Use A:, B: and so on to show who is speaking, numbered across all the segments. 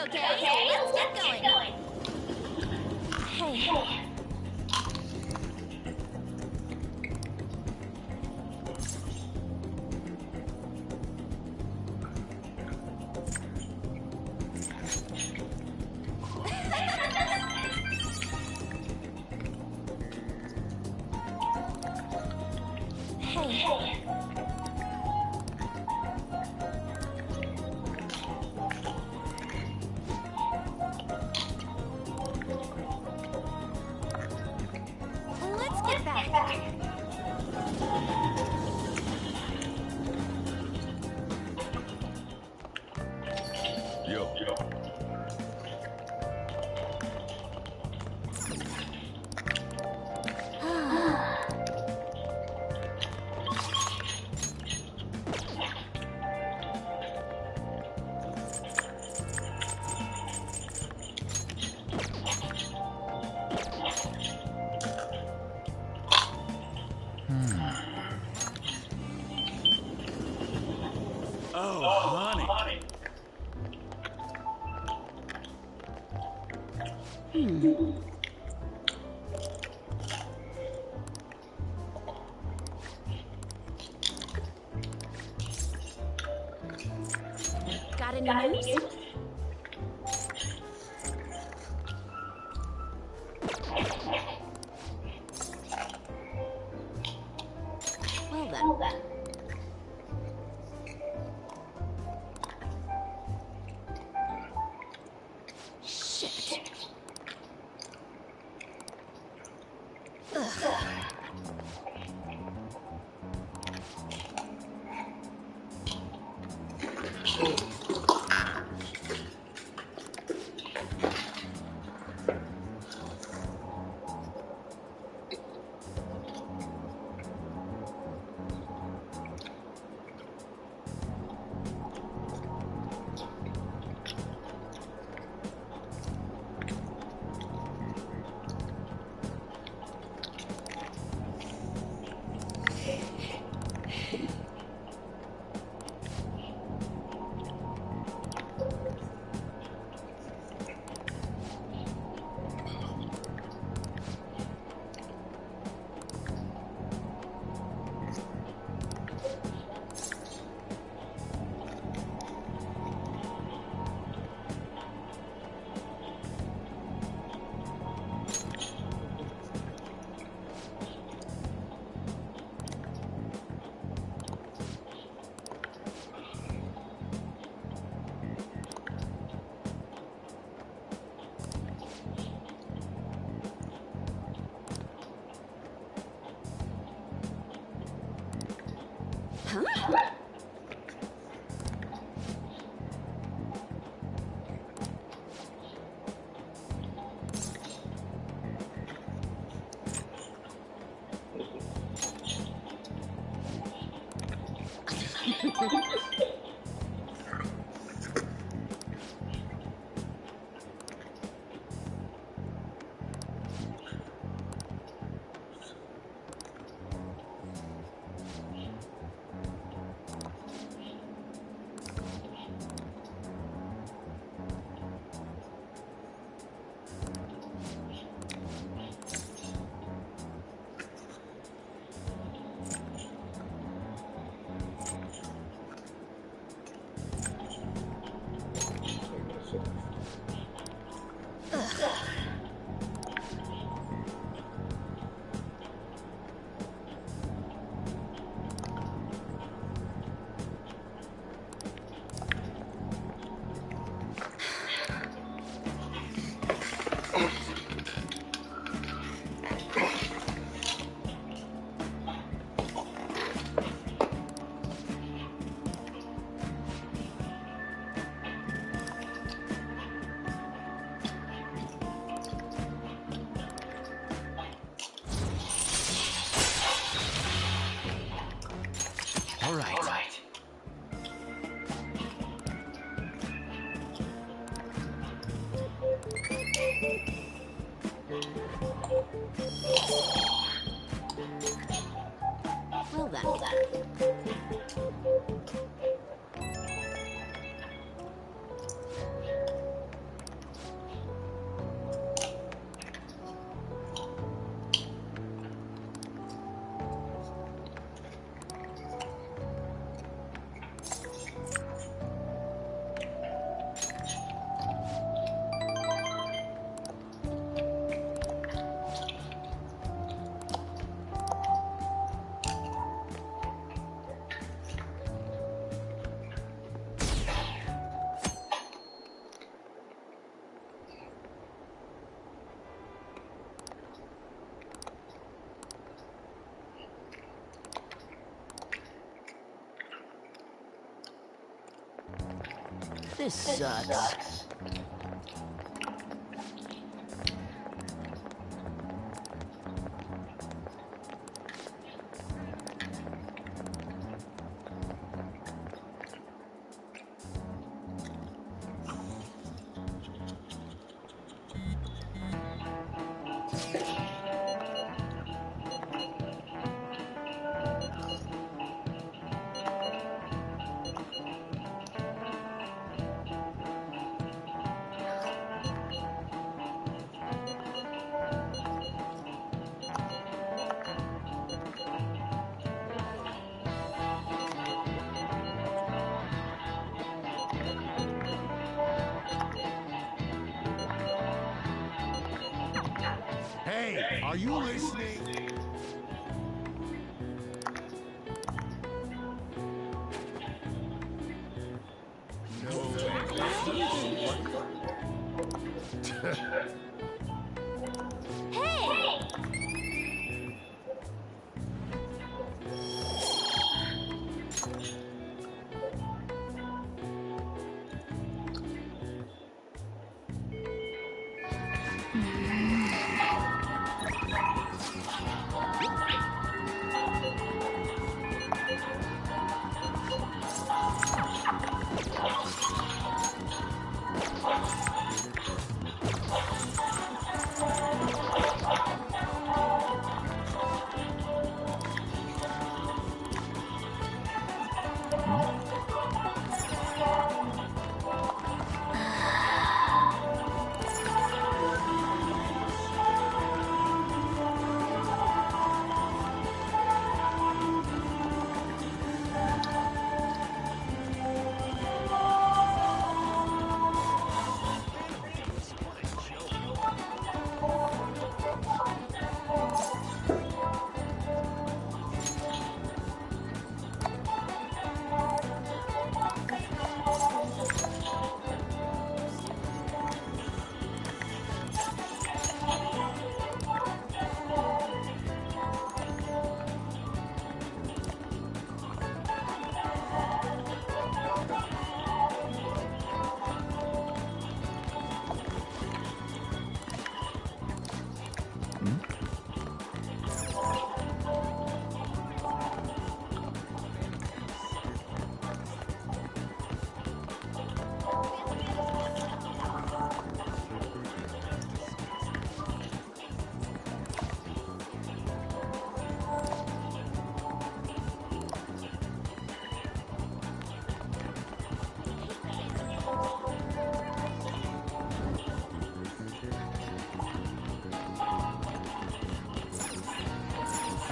A: Okay, let's get going. Hey. Hey. Let's get back.
B: Yo. Oh, honey.
A: Got any news? Well then. Shit. Huh? This sucks.
B: Hey, are you listening?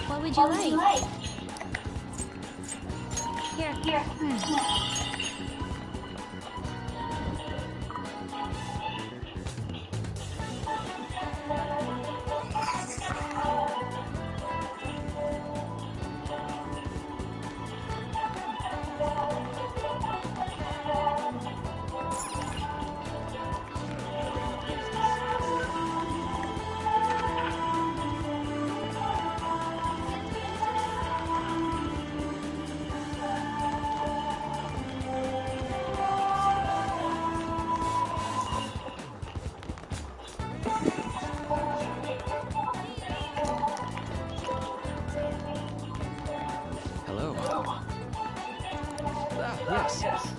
A: What would you like? Here.
C: Hello. Yes.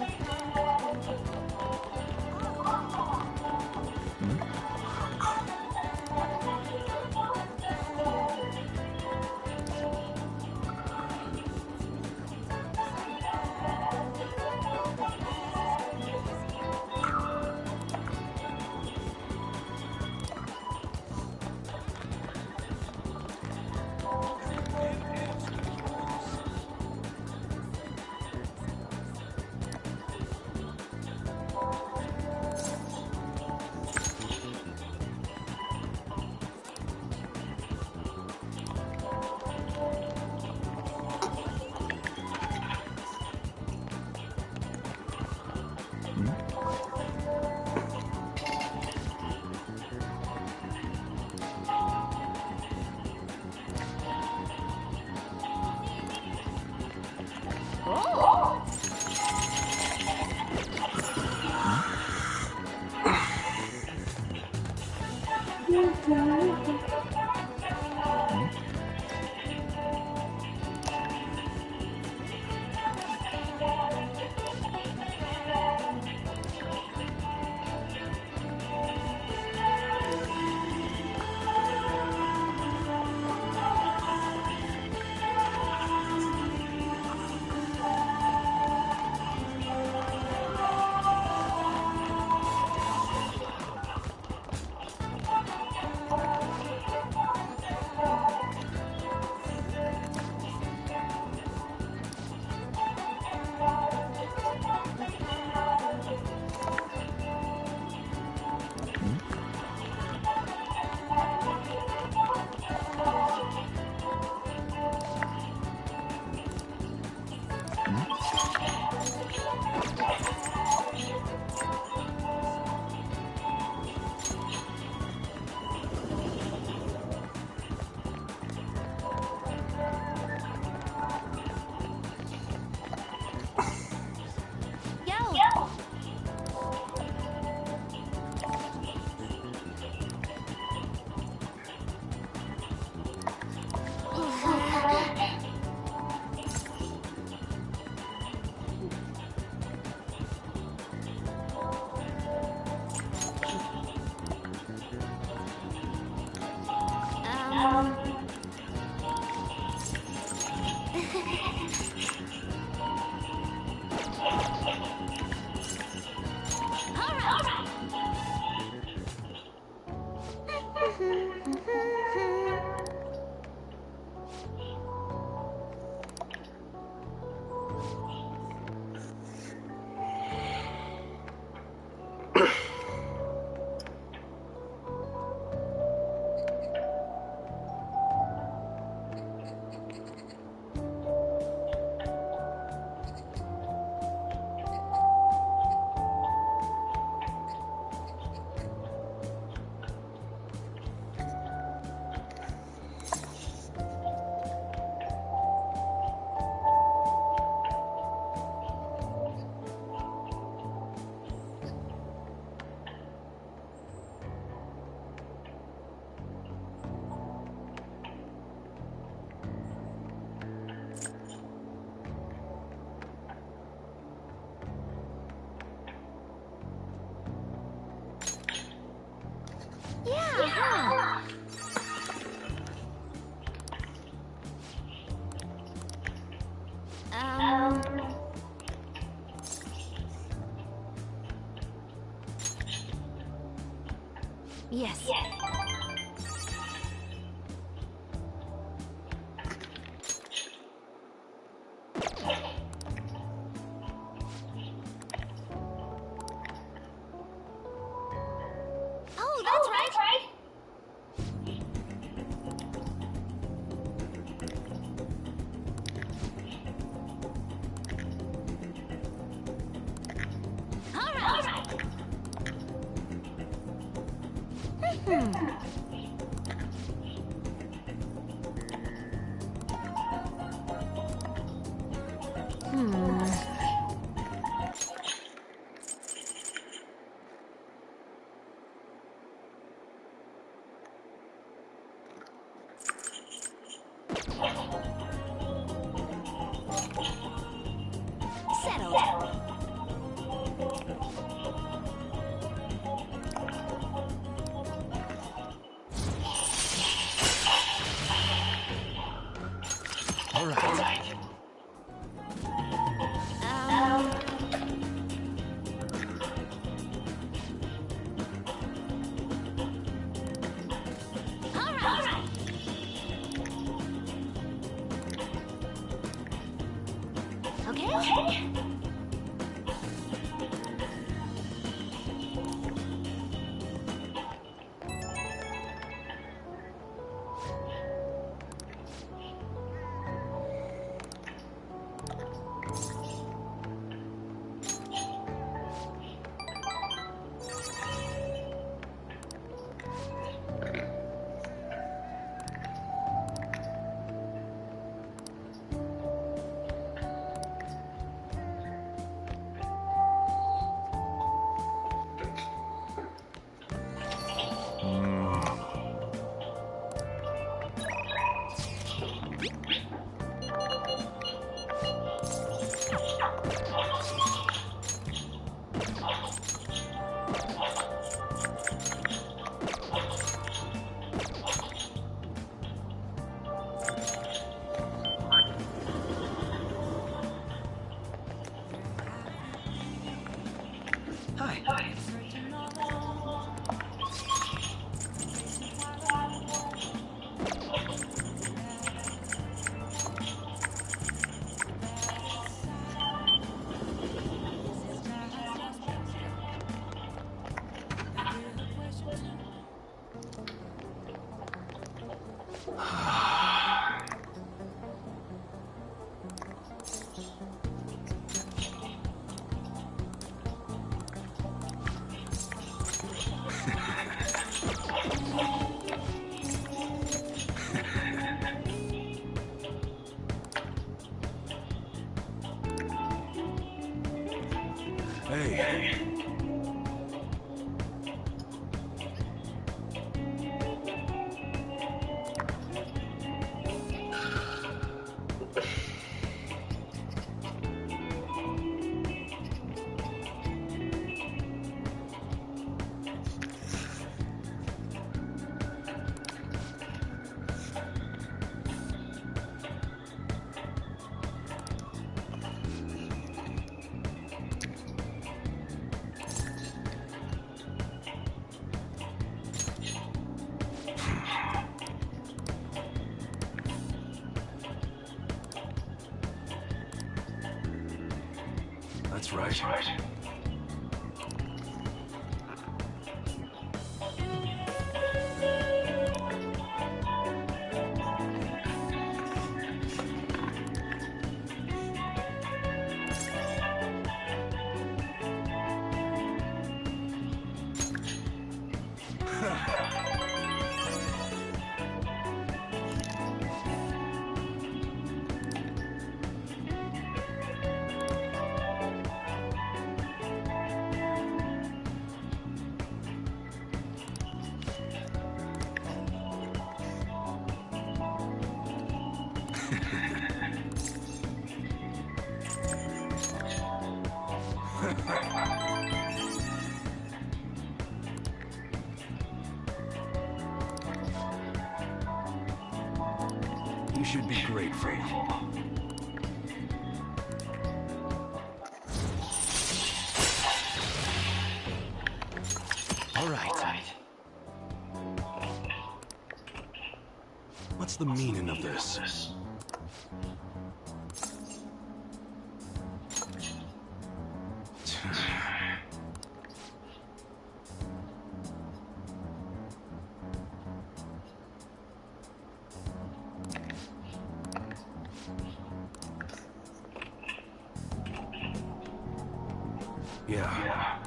A: Yes. Oh, that's right. All right. Settled.
B: All right.
A: All right. Okay.
B: Hi. Hey. That's right. You should be grateful. All right. What's the meaning of this? Yeah.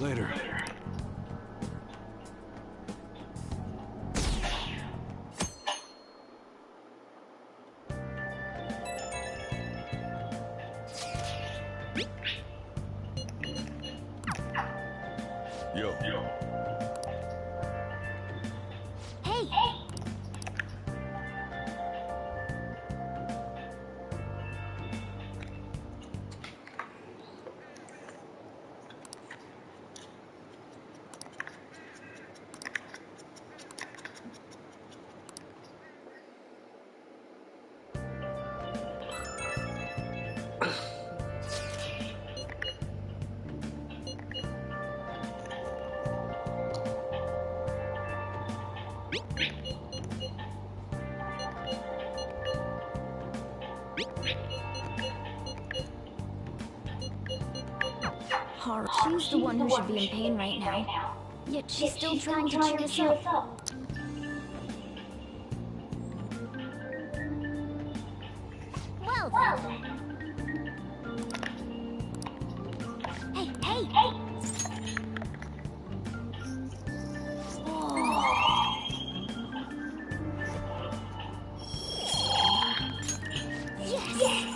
B: Later. Yo.
A: Hey! Horror. She's the one who should be in pain right now. Yet she's still trying to cheer us up. Well then. Hey! Yes!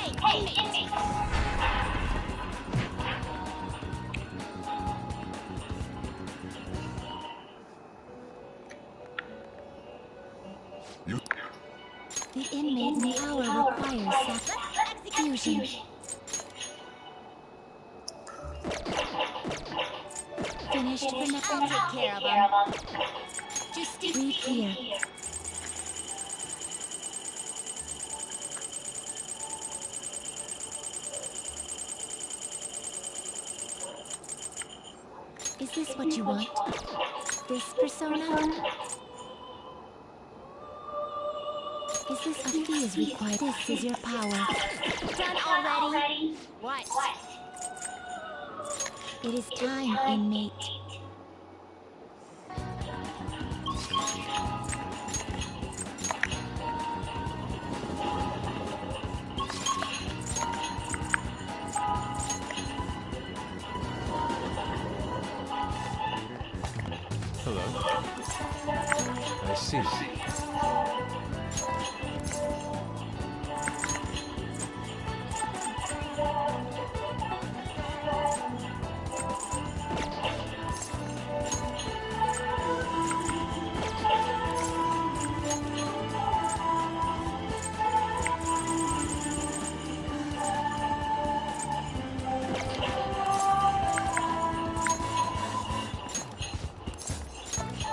A: inmate! The inmate's power requires execution. Finished for now.
C: I'll take care of him.
A: Just read here. Is this what you want? This persona? Is this a fee is required? This is your power.
C: Done already? What?
A: It is time, inmate.
B: Hello. I see.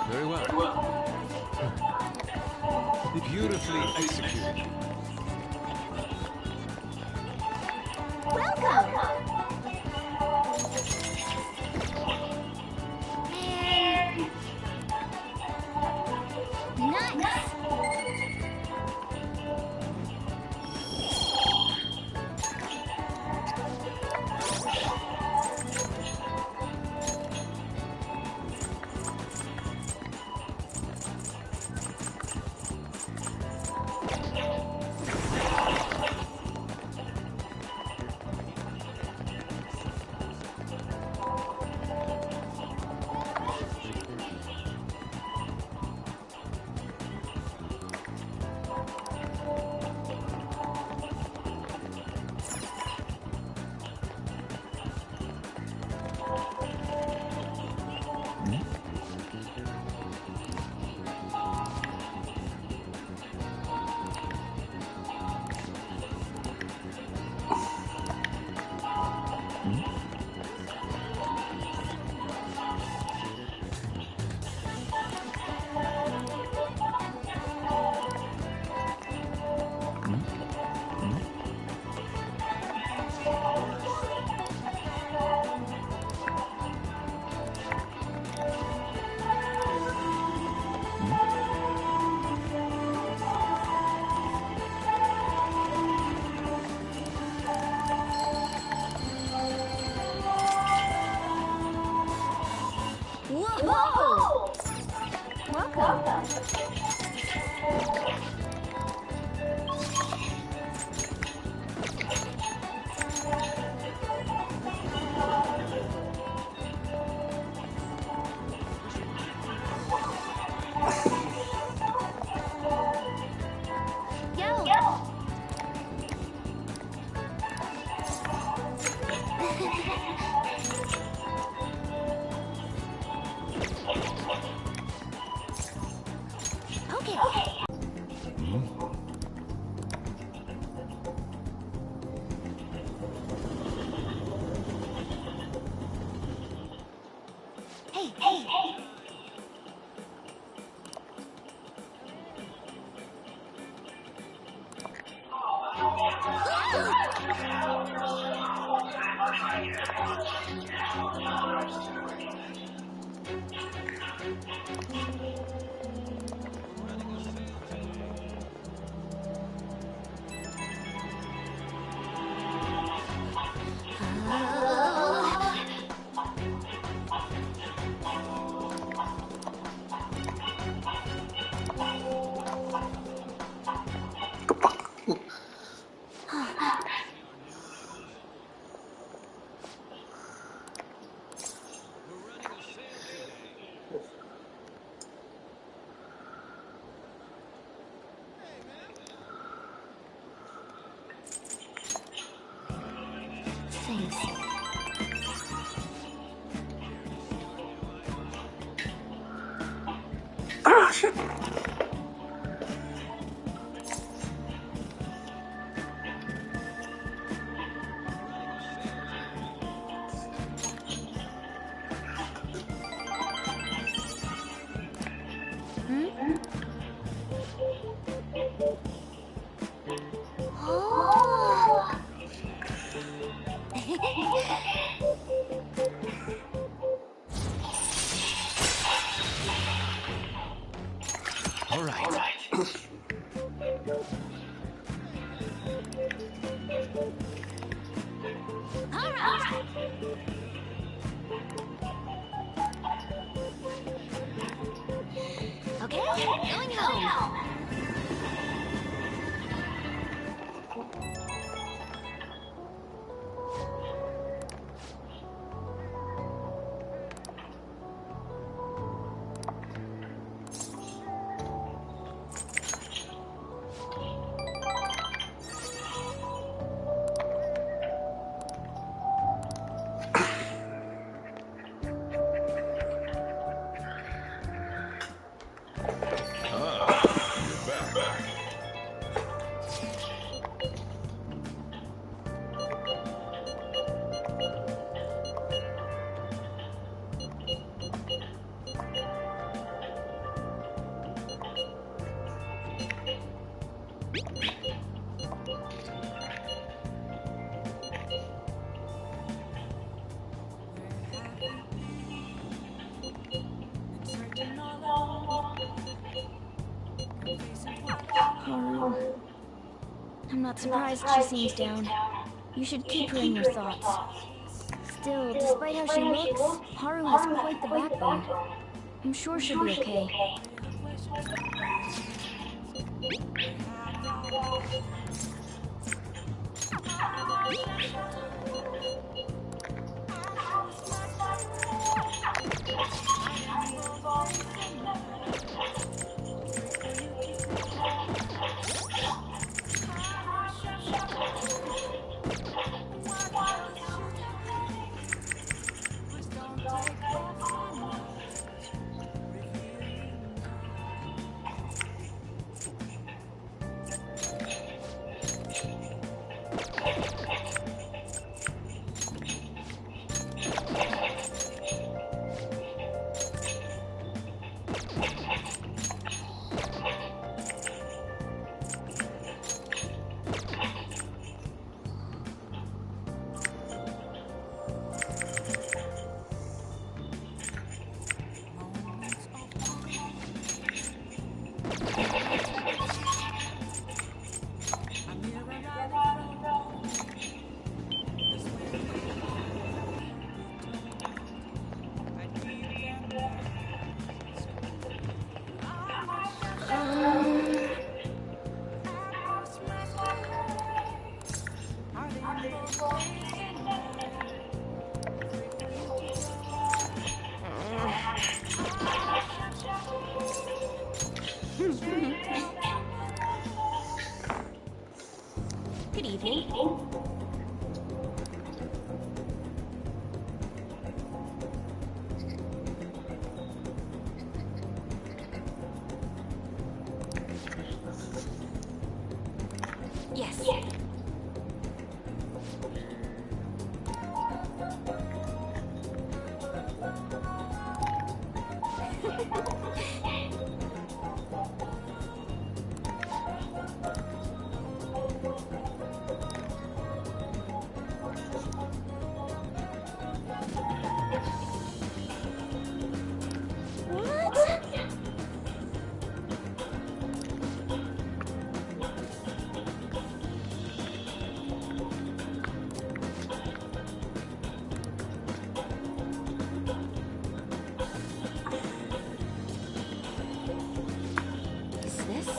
B: Very well. Beautifully executed.
C: Welcome!
A: Nice!
C: Whoa! Welcome.
A: Yo! Okay. Hey! Thanks.
D: Oh, shit.
A: Oh.
B: All right.
C: All right. Okay, going home.
A: Haru. I'm not surprised she seems down. You should keep her in your thoughts. Still, despite how she looks, Haru has quite the backbone. I'm sure she'll be okay.
C: Good evening. Yes. Is this?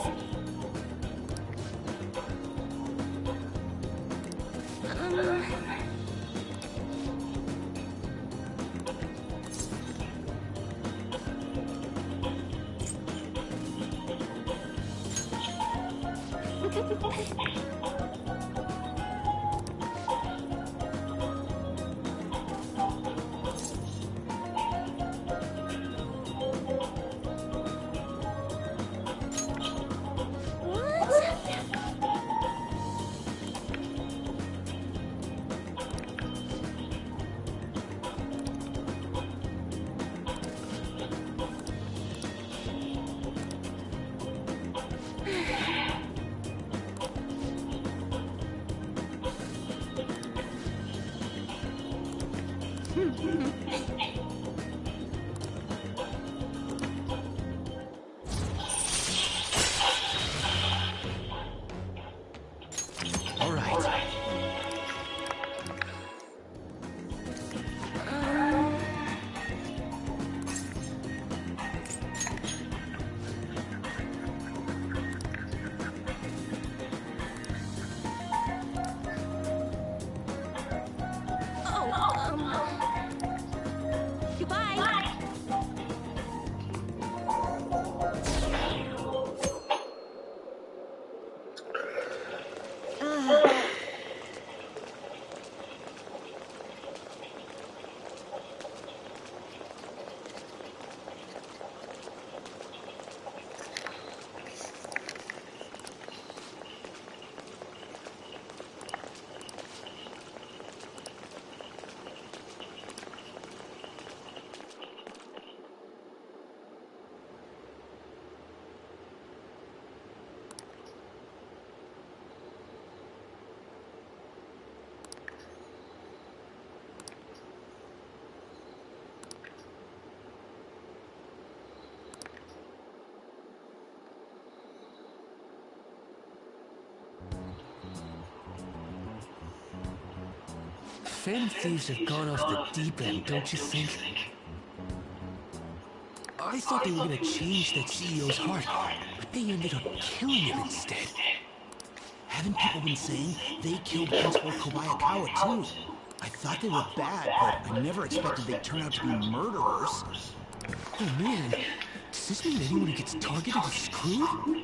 B: All right.
C: Goodbye.
B: Phantom thieves have gone off the deep end, don't you think? I thought they were gonna change that CEO's heart, but they ended up killing it instead. Haven't people been saying they killed Principal Kobayakawa too? I thought they were bad, but I never expected they'd turn out to be murderers. Oh man, does this mean anyone who gets targeted is screwed?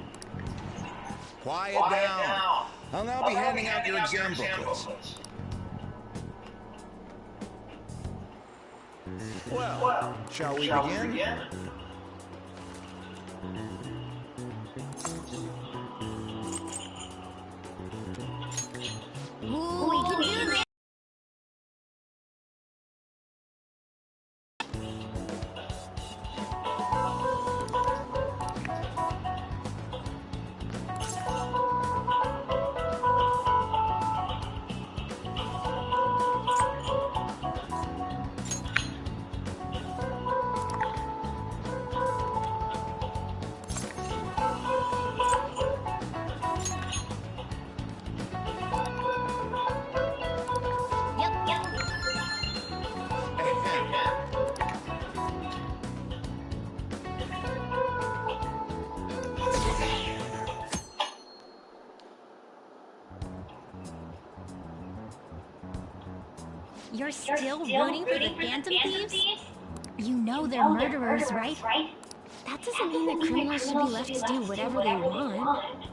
D: Quiet down. I'll now be handing out your exam booklets. Well, shall we begin?
C: Ooh, we can do this. You're still rooting for the Phantom Thieves? You know they're murderers, right?
A: That doesn't mean that criminals should be left to do whatever they want.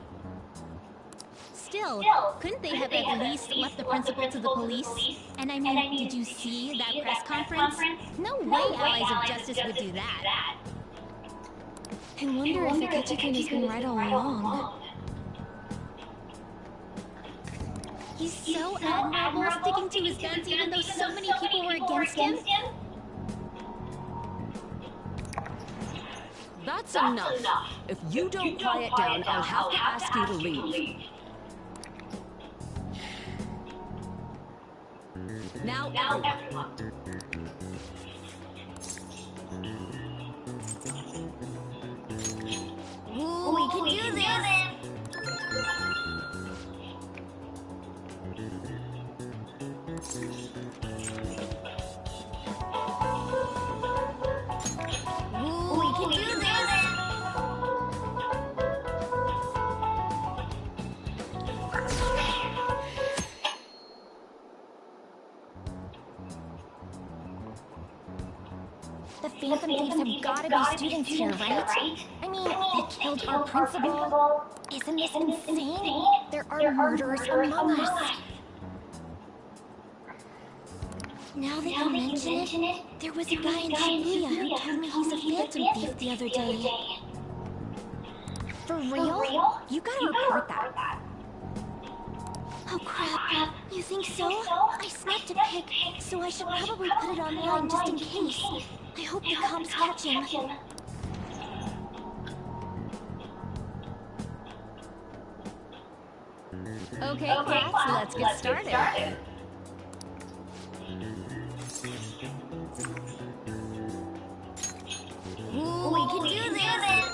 C: Still, couldn't they have at least left the principal to the police? And I mean, did you see that press conference? No way Allies of Justice would do that.
A: I wonder if Akatsuki has been right all along.
C: He's so admirable sticking to his guns even though so many people were against him.
E: That's enough. If you don't quiet down, I'll have to ask you to leave. Now, everyone.
C: Ooh, we can do this! Ooh, we can do this!
A: The Phantom Thieves have gotta be students here, right? I mean, they killed our principal. Isn't this insane? There are murderers among us. Now that you mention it, there was a guy in Shibuya who told me he's a Phantom Thief the other day. For real?
C: You gotta report that.
A: Oh crap, you think so? I snapped a pic, so I should probably put it online just in case. I hope the cops catch him.
C: Okay, class, let's get started.
A: Ooh, we can do this!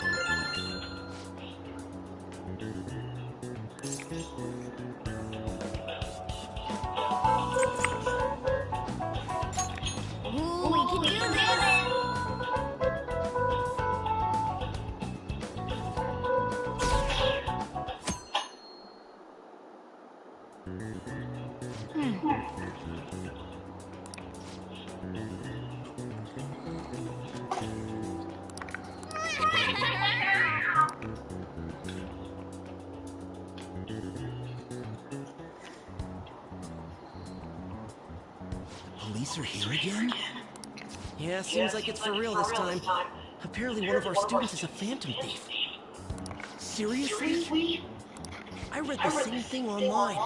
A: Ooh, we can do this!
B: Police are here again?
E: Yeah, seems like it's for real this time. Apparently one of our students is a phantom thief.
B: Seriously?
E: I read the same thing online.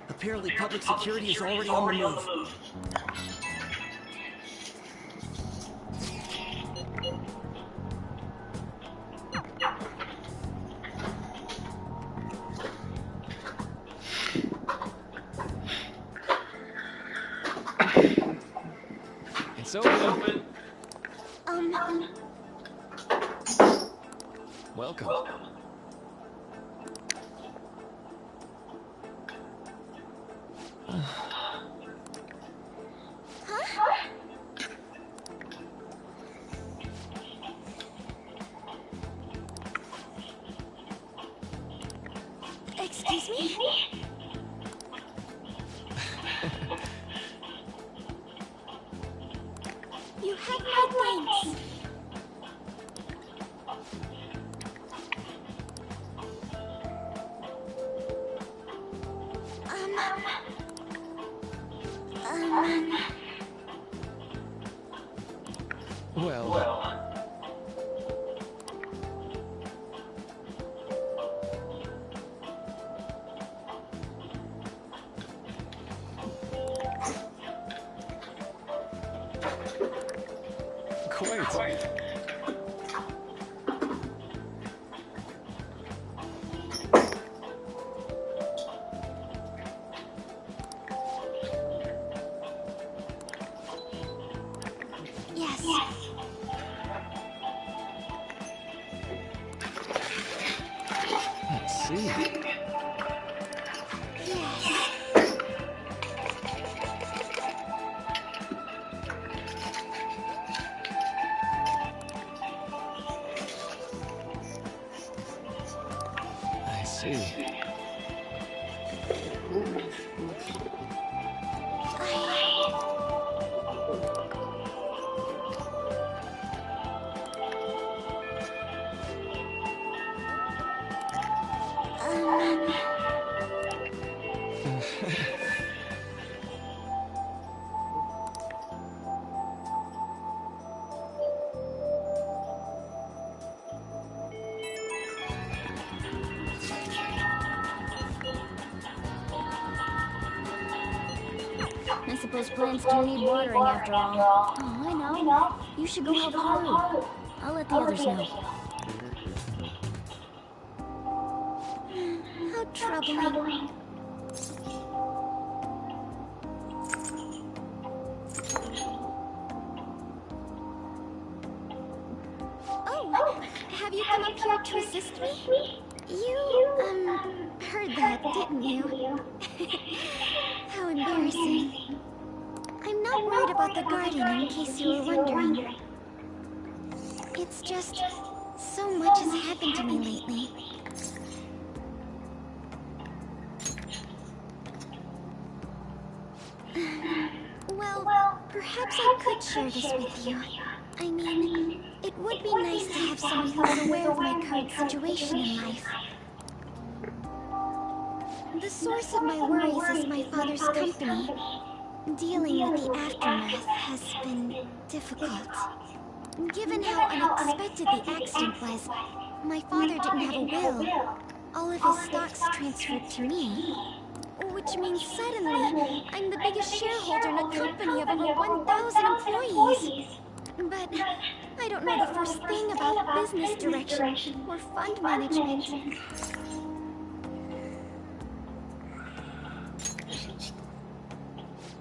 E: Apparently public security is already on the move.
F: It's open. Welcome.
A: Excuse me? You have my thanks.
F: Well, quite.
A: Yes.
F: Let's see.
A: Yes.
F: I see.
A: I suppose plants do need watering after all. Oh, I know. You should go help Haru. I'll let the others know. How troubling. Oh, have you come up here to assist me? You, heard that, didn't you? How embarrassing. I'm not worried about the garden, in case you were wondering. It's just, so much has happened to me lately. Well, perhaps I could share this with you. I mean, it would be nice to have someone who's aware of my current situation in life. The source of my worries is my father's company. Dealing with the aftermath has been difficult. Given how unexpected the accident was, my father didn't have a will. All of his stocks transferred to me. Which means suddenly, I'm the biggest shareholder in a company of over 1,000 employees. But I don't know the first thing about business direction or fund management.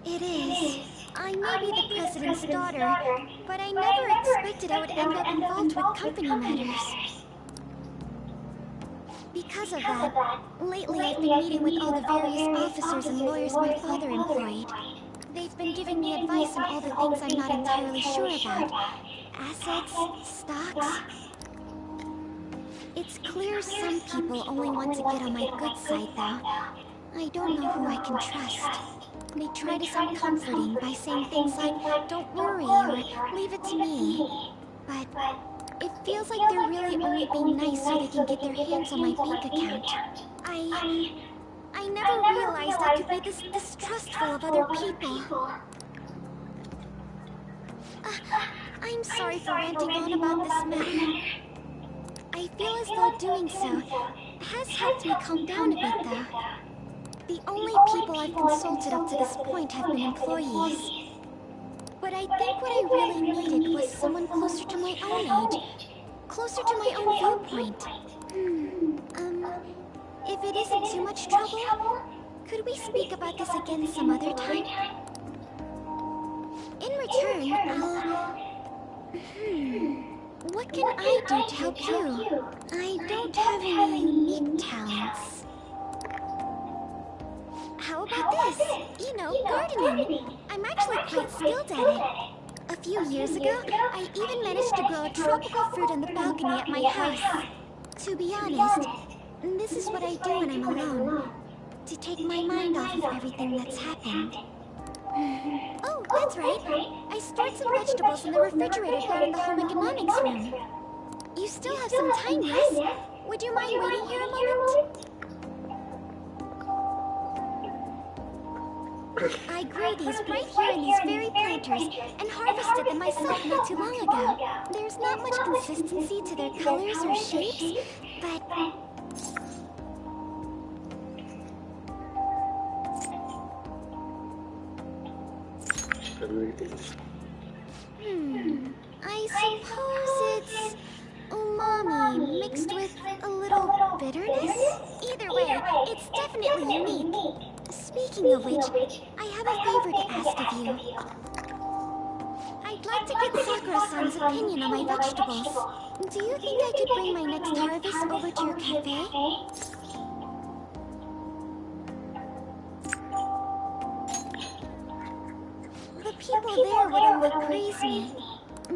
A: It is. I may be the president's daughter, but I never expected I would end up involved with company matters. Because of that, lately I've been meeting with all the various officers and lawyers my father employed. They've been giving me advice on all the things I'm not entirely sure about. Assets, stocks. It's clear some people only want to get on my good side, though. I don't know who I can trust. They try to sound comforting by saying things like, "Don't worry," or "Leave it to me." But it feels like they're really only being nice so they can get their hands on my bank account. I never realized I could be this distrustful of other people. I'm sorry for ranting on about this matter. I feel as though doing so has helped me calm down a bit, though. The only people I've consulted up to this point have been employees. But I think what I really needed was someone closer to my own age. Closer to my own viewpoint. If it isn't too much trouble, could we speak about this again some other time? In return, what can I do to help you? I don't have any unique talents. How about this? You know, gardening. I'm actually quite skilled at it. A few years ago, I even managed to grow a tropical fruit on the balcony at my house. To be honest, this is what I do when I'm alone. To take my mind off of everything that's happened. Oh, that's right. I stored some vegetables in the refrigerator down in the home economics room. You still have some time, yes? Would you mind waiting here a moment? I grew these right here in these very planters and harvested them myself not too long ago. There's not much consistency to their colors or shapes, but... I suppose it's umami mixed with a little bitterness? Either way, it's definitely unique. Speaking of which, I have a favor to ask of you. I'd like to get Sakura-san's opinion on my vegetables. Do you think I could bring my next harvest over to your cafe? The people there would only praise me,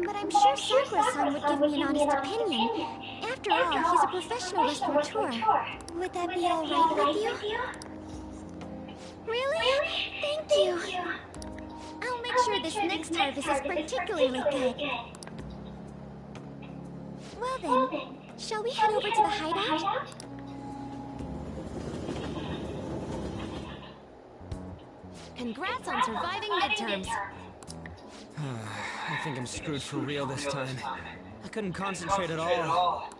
A: but I'm sure Sakura-san would give me an honest opinion. After all, he's a professional restaurateur. Would that be all right with you? Really? Thank you. I'll make sure this next harvest is particularly good. Well then, shall we head over to the hideout?
C: Congrats on surviving midterms.
E: I think I'm screwed for real this time. I couldn't concentrate at all.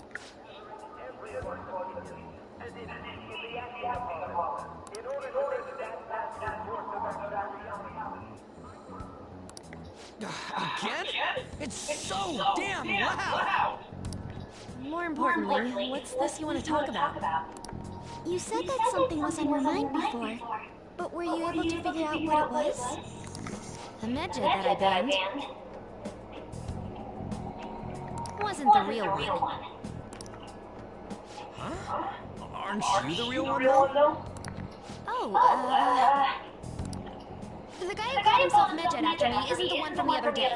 E: Again? It's so damn loud!
C: More importantly, what's this you want to talk about?
A: You said that something was on your mind before, but were you able to figure out what it was?
C: The medjed that I banned wasn't the real one.
E: Huh? Aren't you the real one, though?
C: Oh, the guy who called himself Medjed after me isn't the one from the other day.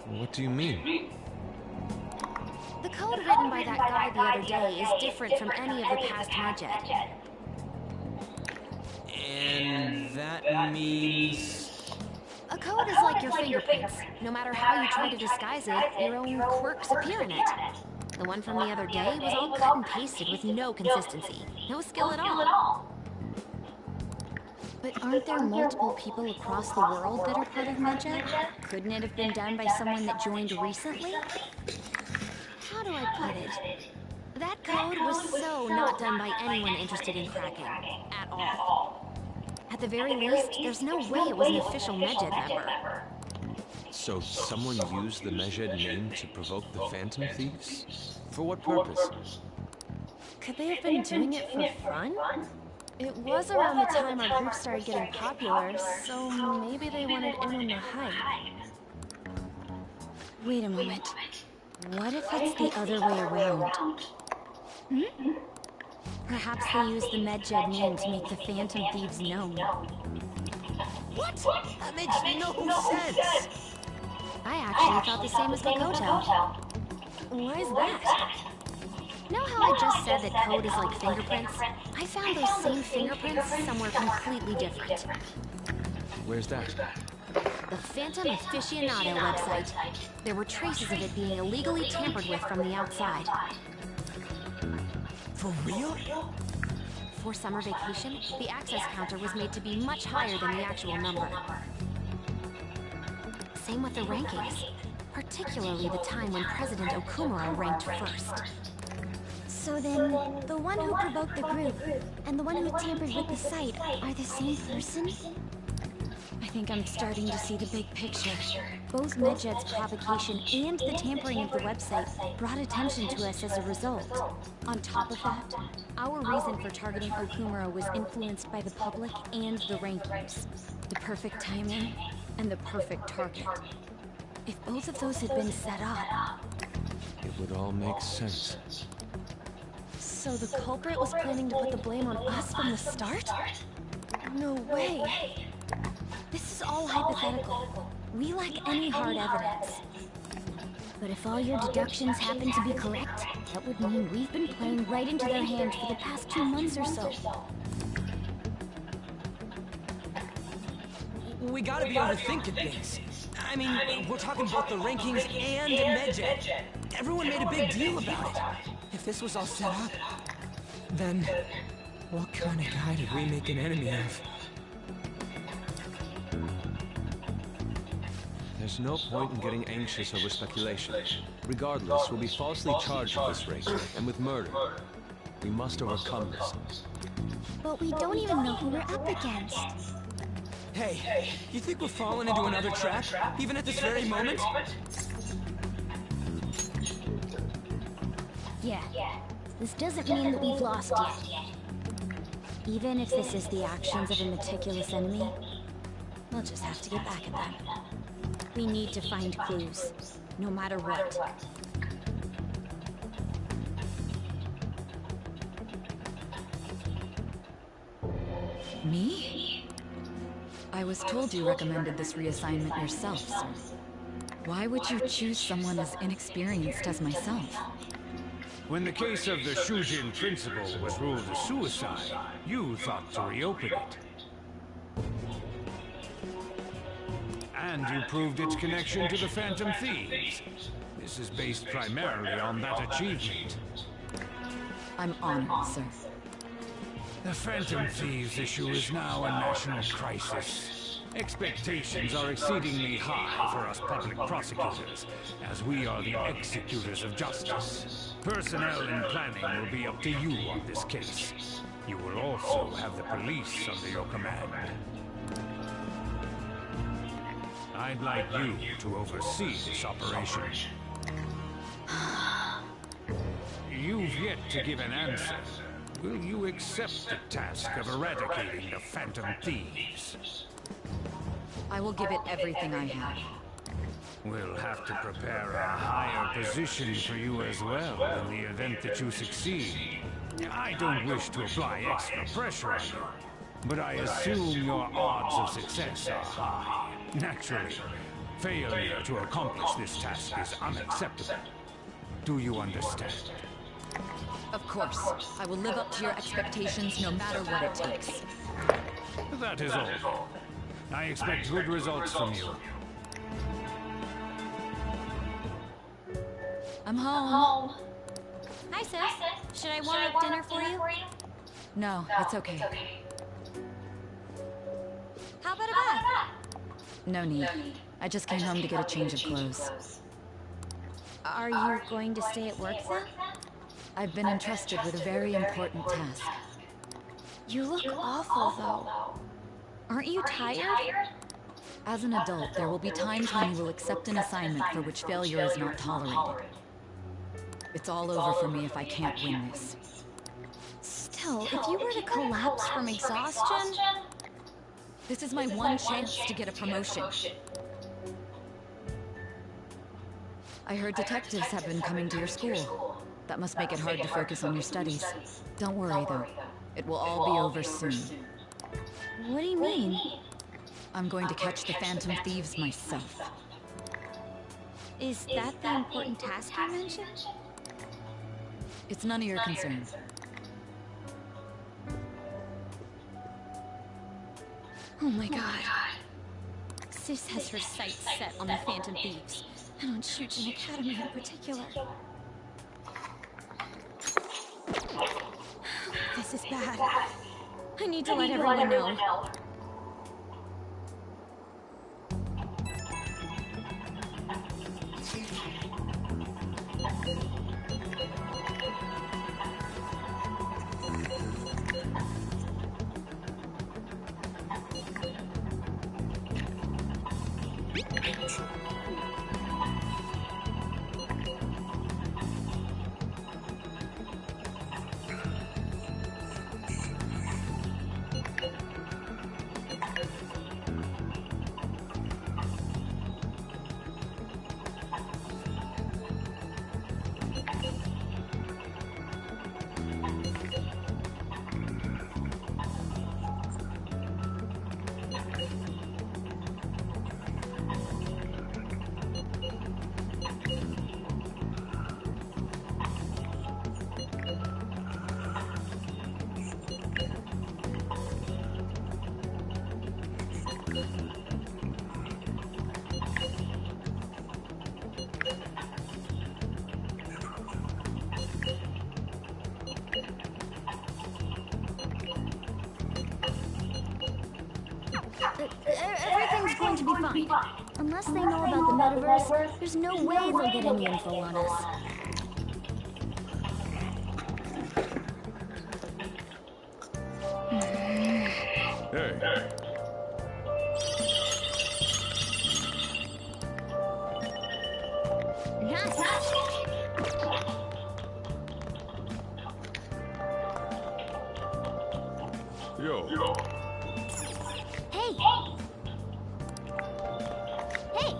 F: What do you mean?
C: The code written by that guy the other day is different from any of the past Medjed.
E: And that means...
C: A code is like your fingerprints. No matter how you try to disguise it, your own quirks appear in it. The one from the other day was all cut and pasted with no consistency. No skill at all.
A: But aren't there multiple people across the world that are part of Medjed? Couldn't it have been done by someone that joined recently?
C: How do I put it? That code was so not done by anyone interested in cracking. At all. At the very least, there's no way it was an official Medjed member.
F: So someone used the Medjed name to provoke the Phantom Thieves? For what purpose?
C: Could they have been doing it for fun? It was around the time our group started getting popular, so maybe they wanted in on the hype.
A: Wait a moment. What if it's the other way around? Perhaps they used the Medjed name to make the Phantom Thieves known.
E: What? That makes no sense.
C: I actually thought the same as Makoto. Why is that? Know how I just said that code is like fingerprints? I found those same fingerprints somewhere completely different.
F: Where's that?
C: The Phantom Aficionado website. There were traces of it being illegally tampered with from the outside.
E: For real?
C: For summer vacation, the access counter was made to be much higher than the actual number. Same with the rankings, particularly the time when President Okumura ranked first.
A: So then, the one who provoked the group and the one who tampered with the site are the same person? I think I'm starting to see the big picture. Both Medjed's provocation and the tampering of the website brought attention to us as a result. On top of that, our reason for targeting Okumura was influenced by the public and the rankings. The perfect timing and the perfect target. If both of those had been set up...
F: It would all make sense.
A: So the culprit was planning to put the blame on us from the start? No way. This is all hypothetical. We lack any hard evidence. But if all your deductions happen to be correct, that would mean we've been playing right into their hands for the past 2 months or so.
E: We gotta be overthinking things. I mean, we're talking both the rankings and Medjed. Everyone made a big deal about it. If this was all set up, then what kind of guy did we make an enemy of?
F: There's no point in getting anxious over speculation. Regardless, we'll be falsely charged at this rate, and with murder. We must overcome this.
A: But we don't even know who we're up against.
E: Hey, you think we're falling into another trap, even at this very moment?
A: Yeah. This doesn't mean that we've lost yet. Even if this is the actions of a meticulous enemy, we'll just have to get back at them. We need to find clues, no matter what.
G: Me? I was told you recommended this reassignment yourself, sir. Why would you choose someone as inexperienced as myself?
H: When the case of the Shujin principal was ruled a suicide, you thought to reopen it. And you proved its connection to the Phantom Thieves. This is based primarily on that achievement.
G: I'm honored, sir.
H: The Phantom Thieves issue is now a national crisis. Expectations are exceedingly high for us public prosecutors, as we are the executors of justice. Personnel and planning will be up to you on this case. You will also have the police under your command. I'd like you to oversee this operation. You've yet to give an answer. Will you accept the task of eradicating the Phantom Thieves?
G: I will give it everything I have.
H: We'll have to prepare a higher position for you as well in the event that you succeed. I don't wish to apply extra pressure on you, but I assume your odds of success are high. Naturally, failure to accomplish this task is unacceptable. Do you understand?
G: Of course. I will live up to your expectations no matter what it takes.
H: That is all. I expect good results from you.
G: I'm home.
C: Hi, sis. Should I warm up dinner for you?
G: No, it's okay.
C: How about a bath?
G: No need. I just came home to get a change of clothes.
A: Are you going to stay at work then?
G: I've been entrusted with a very important task.
A: You look awful, though.
G: Aren't you tired? As an adult, there will be times when you will accept an assignment for which failure is not tolerated. It's all over for me if I can't win this.
A: Still,
C: if you were to collapse from exhaustion...
G: This is my one chance to get a promotion. I heard detectives have been coming to your school. That must make it hard to focus on your studies. Don't worry, though. It will all be over soon.
C: What do you mean?
G: I'm going to catch the Phantom Thieves myself.
C: Is that the important task you mentioned?
G: It's none of your concern.
C: Oh my god. Sis has her sights set on the Phantom Thieves, and on Shujin Academy in particular. This is bad. I need to let everyone know. Everything's going to be fine. Unless they know about the metaverse, there's no way they'll get any info on us.
F: Hey. Yo.
A: Hey! Hey!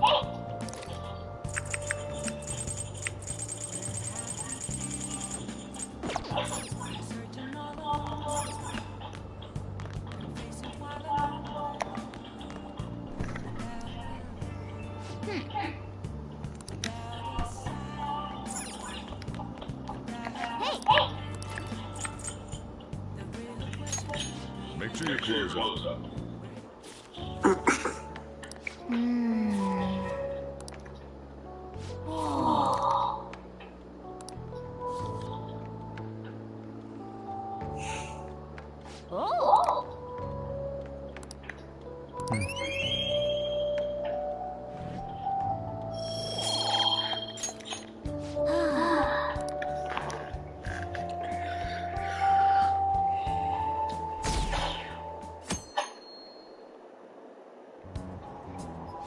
F: Make sure you close up.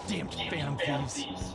B: Damn Phantom Thieves.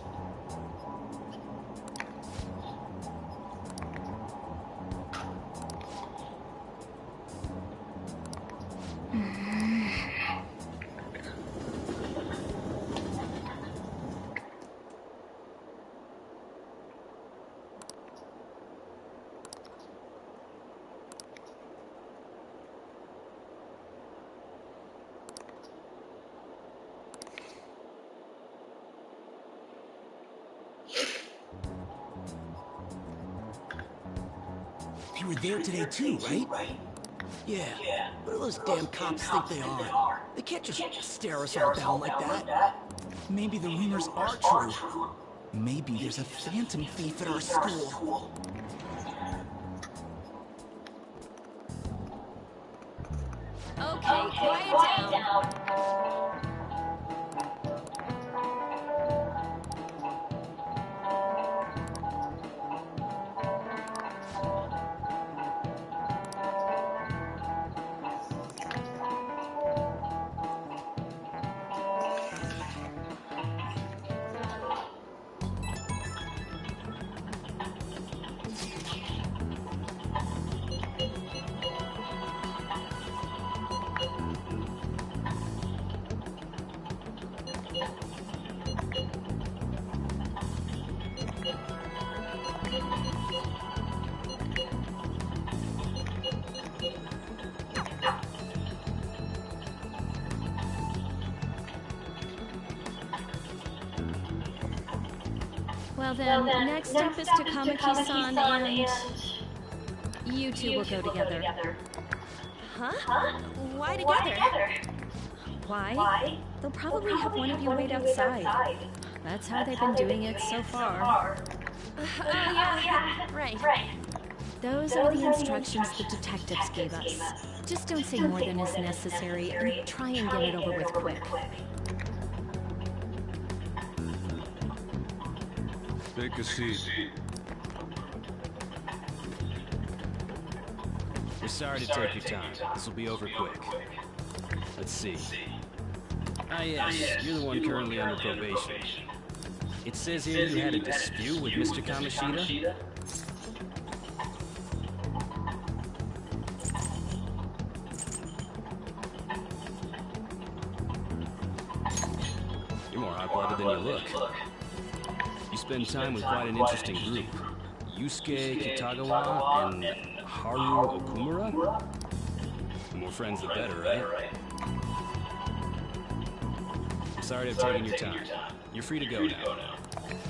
B: They were there today too, right? Yeah. What do those damn cops think they are? They can't just stare us all down like that. Maybe the rumors are true. Maybe there's a Phantom Thief at our school.
C: Okay, quiet down. Well then, next up is Takamaki-san and... You two will go together. Huh? Why together? Why? They'll probably have one of you wait outside. That's how they've been doing it so far. Yeah, right. Those are the instructions the detectives gave us. Just don't say more than is necessary and try and get it over with quick.
F: Take a seat.
I: We're sorry to take your time. This will be over quick. Let's see. Ah yes, you're the one currently under probation. It says here you had a dispute with Mr. Kamoshida? You're more hot-blooded than you look. You spend time with quite an interesting group. Yusuke Kitagawa and Haru Okumura? The more friends the better, right? I'm sorry to have taken your time. You're free to go now.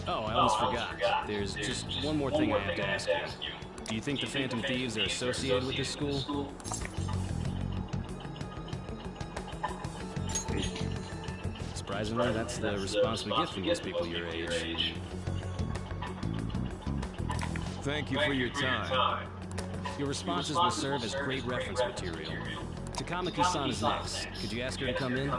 I: Oh, I almost forgot. There's just one more thing I have to ask you. Do you think the Phantom Thieves are associated with this school? Surprisingly, that's the response we get from most people your age.
F: Thank you for your time.
I: Your responses will serve as great reference material. Takamaki-san is next. Could you ask her to come in?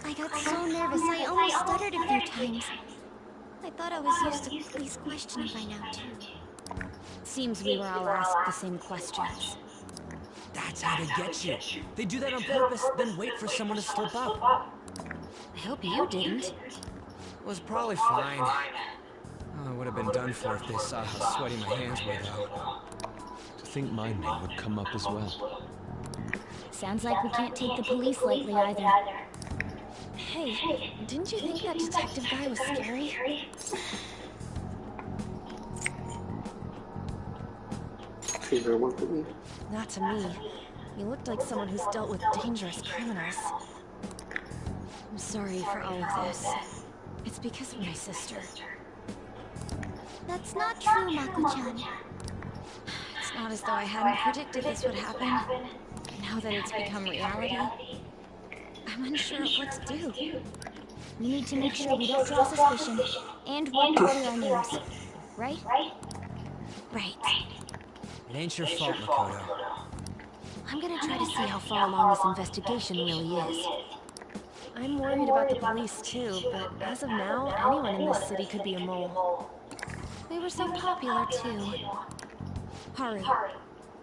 A: I got so nervous I almost stuttered a few times. I thought I was used to police questioning by now, too.
C: Seems we were all asked the same questions.
E: That's how they get you. They do that on purpose, then wait for someone to slip up.
C: I hope you didn't.
E: Was probably fine. Oh, I would have been done for if they saw how sweaty my hands were, though.
F: To think my name would come up as well.
A: Sounds like we can't take the police lightly either.
C: Hey, didn't you think that detective guy was scary? Not to me. He looked like someone who's dealt with dangerous criminals. I'm sorry for all of this. It's because of my sister.
A: That's not true, Mako-chan.
C: It's not as though I hadn't predicted this would happen. Now that it's become reality, I'm unsure of what to do.
A: We need to make sure we don't draw suspicion and won't order our names. Right?
C: Right.
E: It ain't your fault, Makoto.
C: I'm gonna try to see how far along this investigation really is. I'm worried about the police too, but as of now, anyone in this city could be a mole. They were so popular too. Haru,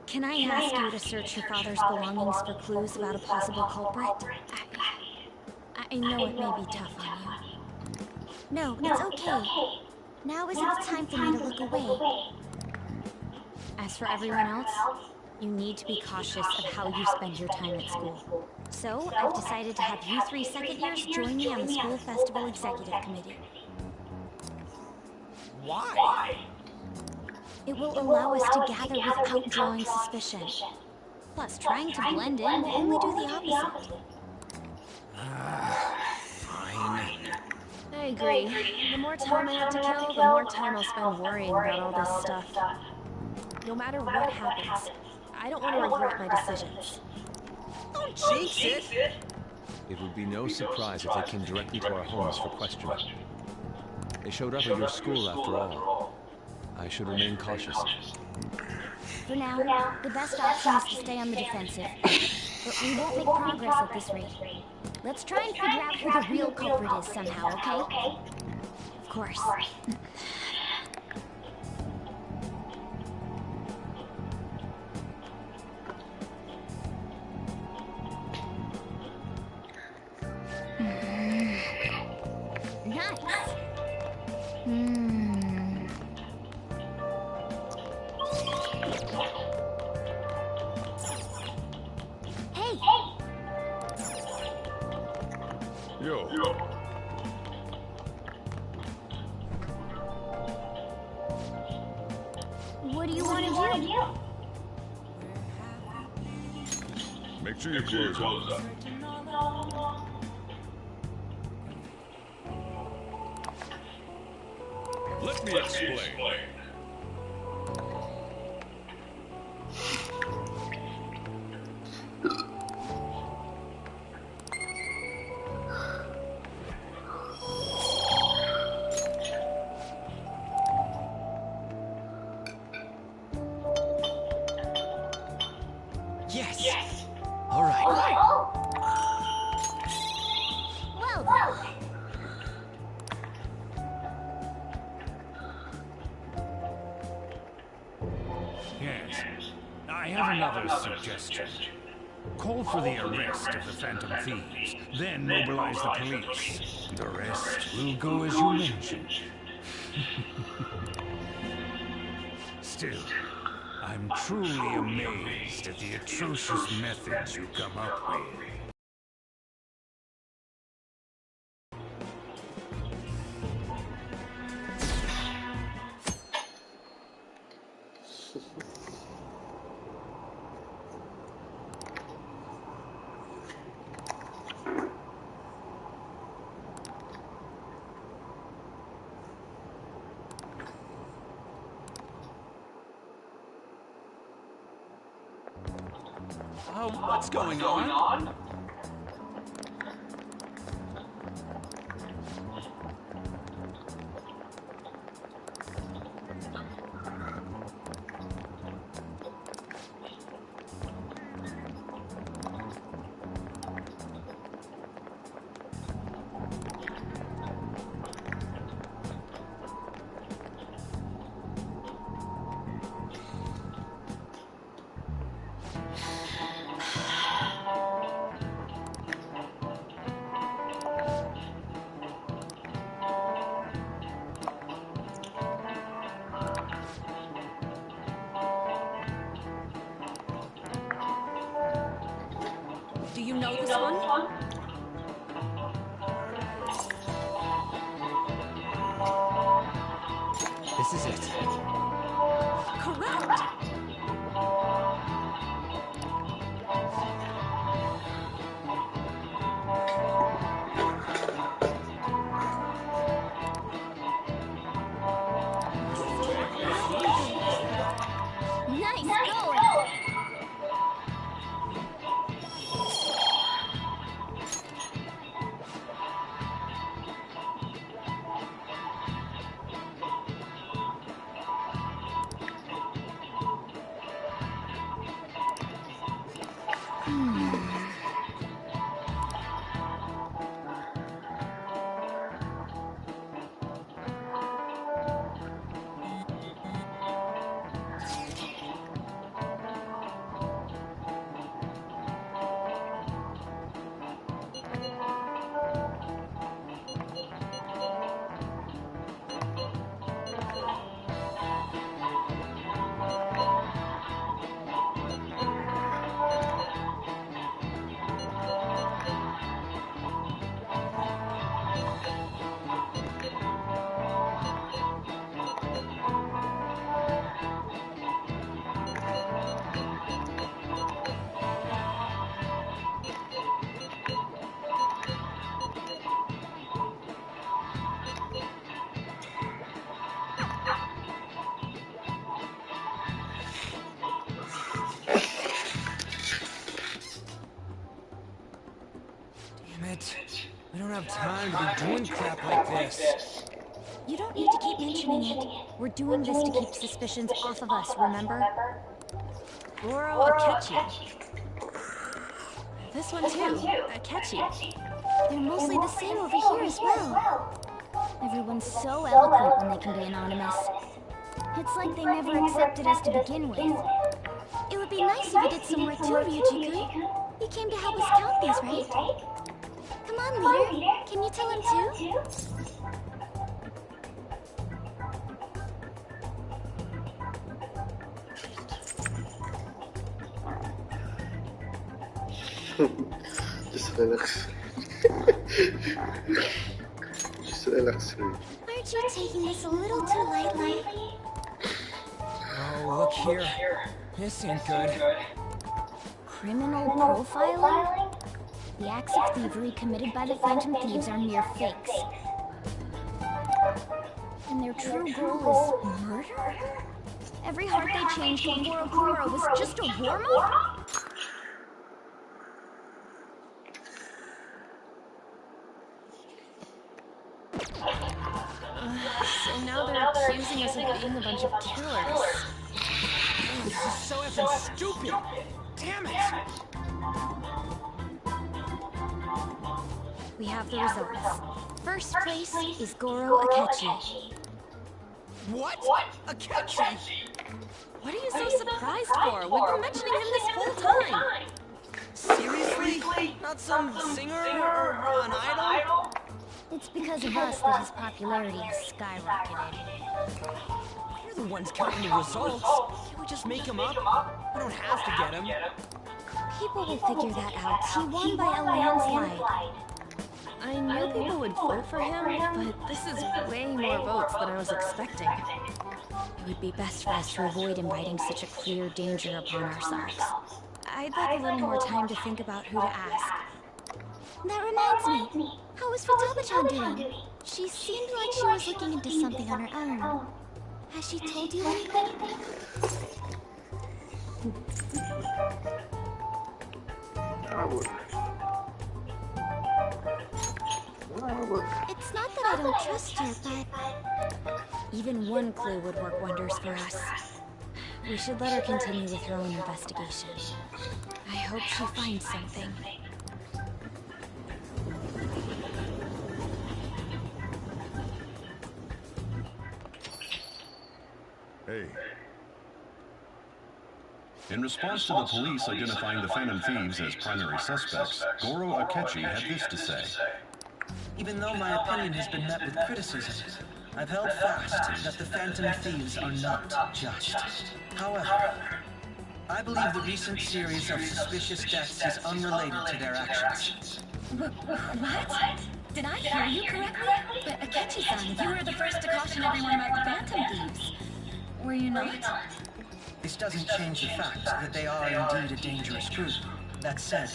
C: can I ask you to search your father's belongings for clues about a possible culprit? I know it may be tough on you.
A: No, it's okay. Now isn't the time for me to look away.
C: As for everyone else, you need to be cautious of how you spend your time at school.
A: So, I've decided to have you three second years join me on the school festival executive committee.
E: Why?
A: It will allow us to gather without drawing suspicion. Plus, trying to blend in will only do the opposite.
E: Fine.
C: I agree. The more time I have to kill, the more time I'll spend worrying about all this stuff. No matter what happens, I don't want to regret my decisions.
E: Don't jinx it!
F: It would be no surprise if they came directly to our homes for questioning. They showed up at your school after all. I should remain cautious.
A: For now, the best option is to stay on the defensive. But we won't make progress at this rate. Let's try and figure out who the real culprit is somehow, okay? Of course. Nice. Hey!
F: Yo.
A: What do you want to do?
D: Make sure your clothes up. Let me explain.
E: Yes! Alright.
A: Well done.
H: Yes. I have another suggestion. Call for the arrest of the Phantom Thieves, then mobilize the police. The rest will go as you mentioned. Still, I'm truly amazed at the atrocious methods you come up with.
E: What's going on?
C: Do you know this one?
E: This is it.
C: Correct!
A: Nice going.
E: Damn it. We don't have time to be doing crap like this.
A: You don't need to keep mentioning it. We're doing this to keep suspicions off of us, remember?
C: Goro Akechi. This one too, Akechi.
A: They're mostly the same over here as well. Everyone's so eloquent when they can be anonymous. It's like they never accepted us to begin with. It would be nice if you did some work too, Ryuji-kun. You came to help us count these, right? Come on, leader. Can you tell him too?
J: Just relax. Just relax.
A: Aren't you taking this a little too lightly?
E: Oh, look here. This ain't good.
A: Criminal profiling? The acts of thievery committed by the Phantom Thieves are mere fakes. And their true goal is murder? Every heart they changed before Okura was just a warm-up?
C: So now they're accusing us of being a bunch of killers.
E: This is so effing stupid! Damn it!
A: We have the results. First place is Goro Akechi.
E: What? Akechi?
C: What are you so surprised for? We've been mentioning him this whole time.
E: Seriously? Not some singer or an idol?
A: It's because of us that his popularity has skyrocketed.
E: You're the ones counting the results. Can't we just make him up? We don't have to get him.
A: People will figure that out. He won by a landslide.
C: I knew people would vote for him, but this is way more votes than I was expecting.
A: It would be best for us to avoid inviting such a clear danger upon ourselves.
C: I'd like a little more time to think about who to ask.
A: That reminds me. How was Futaba-chan doing? She seemed like she was looking into something on her own. Has she told you anything? It's not that I don't trust her, but...
C: Even one clue would work wonders for us. We should let her continue with her own investigation. I hope she finds something.
K: Hey.
L: In response to the police identifying the Phantom Thieves as primary suspects, Goro Akechi had this to say.
M: Even though my opinion has been met with criticism, I've held fast that the Phantom Thieves are not just. However, I believe the recent series of suspicious deaths is unrelated to their actions.
G: What? Did I hear you correctly? Akechi-san, you were the first to caution everyone about the Phantom Thieves. Were you not?
M: This doesn't change the fact that they are indeed a dangerous group. That said,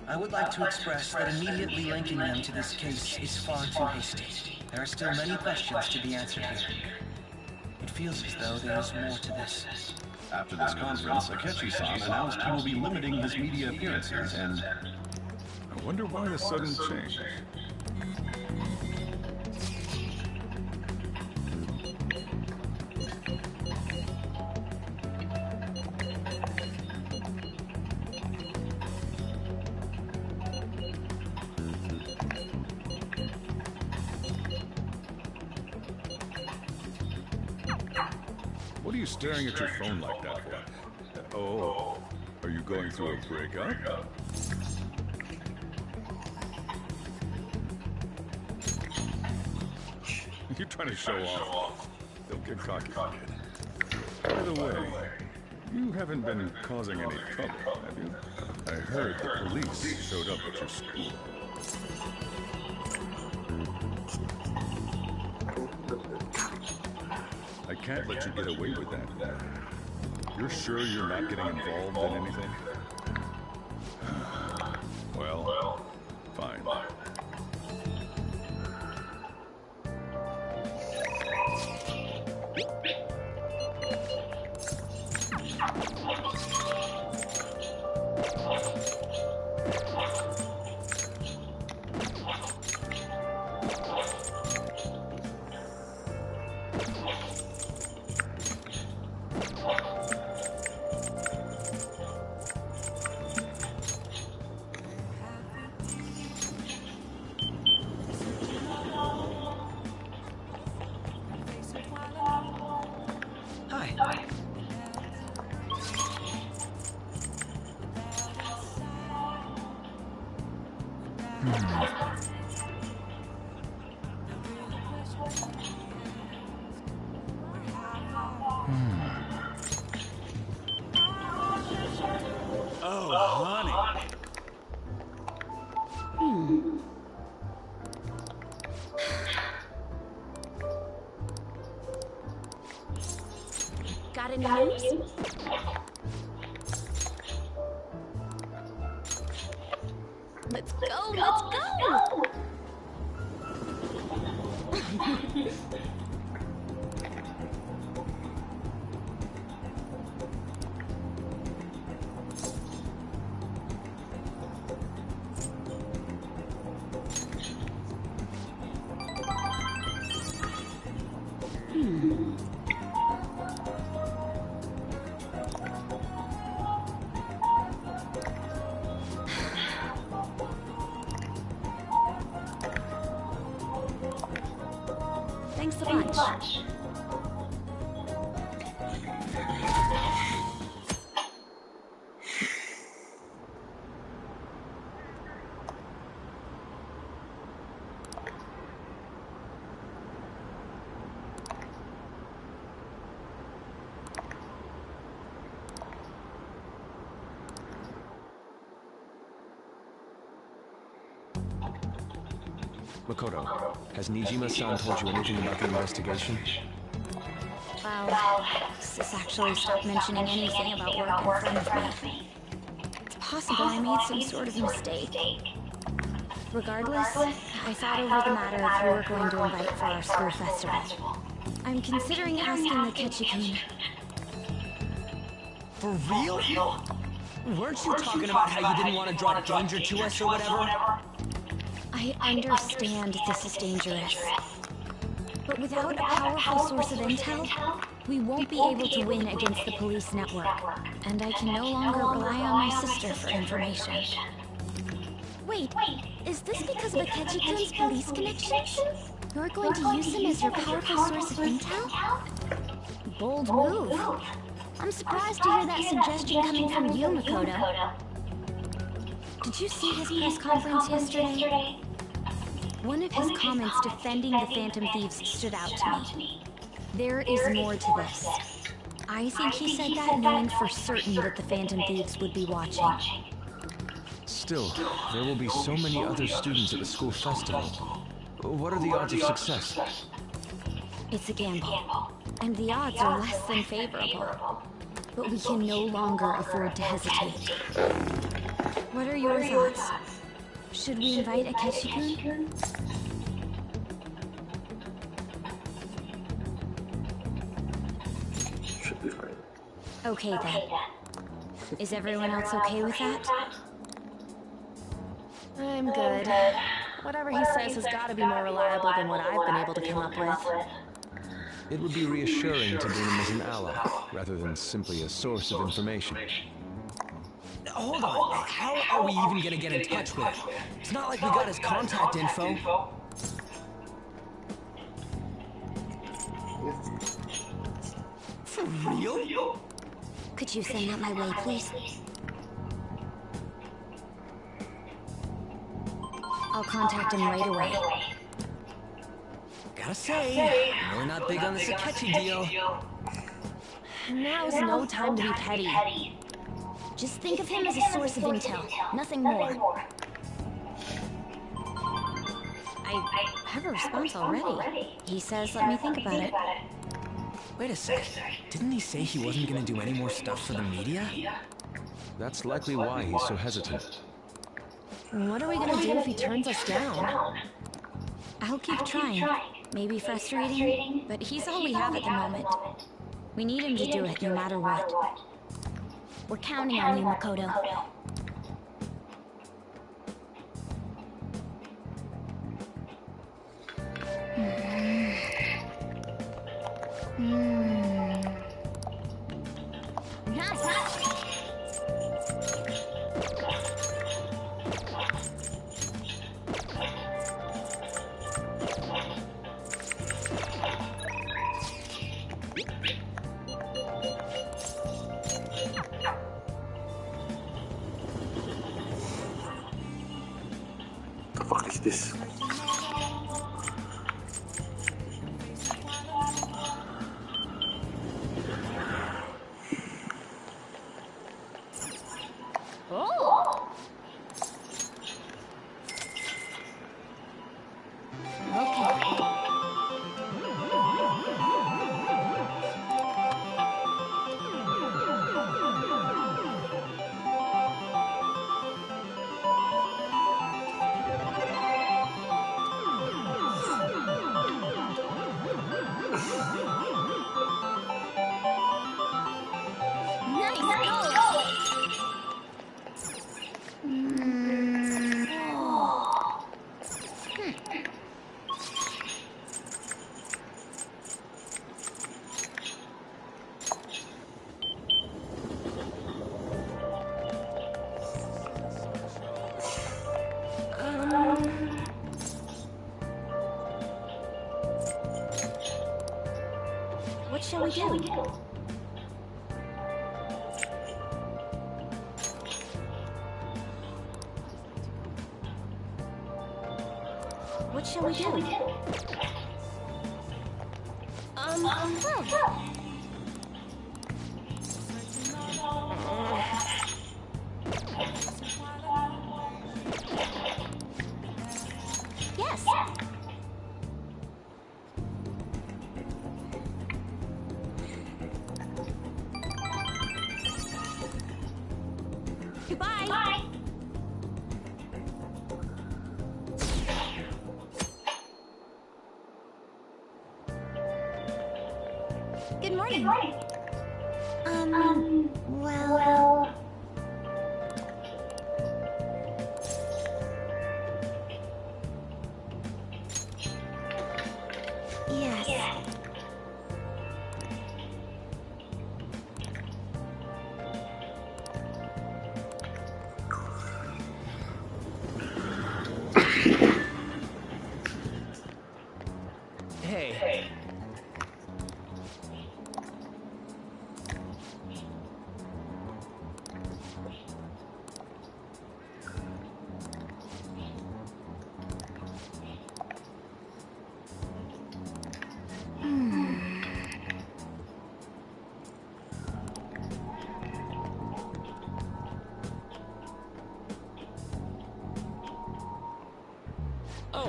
M: I would like to express that immediately linking them to this case is far too hasty. There are still many questions to be answered here. It feels as though there is more to this.
L: After this conference, Akechi-san announced he will be limiting his media appearances and...
K: I wonder why the sudden change. What are you staring at your phone like that for? Oh, are you going through a breakup? You're trying to show off. Don't get cocky, kid. By the way, you haven't been causing any trouble, have you? I heard the police showed up at your school. I can't let you get away with that. You're sure you're not getting involved in anything? Well, fine.
C: Got any news? go, let's go! Thanks a bunch.
F: Makoto, has Nijima-san told you anything about the investigation?
A: Wow, Sis actually stopped mentioning anything about work in front of me. It's possible I made some sort of mistake. Regardless, I thought over the matter of who we're going to invite for our school festival. I'm considering asking the Ketchi-kun.
E: For real? Weren't you talking about how you didn't want to draw danger to us or whatever?
A: I understand this is dangerous. But without a powerful source of intel, we won't be able to win against the police network. And I can no longer rely on my sister for information.
C: Wait, is this because of Akechi-kun's police connections? You're going to use him as your powerful source of intel?
A: Bold move.
C: I'm surprised to hear that suggestion coming from you, Makoto.
A: Did you see his press conference yesterday? One of his comments defending the Phantom Thieves stood out to me. There is more to this. I think he said that knowing for certain that the Phantom Thieves would be watching.
F: Still, there will be so many other students at the school festival. What are the odds of success?
A: It's a gamble, and the odds are less than favorable. But we can no longer afford to hesitate. What are your thoughts? Should we invite Akechi-kun?
J: Should be fine.
A: Okay then. Is everyone else okay with that?
N: I'm good. Whatever he says has got to be more reliable than what I've been able to come up with.
F: It would be reassuring to deem him as an ally, rather than simply a source of information.
E: Hold on, how are we even gonna get in touch with him? It's not like we got his contact info. For real?
A: Could you send that my way, please? I'll contact him right away.
E: Gotta say, I'm really not big on this Akechi deal.
N: Now's no time to be petty.
A: Just think of him as a source of intel, nothing more. I have a response already. He says let me think about it.
E: Wait a sec, didn't he say he wasn't gonna do any more stuff for the media?
F: That's likely why he's so hesitant.
N: What are we gonna do if he turns us down?
A: I'll keep trying. Maybe frustrating, but he's all we have at the moment. We need him to do it no matter what. We're counting on you, Makoto.
J: The fuck is this?
N: Oh! Okay.
C: What shall we do? What shall we do? Yes. Goodbye. Bye. Good morning. Well... Yes.
E: Hey.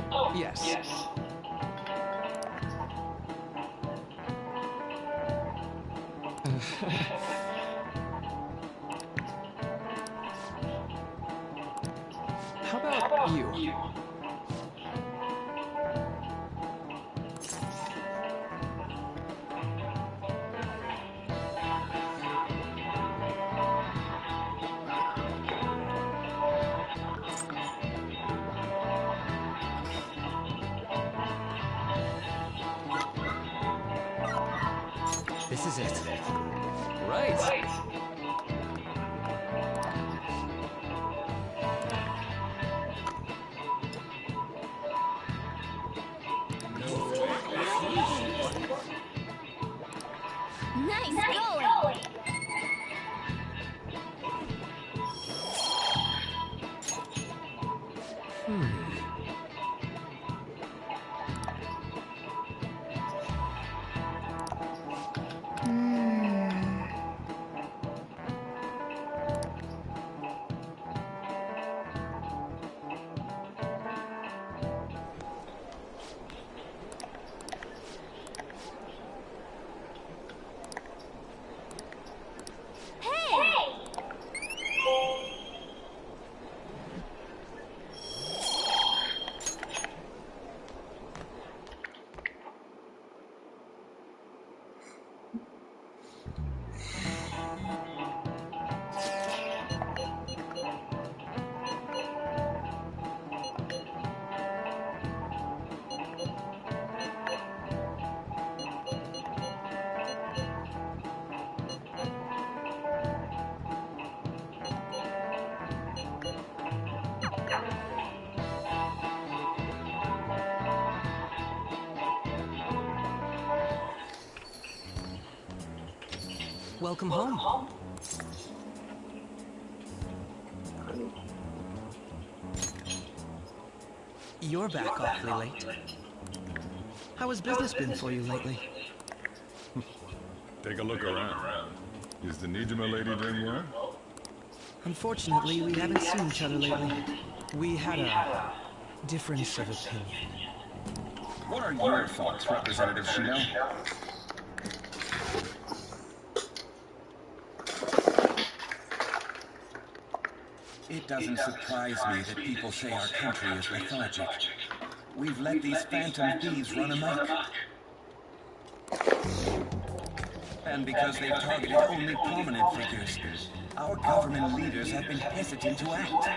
E: Oh, yes. How about you? This is it. Right.
A: Nice going!
E: Welcome home. You're back awfully late. How has business been for you lately?
K: Take a look around. Is the Nijima lady doing well?
E: Unfortunately, we haven't seen each other lately. We had a difference of opinion.
L: What are your thoughts, Representative Shido? It doesn't surprise me that people say our country is lethargic. We've let these phantom thieves run amok. And because they've targeted only prominent figures, our government leaders have been hesitant to act.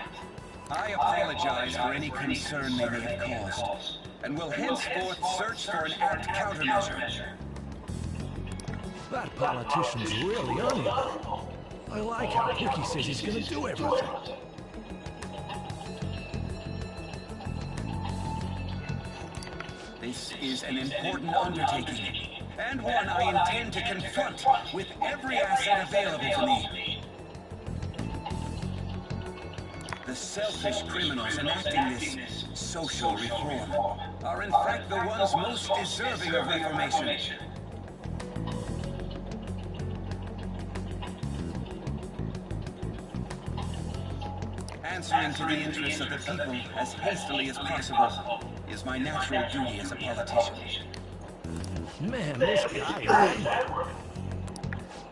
L: I apologize for any concern they may have caused, and will henceforth search for an apt countermeasure.
B: That politician's really on it. I like how Wookie says he's gonna do everything.
L: This is an important undertaking, and one I intend to confront with every asset available to me. The selfish criminals enacting this social reform are in fact the ones most deserving of reformation. Answering to the interests of the people as hastily as possible is my natural duty as a politician.
B: Man, this guy is Edward.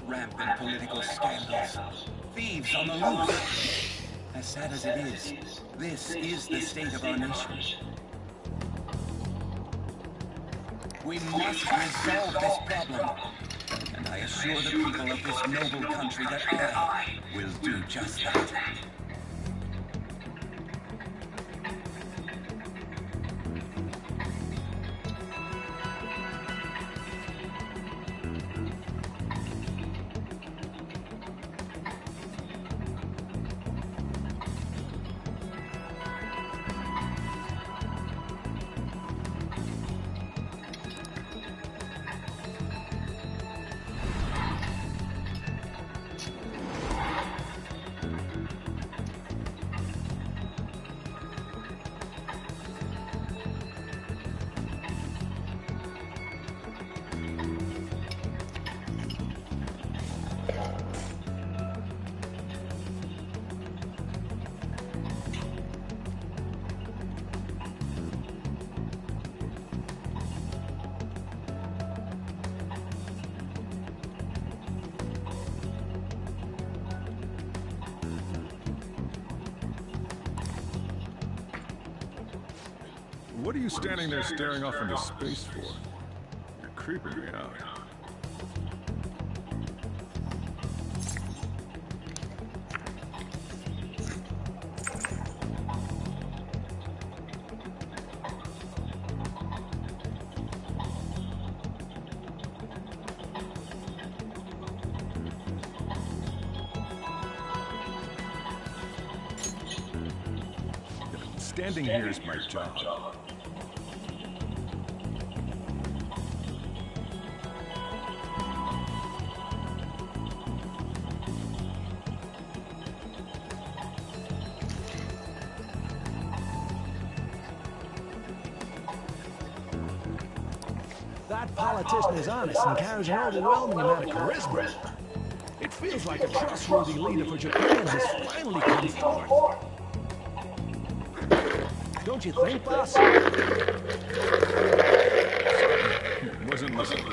L: Rampant political scandals. Thieves on the loose. As sad as it is, this is the state of our nation. We must resolve this problem. And I assure the people of this noble country that I will do just that.
K: What are you standing there staring off into space for? You're creeping me out. Standing here is my job.
B: That politician is honest and carries an overwhelming amount of charisma. It feels like a trustworthy leader for Japan has finally come forth. Don't you think, boss?
K: Wasn't listening.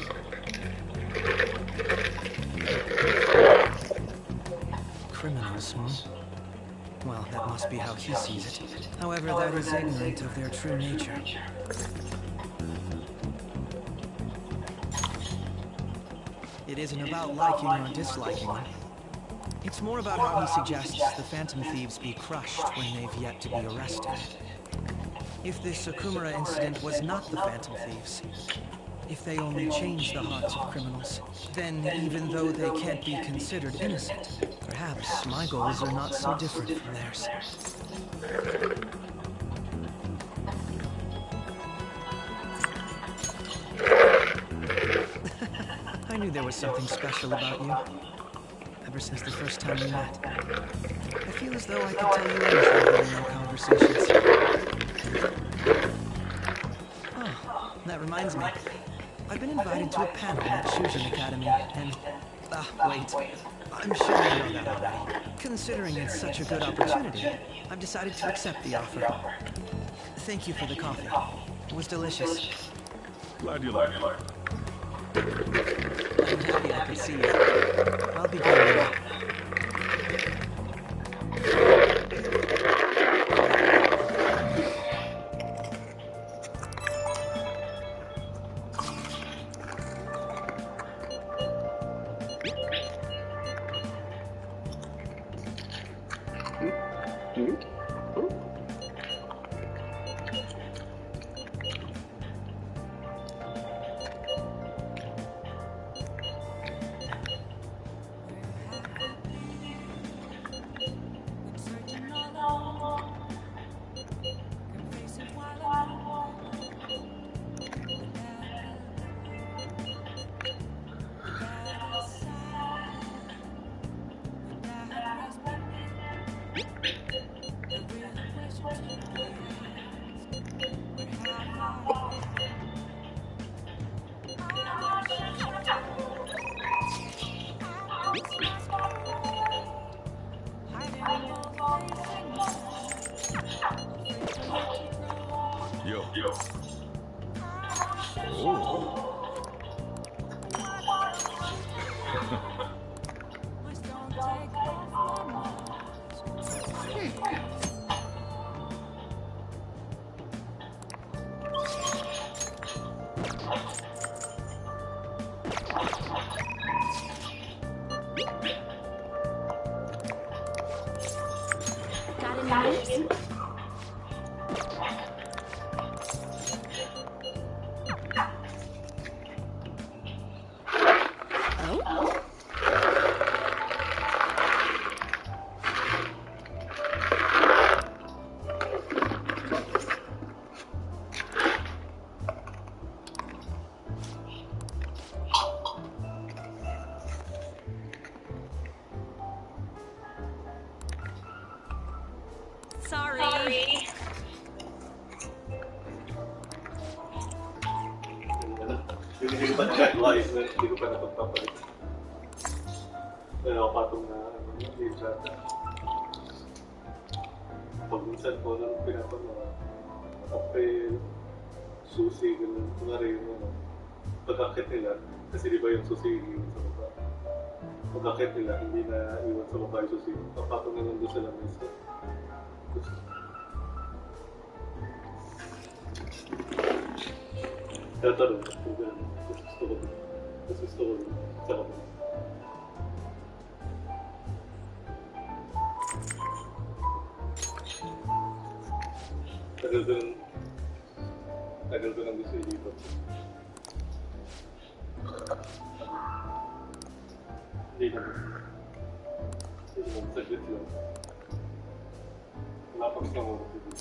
E: Criminals, Well, that must be how he sees it. However, that is ignorant of their true nature. It isn't about liking or disliking them. It's more about how he suggests the Phantom Thieves be crushed when they've yet to be arrested. If this Okumura incident was not the Phantom Thieves, if they only changed the hearts of criminals, then even though they can't be considered innocent, perhaps my goals are not so different from theirs. I knew there was something special about you, ever since the first time we met. I feel as though I could tell you anything during our conversations. Oh, that reminds me. I've been invited to a panel at Shujin Academy, and... wait. I'm sure you know that already. Considering it's such a good opportunity, I've decided to accept the offer. Thank you for the coffee. It was delicious.
K: Glad you like it.
E: I'm happy I could see you. I'll be going now.
C: Got any news? Sorry.
J: Hindi ko pa nag-live na, hindi ko pa napagpapalit. Pero patong na, yung chat. Pag minsan po, nang pinapagawa, kapel, susi, gano'n, kunwari yung pag-akit nila, kasi di ba yung susi iniwan sa baba? Pag-akit nila, hindi na iwan sa baba yung susi. Papatong na lang doon sa lamesa. Tatanong, gusto ko sa kapatid. Tagal ko nang gusto dito. Hindi naman saglit lang. Wala pa gusto mo dito.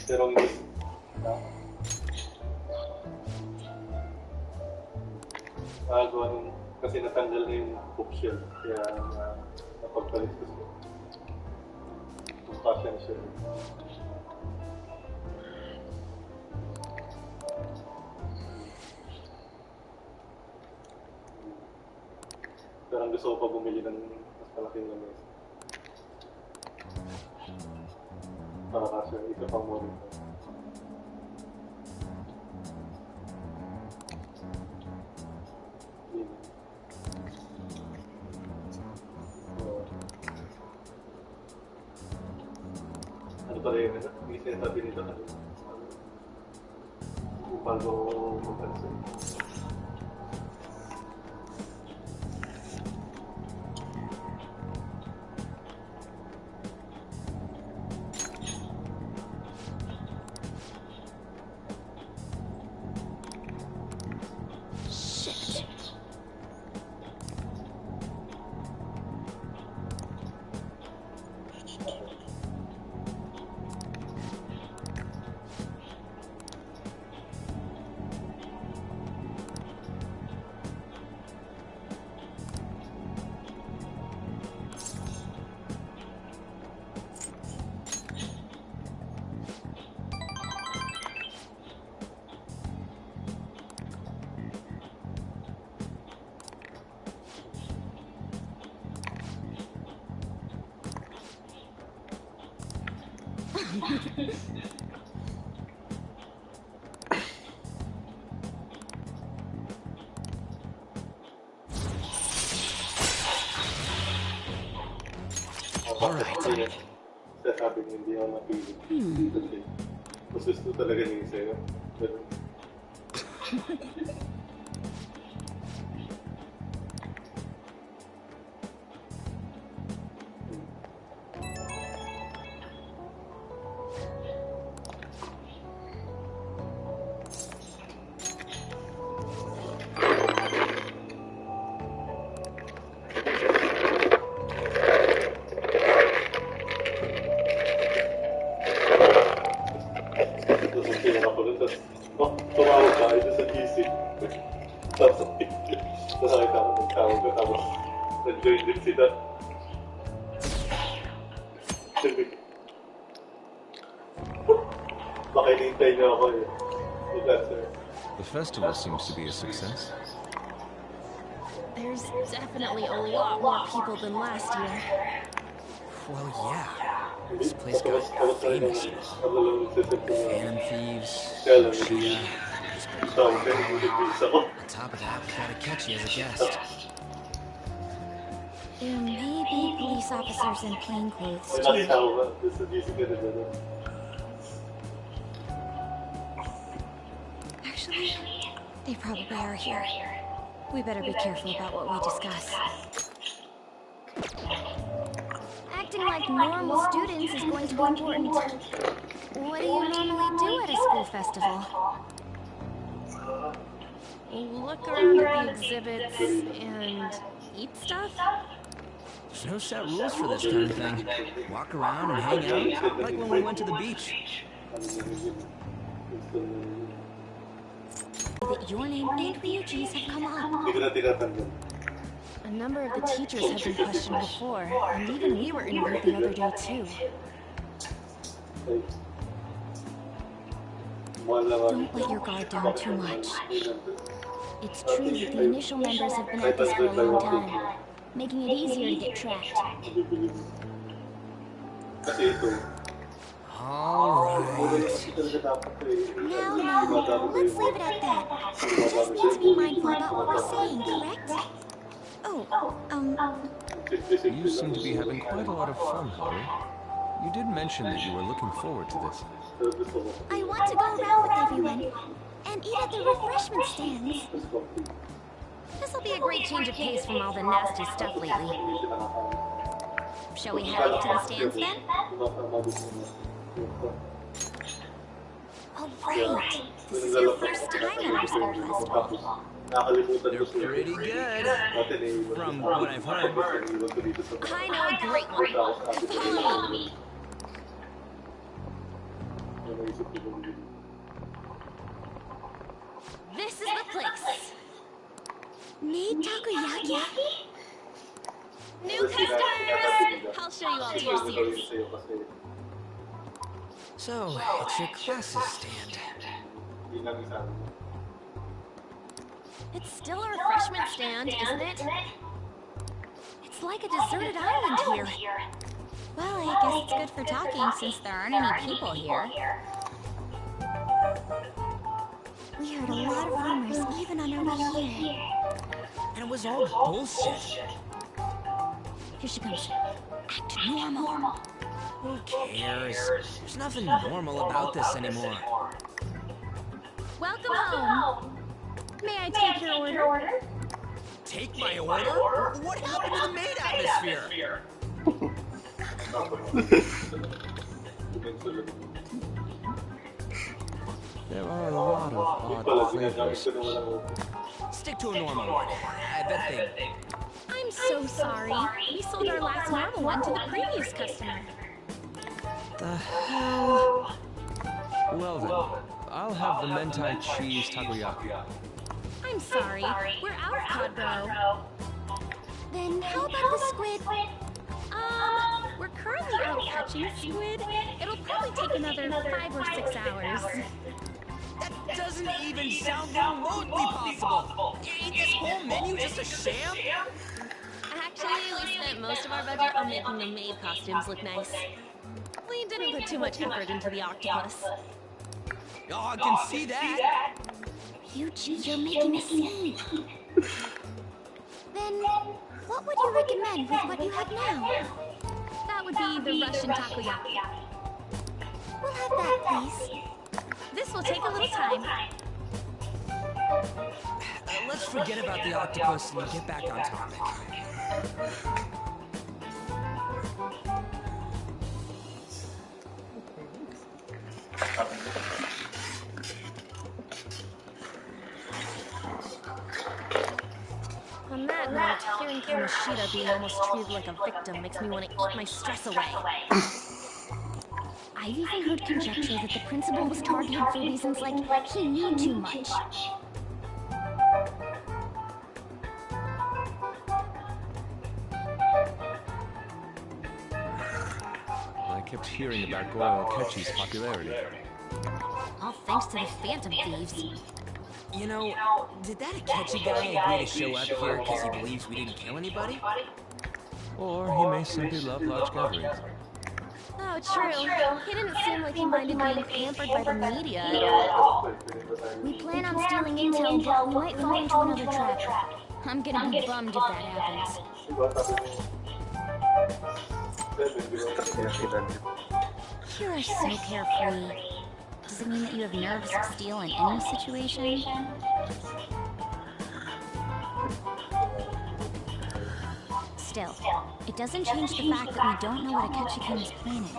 J: Pero ang gusto gawa nung kasi natanggal na yung bookshelf kaya napagpalit ko siya. Magpasya na siya. Pero ang gusto ko pa bumili ng mas malaking lamesa. Para kasi isa pang monitor. Ano pa rin, may sinasabi nito na upal ko magpansin.
B: Alright.
J: Sasabi niya hindi ako napili. Kasi mas gusto talaga niya sa'yo. Pero tumawag ka ito sa GC. Tapos nakakita ko ng tawag ko. Tapos nag-join din sila. Baka hinihintay niyo ako eh.
F: The festival seems to be a success.
C: There's definitely a lot more people than last year.
E: Well, yeah. This place got famous. Phantom Thieves, Shia, On top of that, we got Akechi as a guest.
A: There may be police officers in plainclothes, too. Actually, they probably are here. We better be careful about what we discuss. Acting like normal students is going to be important. What do you normally do at a school festival?
N: Look around at the exhibits and eat stuff?
E: There's no set rules for this kind of thing. Walk around and hang out, like when we went to the beach.
A: That your name and Ryuji's have come up.
N: A number of the teachers have been questioned before, and even we were interviewed the other day too.
A: Don't let your guard down too much. It's true that the initial members have been at this for a long time, making it easier to get tracked.
E: Alright.
A: Now, let's leave it at that. We just need to be mindful about what we're saying, correct? Oh,
F: You seem to be having quite a lot of fun, Haru. You did mention that you were looking forward to this.
A: I want to go around with everyone and eat at the refreshment stands.
C: This'll be a great change of pace from all the nasty stuff lately. Shall we head up to the stands then?
A: Oh, right. This is your first time at our school festival.
E: They're pretty good, from what I've heard.
C: I know a great one. Follow me. This is the place.
A: Need takoyaki?
C: New customers! I'll show you all to your seats.
E: So, it's your classes stand.
C: It's still a refreshment stand, isn't it? It's like a deserted island here.
A: Well, I guess it's good for talking since there aren't any people here. We heard a lot of rumors even on our way here.
E: And it was all bullshit.
A: Here she comes. Act normal.
E: Who cares? There's nothing normal about this anymore.
C: Welcome home. May I take your order?
E: Take my order? What happened to the maid atmosphere?
F: There are a lot of odd flavors.
E: Stick to a normal one. I bet they...
C: I'm so sorry. We sold our last normal one to the previous customer.
E: The hell?
F: Well then, I'll have the mentai cheese takoyaki.
C: I'm sorry. We're out of cod roe.
A: Then how about the squid?
C: We're currently out catching squid. It'll probably take another 5 or 6 hours.
E: That doesn't even sound remotely possible. Ain't this whole menu just a sham?
C: Actually, we spent most of our budget on making the maid costumes look nice. We didn't put too much effort into the octopus.
E: Oh, I can see that.
A: Ryuji, you're making a scene. Then, what would you recommend with what you have now?
C: That would be the Russian takoyaki.
A: We'll have that, please.
C: This will take a little time.
E: Let's forget about the octopus and get back on topic.
C: On that note, hearing Kamoshida being almost treated like a victim makes me want to eat my stress away.
A: I've even heard conjecture that the principal was targeted for reasons like he knew too much.
F: I kept hearing about Goyo Akechi's popularity.
C: All thanks to the Phantom Thieves.
E: You know, did that Akechi guy agree to show up here because he believes we didn't kill anybody?
F: Or he may simply love large gatherings.
N: Oh, true. He didn't seem like he minded being pampered by the media at all.
A: We plan on stealing intel, but we might fall into another trap. I'm gonna be bummed if that happens.
G: You are so carefree. Does it mean that you have nerves of steel in any situation? Still, it doesn't change the fact that we don't know what Akechi-kun is planning.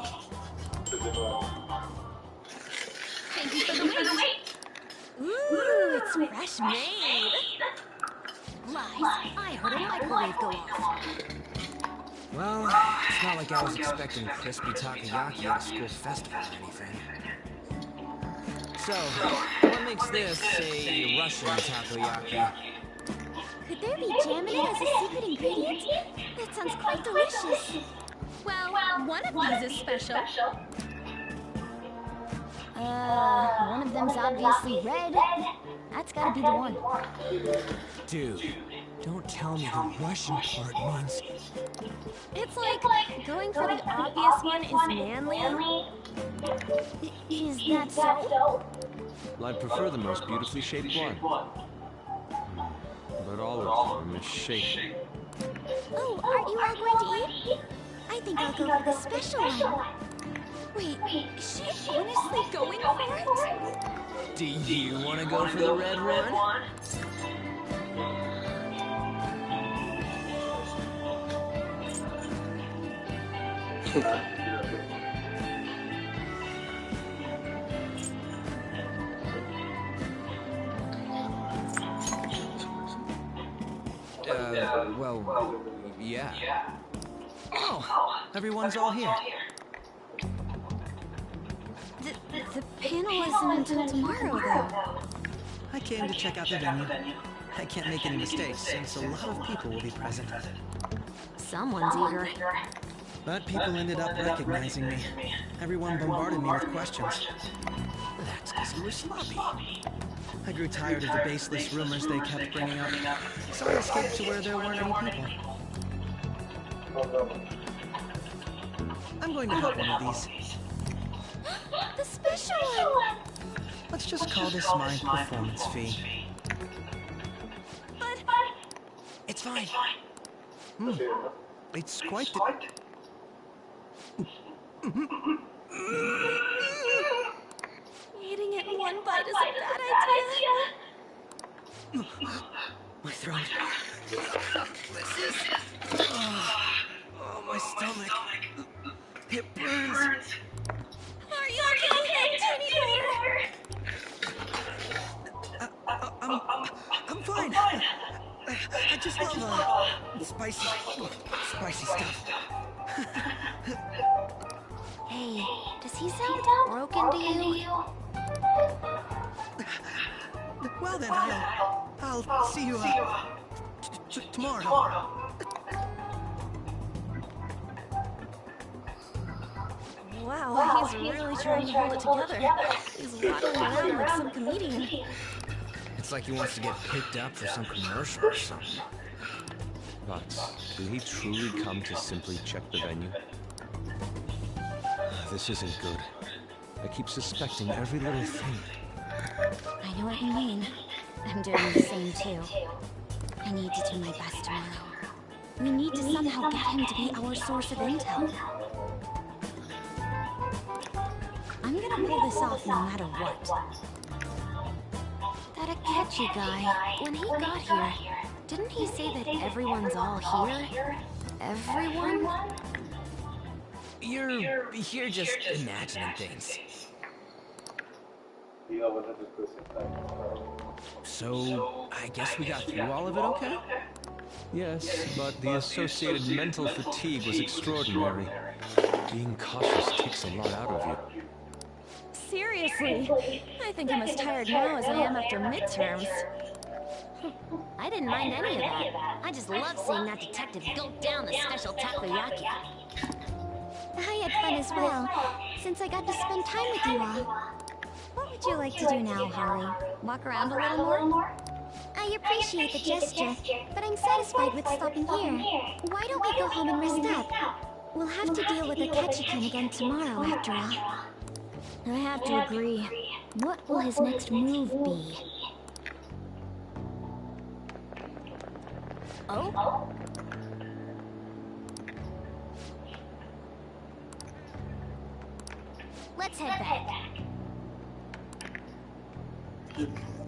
N: Thank you for the wait. Ooh, it's fresh made.
A: Lies. I heard a microwave go off.
E: Well, it's not like I was expecting crispy takoyaki at a school festival or anything. So, what makes this a Russian takoyaki?
A: Could there be jam in it as a secret ingredient? That sounds quite delicious.
N: Well, one of these is special.
A: One of them's obviously red. That's gotta be the one.
E: Dude, don't tell me the Russian part means...
N: It's like going for the obvious one is manly.
A: Is that so?
F: I'd prefer the most beautifully shaped one. But all of them is shaken.
A: Oh, aren't you all going to eat? I think I'll go for the special one.
N: Wait, is she honestly going for it?
E: Do you want to go for the red one? Well, yeah. Oh, everyone's all here.
N: The panel isn't until tomorrow, though.
E: I came to check out the venue. I can't make any mistakes, since a lot of people will be present.
N: Someone's eager.
E: But people ended up recognizing me. Everyone bombarded me with questions. That's because you were sloppy. I grew tired of the baseless rumors they kept bringing up, so I escaped to where there weren't any people. I'm going to help one of these.
N: The special one!
E: Let's just call this my performance fee.
N: But...
E: It's fine. It's quite the...
N: Eating it in one bite is a bad idea.
E: My throat. This is... Oh, my stomach. It burns.
N: Are you okay, Tiny Bear?
E: I'm fine. I just love spicy stuff.
A: Hey, does he sound broken to you?
E: Well then, I'll see you tomorrow.
N: Wow, he's really trying to hold it together. He's waddling around like some comedian.
E: It's like he wants to get picked up for some commercial or something.
F: But did he truly come to simply check the venue? This isn't good. I keep suspecting every little thing.
A: I know what you mean. I'm doing the same too. I need to do my best tomorrow. We need to somehow get him to be our source of intel. I'm gonna pull this off no matter what. That Akechi guy, when he got here, didn't he say that everyone's all here? Everyone?
E: You're just imagining things. So, I guess we got through all of it okay?
F: Yes, but the associated mental fatigue was extraordinary. Being cautious takes a lot out of you.
N: Seriously, I think I'm as tired now as I am after midterms.
A: I didn't mind any of that. I just love seeing that detective go down the special takoyaki. I had fun as well, since I got to spend time with you all. What would you like to do now, Holly? Walk around a little more? I appreciate the gesture, but I'm satisfied with stopping here. Why don't we go home and rest up? We'll have to deal with Akechikin again tomorrow, after all. I have to agree. What will his next move be? Oh? Let's head back.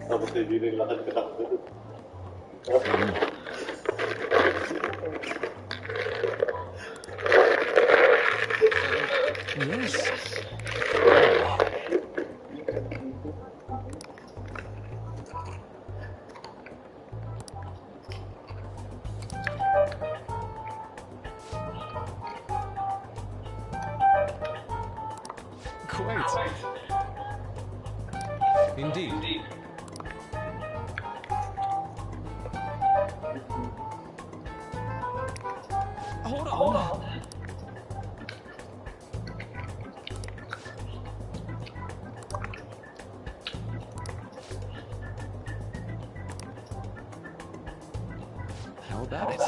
J: Tapos hindi rin lakad katakbo.
E: Yes.
F: Quite. Indeed.
E: Hold on.
F: How about it?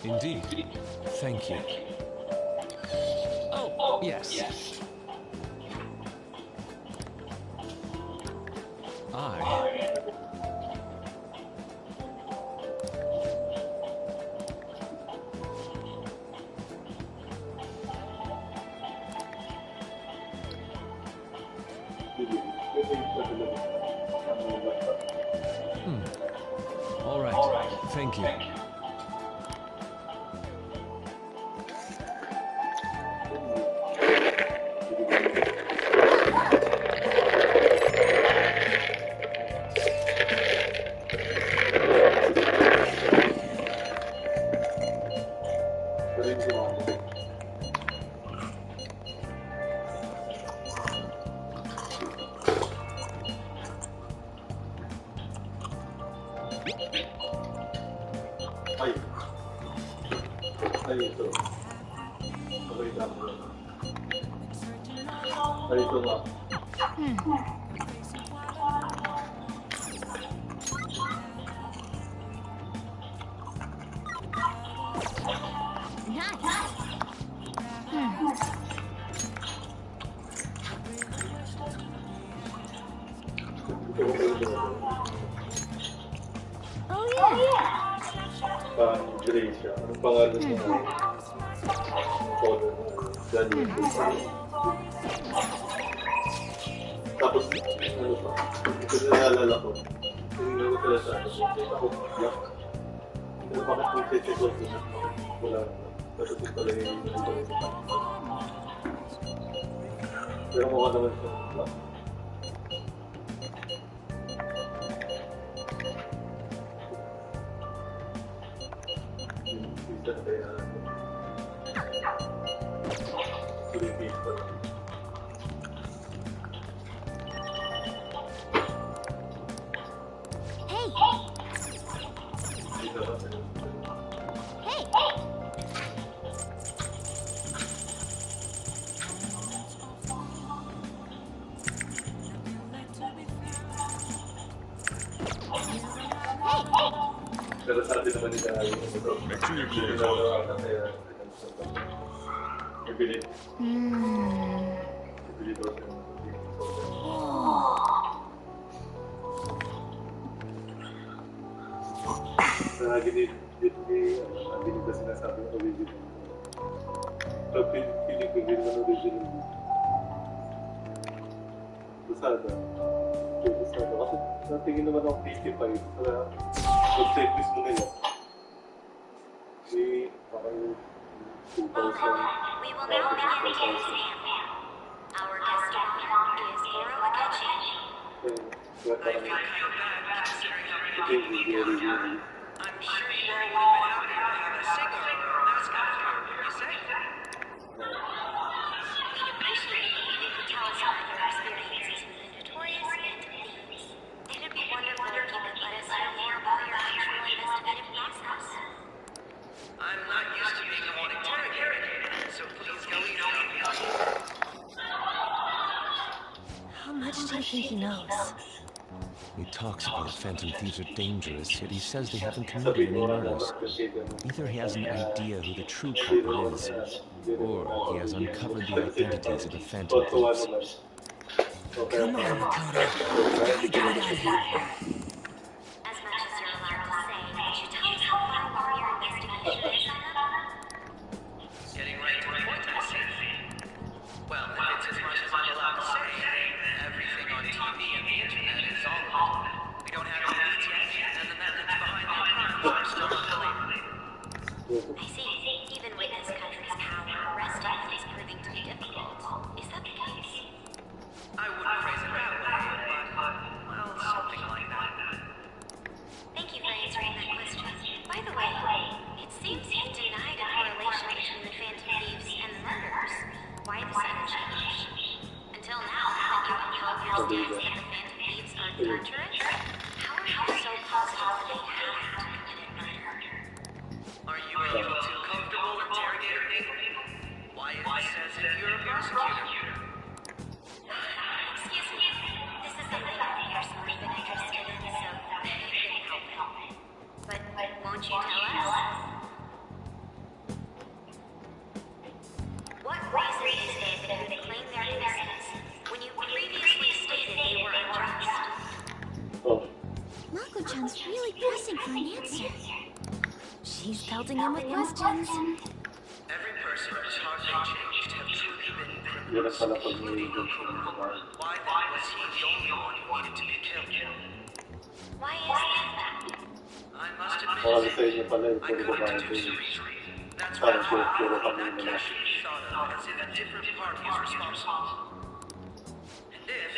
F: Indeed. Thank you.
E: Oh, yes.
F: All right. Thank you.
J: Tapos, ano pa, ito na naalala ko. Tinignan ko sila sa ano, ako black. Pero bakit kung check ko siya, wala na. Kasi ito pala yung pero mukha naman siya black. Isa kaya Philippines pa lang. Pero sa atin naman nila yung
K: Make sure you're close.
J: ginagawa na kaya ibili daw siya. Sa ginit ba sinasabi ng original? So, piling ko din ng original. Lusada. Kasi natingin naman ako 55 sa website mismo nila. Parang 2,000.
C: We will now begin the exam. Our guest speaker is Oro Akechi.
J: I feel kind of bad considering how many people we gathered. I'm sure you all would have been happy to have a cigar or a mascot here, wouldn't you say?
C: We'd appreciate it if you could tell us about your experiences with the Notorious and Thieves. It'd be wonderful if you could let us know more about your actual investigative process.
J: I'm not used to being the one interrogated, so please go easy on me.
N: How much do you think he knows?
F: He talks about Phantom Thieves are dangerous, yet he says they haven't committed any murders. Either he has an idea who the true culprit is, or he has uncovered the identities of the Phantom Thieves.
B: Come on, Makoto. Gotta get it out of here.
C: As much as you're allowed to say, could you tell us how far along your investigation is on that?
J: Getting right to the point, I see. Well, if it's as much as I'm allowed to say, everything on TV and the internet is all of it. We don't have any leads yet, and the methods behind their crimes are still not believable.
C: I see. Even with this country's power, arresting them is proving to be difficult. Is that the case?
J: I wouldn't phrase it that way, but, well, something like that.
C: Thank you for answering that question. By the way, it seems you've denied a correlation between the Phantom Thieves and the murders. Why the sudden change? Until now, haven't you upheld your stance that the Phantom Thieves are treacherous? How are you so positive that they haven't committed murder?
J: Are you a little too comfortable interrogating people? Why is this as if you're a prosecutor?
C: Excuse me. This is something I've personally been interested in, so I couldn't help it. But won't you tell us? What reason is there that you claim their innocence when you previously stated they were unjust?
A: Mako-chan's really pressing for an answer. She's pelting him with questions.
J: Every person whose heart they changed have truly been criminals, including Okuro. Why then was he the only one who needed to be killed?
C: Why is that?
J: I must admit, I couldn't deduce a reason. That's why that case should be thought of as if a different party is responsible. And if,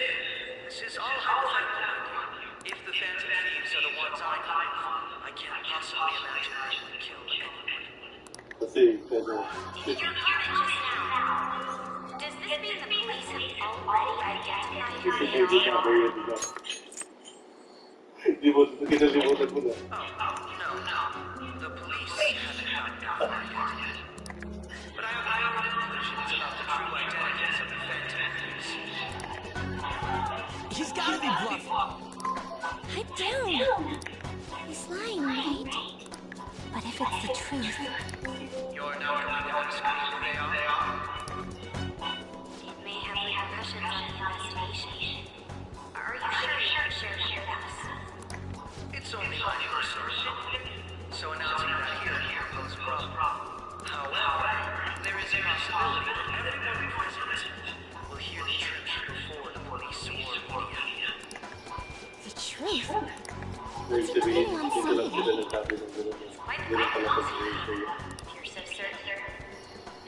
J: this is all hypothetical, if the Phantom Thieves are the ones I know of, I can't possibly imagine they would kill anyone.
C: Your comment just now, does this mean the police have already identified who they are?
J: No. The police haven't gotten that far yet. But I have my own conclusions about the true identities of the Phantom Thieves.
B: He's gotta be bluffing.
A: Pipe down. He's lying, right? But if it's the truth...
J: You're not going to discover who they are?
C: It may have repercussions on the investigation. Are you sure you can share that with us?
J: It's only my personal opinion, so announcing that here poses a problem. However, there is a possibility that everyone present will hear the truth before the police or media.
A: The truth? What's he planning on saying?
C: Quite possible. If you're so certain.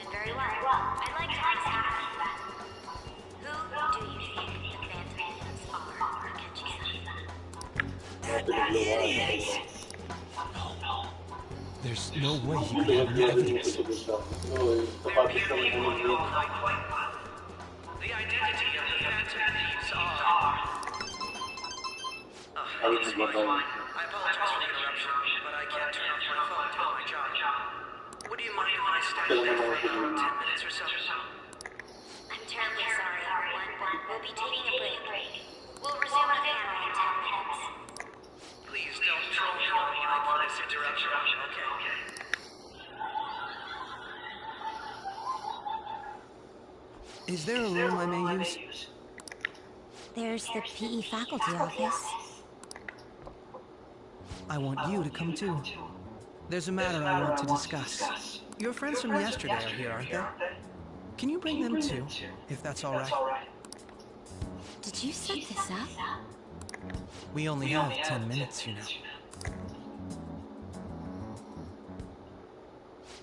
C: And very well. I'd like to ask you, who do you think the Phantom Thieves are, Akechi-san?
B: That idiot! No. There's no way he could have any evidence.
J: There appear to be one who quite well. The identity of the Phantom Thieves are... Excuse me. I apologize for the interruption, but I can't turn off my phone to do my job. Would you mind if I stay there for about 10 minutes or so?
C: I'm terribly sorry, everyone, but we'll be taking a break. We'll resume the panel in 10 minutes.
J: Please don't troll me online for this interruption.
E: Is there a room I may use?
A: There's the PE faculty office.
E: I want you to come too. There's a matter I want to discuss. Your friends from yesterday are here, aren't they? Can you bring them too, if that's all right?
A: Did you set this up?
E: We only have 10 minutes, you know.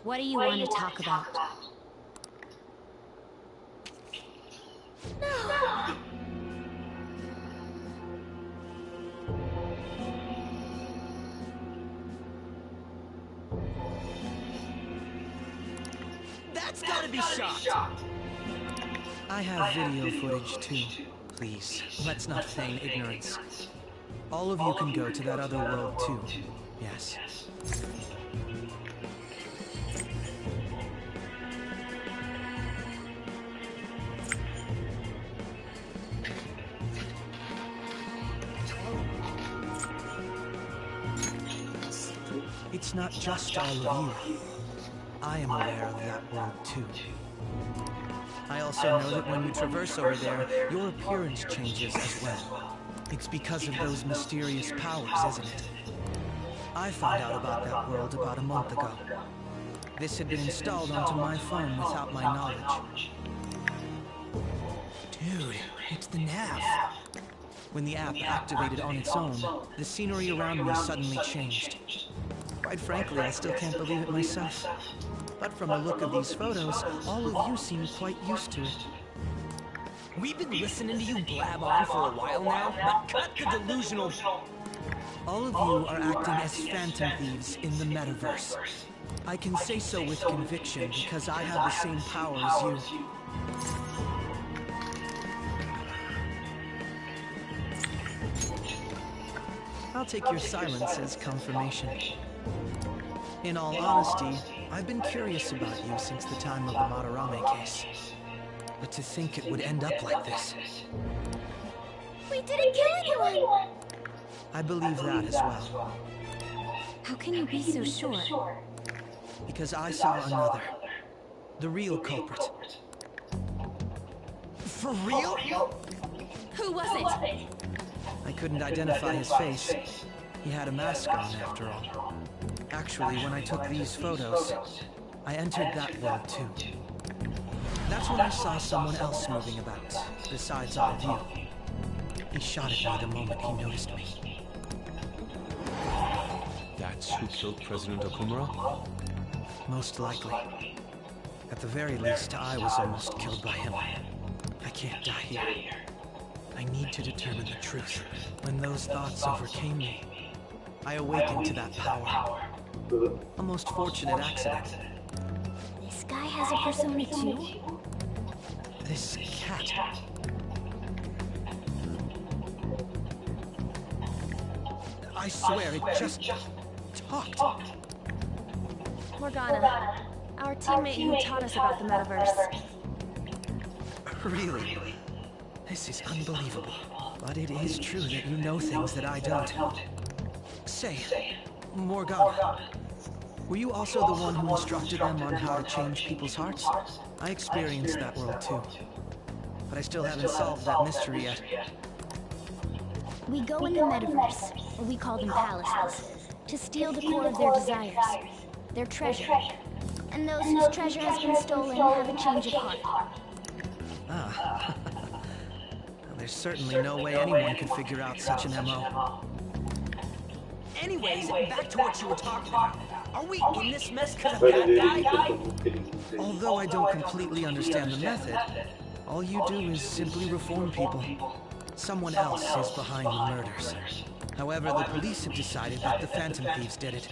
A: What do you want to talk about? No!
E: That's gotta be shot! I have video footage too. Please, let's not feign ignorance. All of you can go to that other world too. Yes. It's not just all of you. I am aware of that world too. I also know that when you traverse over there, your appearance changes as well. It's because of those mysterious powers, isn't it? I found out about that world about a month ago. This had been installed onto my phone without my knowledge. Dude, it's the nav. When the app activated on its own, the scenery around me suddenly changed. Quite frankly, I still can't believe it myself. But from the look of these photos, all of you seem quite used to it. We've been listening to you blab on for a while now, but cut the delusional... All of you are acting as phantom thieves in the metaverse. I can say so with conviction because I have the same power as you. I'll take your silence as confirmation. In all honesty, I've been curious about you since the time of the Madarame case. But to think it would end up like this...
A: We didn't kill anyone!
E: I believe that as well.
A: How can you be so sure?
E: Because I saw another. The real culprit.
A: For real? Who was it?
E: I couldn't identify his face. He had a mask on, after all. Actually, when I took these photos, I entered that world too. That's when I saw someone else moving about, besides all of you. He shot at me the moment he noticed me.
F: That's who killed President Okumura?
E: Most likely. At the very least, I was almost killed by him. I can't die here. I need to determine the truth. When those thoughts overcame me, I awakened to that power. A most fortunate accident.
A: This guy has a persona too?
E: This cat. I swear it just talked.
N: Morgana, our teammate who taught us about the metaverse.
E: Really? This is unbelievable. But it is true that you know things that I don't. Say, Morgana, were you also the one who instructed them on how to change people's hearts? I experienced that world too. But I still haven't solved that mystery yet.
A: We go in the metaverse, or we call them palaces, to steal the core of their desires, their treasure. And those whose treasure has been stolen have a change of heart.
E: Ah. There's certainly no way anyone could figure out such an MO. Anyways, back to what you were talking about. Are we in this mess because of that guy? Although I don't completely understand the method, all you do is simply reform people. Someone else is behind the murders. However, the police have decided that the Phantom Thieves did it.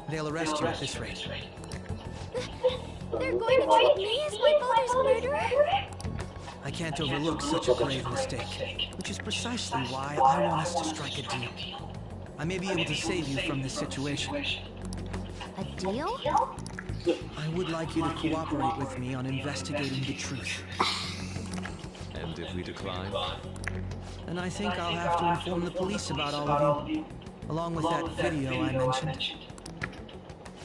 E: They'll arrest you at this rate.
A: They're going to treat me as my father's murderer?
E: I can't overlook such a grave mistake, which is precisely why I want us to strike a deal. I may be able to save you from this situation.
A: A deal?
E: I would like you to cooperate with me on investigating the truth.
F: And if we decline?
E: Then I think I'll have to inform the police about all of you, along with that video I mentioned.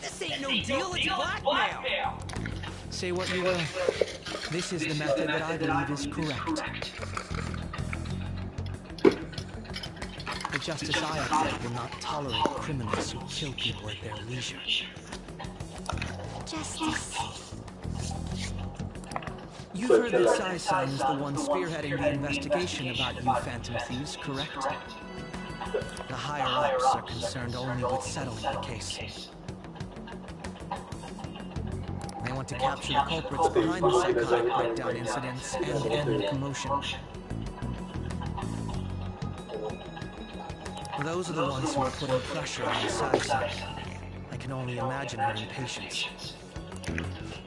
E: This ain't no deal, it's blackmail! Say what you will.
B: This is the method that I believe is correct. The justice I uphold will not tolerate criminals who kill people at their leisure.
A: Justice.
B: You've heard that Sai-san is the one spearheading the investigation about you Phantom Thieves, correct? The higher-ups are concerned only with settling the case. They want to capture the culprits behind the psychotic breakdown incidents and end the commotion. Those are the ones who are putting pressure on Sai-san. I can only imagine her impatience.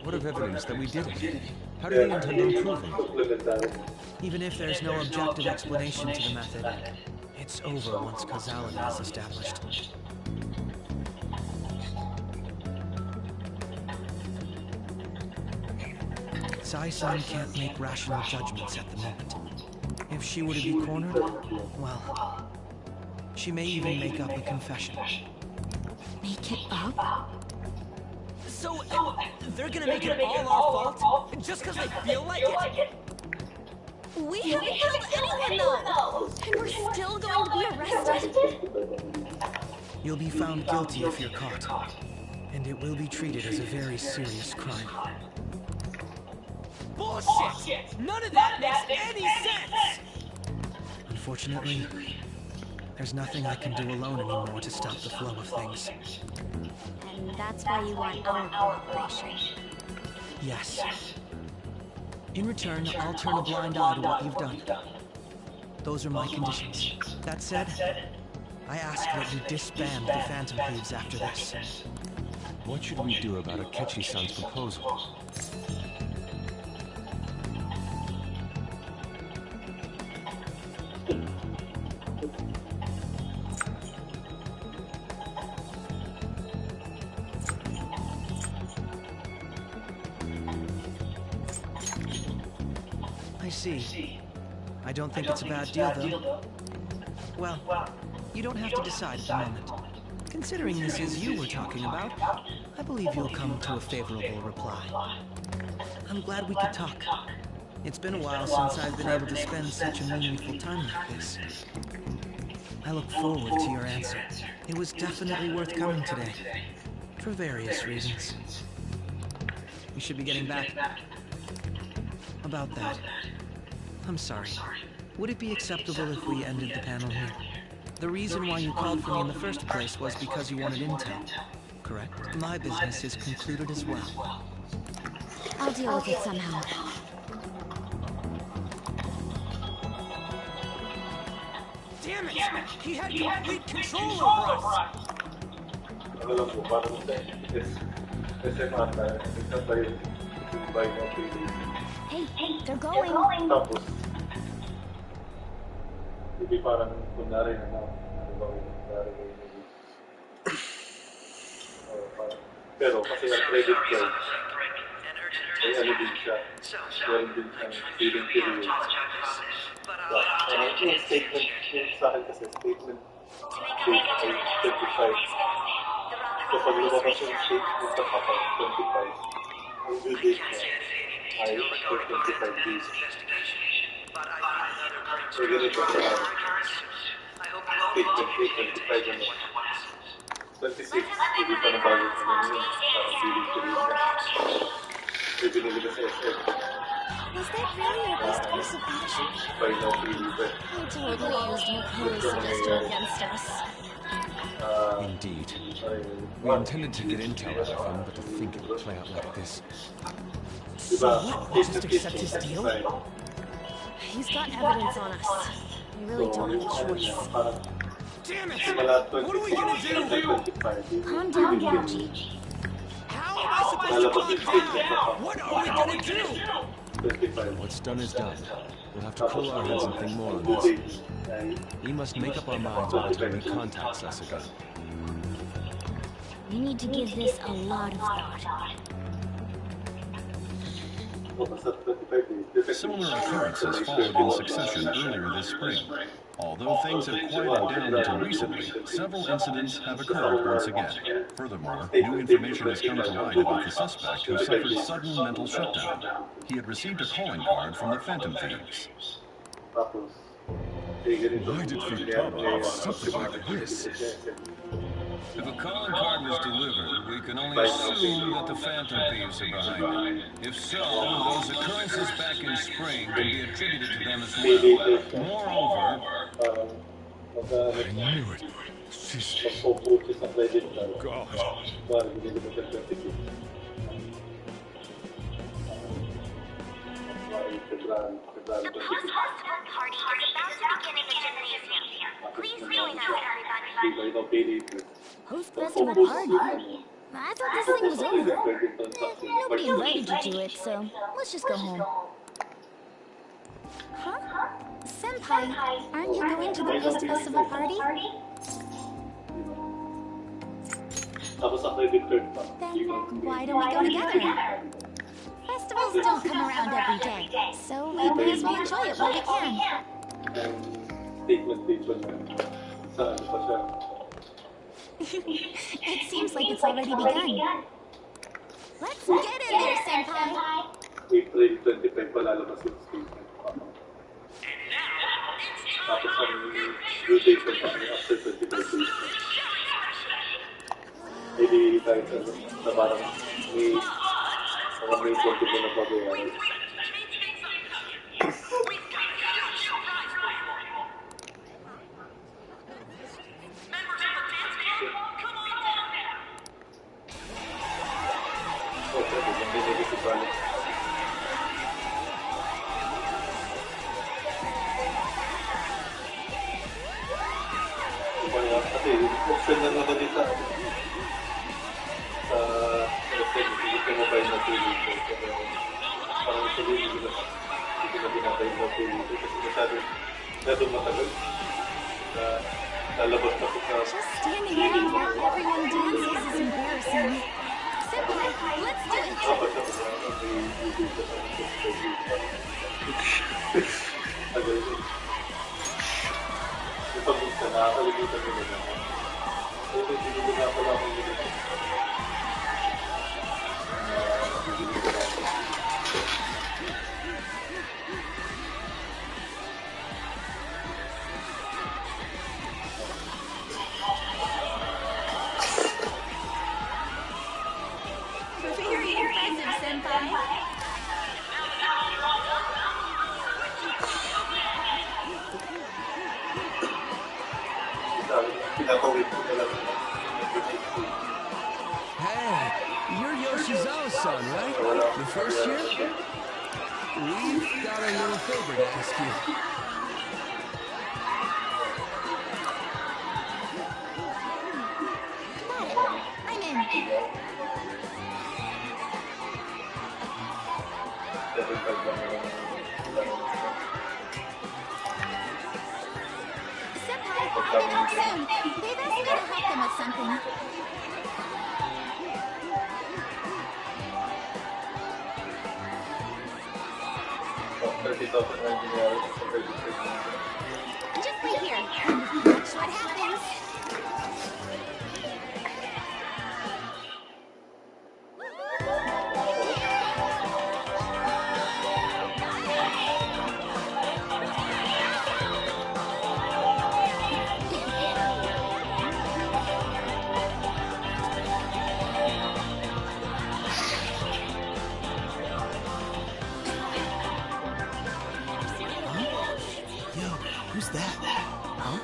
F: What of evidence that we did it? How do they intend on proving?
B: Even if there's no objective explanation to the method, it's over once causality is established. Sai-san can't make rational judgments at the moment. If she were to be cornered, well, she may even make up a confession.
A: Make it up?
E: So, they're gonna make it all our fault? Just because they feel like it?
C: We haven't killed anyone though! And we're still going to be arrested?
B: You'll be found guilty if you're caught. And it will be treated as a very serious crime.
E: Bullshit! None of that makes any sense!
B: Unfortunately, there's nothing I can do alone anymore to stop the flow of things.
A: And that's why you want our cooperation.
B: Yes. In return, I'll turn a blind eye to what you've done. Those are my conditions. That said, I ask that you disband the Phantom Thieves after this.
F: What should we do about Akechi-san's proposal?
B: I see. I don't think it's a bad deal, though. Well, you don't have to decide at the moment. Considering this is you we're talking about, I believe you'll come to a favorable reply. I'm glad we could talk. It's been a while since I've been able to spend such a meaningful time like this. I look forward to your answer. It was definitely worth coming today, for various reasons. We should be getting back. About that, I'm sorry. Would it be acceptable if we ended the panel here? The reason why you called for me in the first place was because you wanted intel, correct? My business is concluded as well.
A: I'll deal with it somehow.
E: Damn it! He had complete control over us!
A: Hey, they're going!
J: Tapos, hindi parang kunwari na pero kasi ang credit card ay ano din siya, meron din siyang feeling period. Yung statement, yung sa akin kasi statement date ay 25. So pag lumabas yung statement sa kapag 25, ang due date niya ay 25 days. So ganito sa statement date 25 ano. 26, hindi pa na bago sa namin yun. Parang feeling period niya. May binili ka sa SM.
A: Was that really your best course of action?
J: By now, really bad.
A: I totally used Makoto's suggestion against us.
F: Indeed. We intended to get intel out of him, but to think it would play out like this.
B: So what? We'll just accept his deal?
N: He's got evidence on us. We really don't have a choice.
E: Damn it! What are we gonna do?
A: Calm down, Yoji.
E: How am I supposed to calm down? What are we gonna do?
F: What's done is done. We'll have to cool our heads and think more on this. We must make up our minds by the time he contacts us again.
A: We need to give this a lot of thought.
K: Similar occurrences followed in succession earlier this spring. Although things have quieted down until recently, several incidents have occurred once again. Furthermore, new information has come to light about the suspect who suffered sudden mental shutdown. He had received a calling card from the Phantom Thieves. Why did Futaba have something like this?
H: If a calling card was delivered, we can only assume that the Phantom Thieves are behind it. If so, those occurrences back in spring can be attributed to them as well. Moreover...
K: I knew it. She's... God.
O: The post-festival party is about to begin in the gymnasium. Please join us, everybody.
A: Post-festival party? I thought this thing was over. Nobody invited you to it, so let's just go home.
C: Huh? Senpai, aren't you going to the post-festival party? Then why don't we go together? Festivals don't come around every day, so we may as well enjoy it while we can. It seems like it's already begun. Let's get in there, Senpai!
J: April 25 palalabas yung statement. Tapos ang due date na after 25 days. Hindi tayo sa parang may 20 na pag-iwan. Kasi option na naman din sa mobile na TV ko. Parang sabihin ko na binabay na TV ko kasi masyadong matagal na lalabas na ko sa...
C: Just standing around while everyone dances is embarrassing. Senpai, let's do it!
J: Pag-isa na, nakakalimutan nila naman. So, hindi ko na pala akong nila.
C: Very impressive, Senpai.
B: Hey, you're Yoshizawa's son, right? The first year? We've got a little favor to ask you.
C: I'm in. Senpai, I'll be back soon. They've asked me to help them with something. Just wait here. Watch what happens.
B: Who's that? Huh?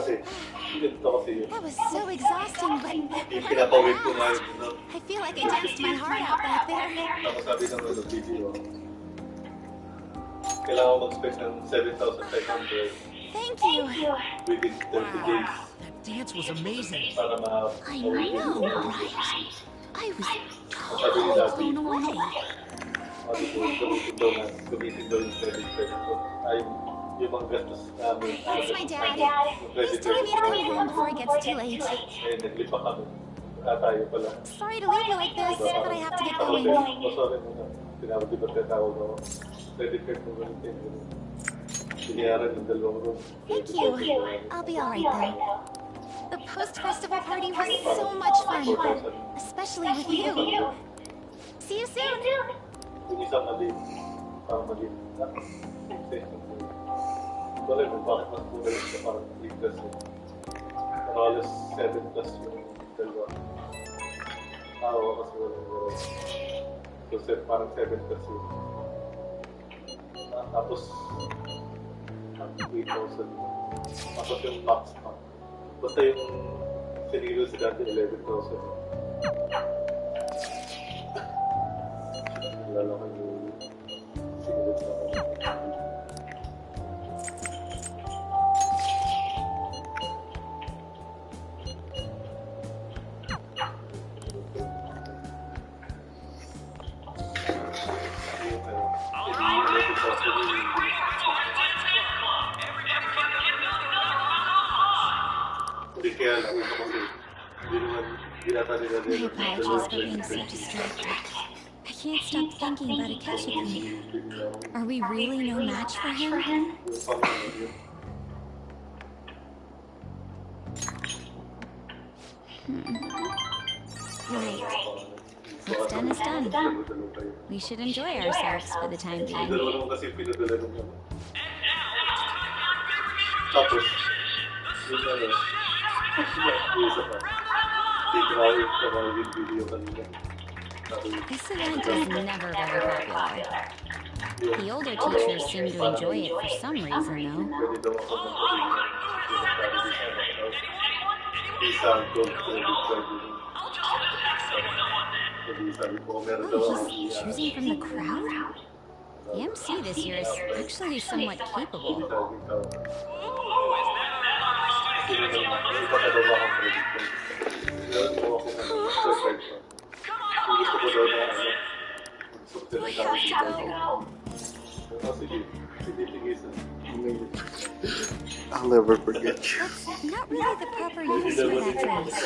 J: kasi, ito kasi yun.
C: That was so exhausting, but
J: Yung pinapawid ko nga yun, no?
C: I feel like I danced my heart out back there.
J: Tapos sabi ng video, kailangan mag-spend ng 7,500
C: Thank you.
J: within 30 days.
B: That dance was amazing.
J: Para
C: I know, right? I was totally blown away.
J: Gamitin daw yung credit card. Ay, yung mga gastos namin.
C: That's my dad. He's telling me to come home before it gets too late.
J: Eh, naglipa kami. Tayo pala.
C: Sorry to leave you like this, but I have to get going.
J: Sorry muna. Tinawag di ba tinawag ako? Credit card mo gamitin. Siniyaran yung dalawang room.
C: Thank you. I'll be alright though. The post-festival party was so much fun, especially with you. See you soon.
J: Yung isang maliit. Parang maliit. Wala mo, bakit mas muna yun siya parang 3 plus yun? Halos 7 plus yung dalawa. Kasi wala. So, parang 7 plus yun. Tapos, 8,000. Tapos yung max pa. Basta yung sinigil si dati 11,000. Lalaman yung sinigil sa akin.
A: My apologies for being so distracted. I can't stop thinking about Akashic. Are we really no match for him? Right. What's done is done. We should enjoy ourselves for the time being.
C: This event is never very popular. The older teachers seem to enjoy it for some reason, though. Oh, he's choosing from the crowd? The MC this year is actually somewhat capable.
A: Do I have to go?
J: I'll never forget you.
A: That's not really the proper use for that phrase.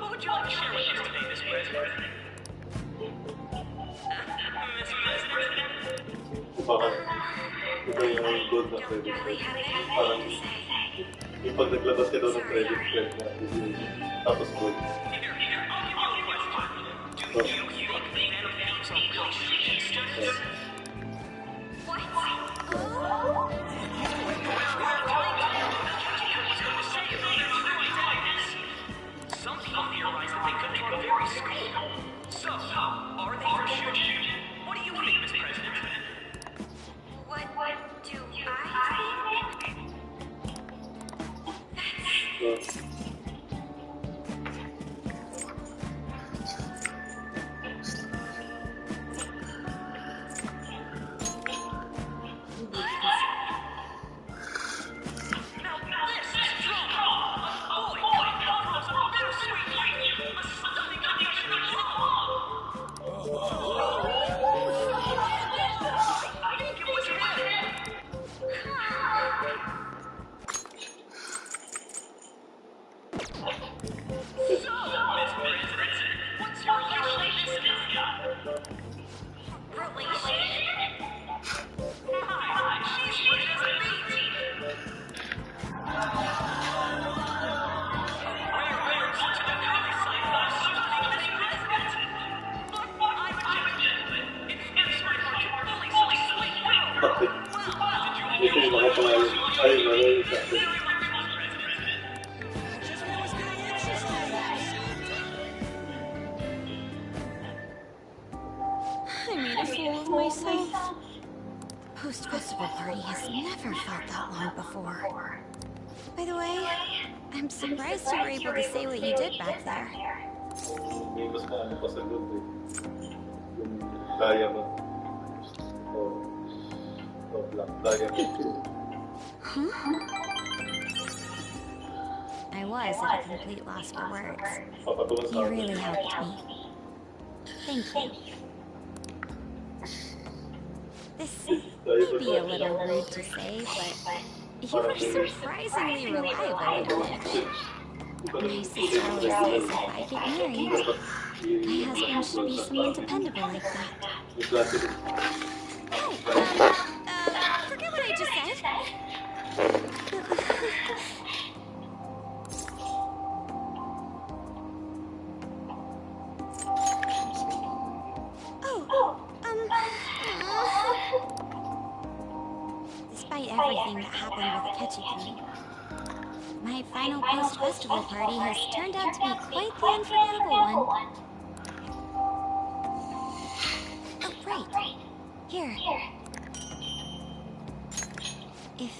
O: What would you like to share with us today, Miss President? Miss President?
J: Iba yung gold na credit card. Parang yung pag naglabas ka daw ng credit card na tapos gold.
O: Some people theorize that they could be the very school. So, are they for sure? What do you think, Miss President?
C: What do I think? party has never felt that long before. By the way, I'm surprised you were able to say what you did back there.
J: Minus na ano pa sa loob eh. Yung diamond. Black diamond.
C: Huh? I was at a complete loss for words. You really helped me. Thank you. This may be a little rude to say, but you are surprisingly reliable, Mitch. My sister always says if I get married, my husband should be someone dependable like that. Hey, forget what I just said. Despite everything that happened with Ketchikan, my final post-festival party has turned out to be quite the unforgettable one. Oh, right. Here. If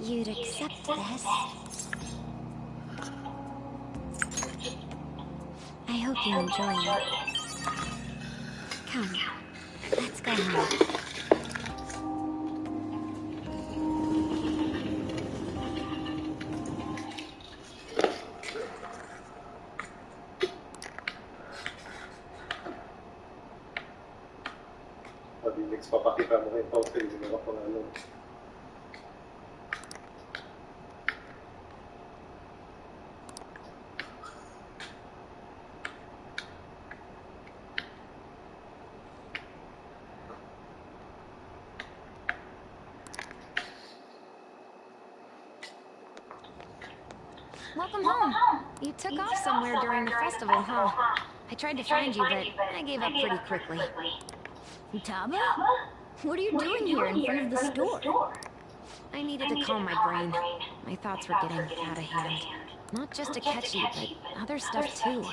C: you'd accept this, I hope you enjoy it. Come, let's go home.
J: Papakita mo ngayon tao sa mga pangalan.
C: Welcome home. You took off somewhere during the festival, huh? I tried to find you, but I gave up pretty quickly.
A: Futaba? What are you doing here in front of the store?
C: I needed to calm my brain. My thoughts were getting out of hand. Not just Akechi, but other stuff too.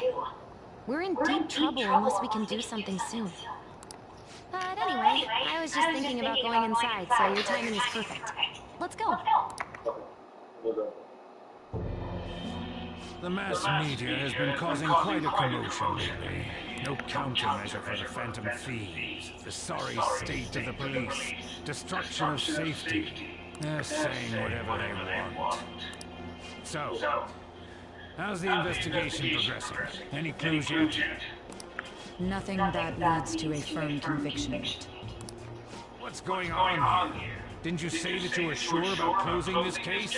C: We're in deep trouble unless we can do something soon. But anyway, I was just thinking about going inside, so your timing is perfect. Let's go.
H: The mass media has been causing quite a commotion lately. No countermeasure for the Phantom Thieves, the sorry state of the police, destruction of safety. They're saying whatever they want. So, how's the investigation progressing? Any clues yet?
G: Nothing that leads to a firm conviction yet.
H: What's going on here? Didn't you say that you were sure about closing this case?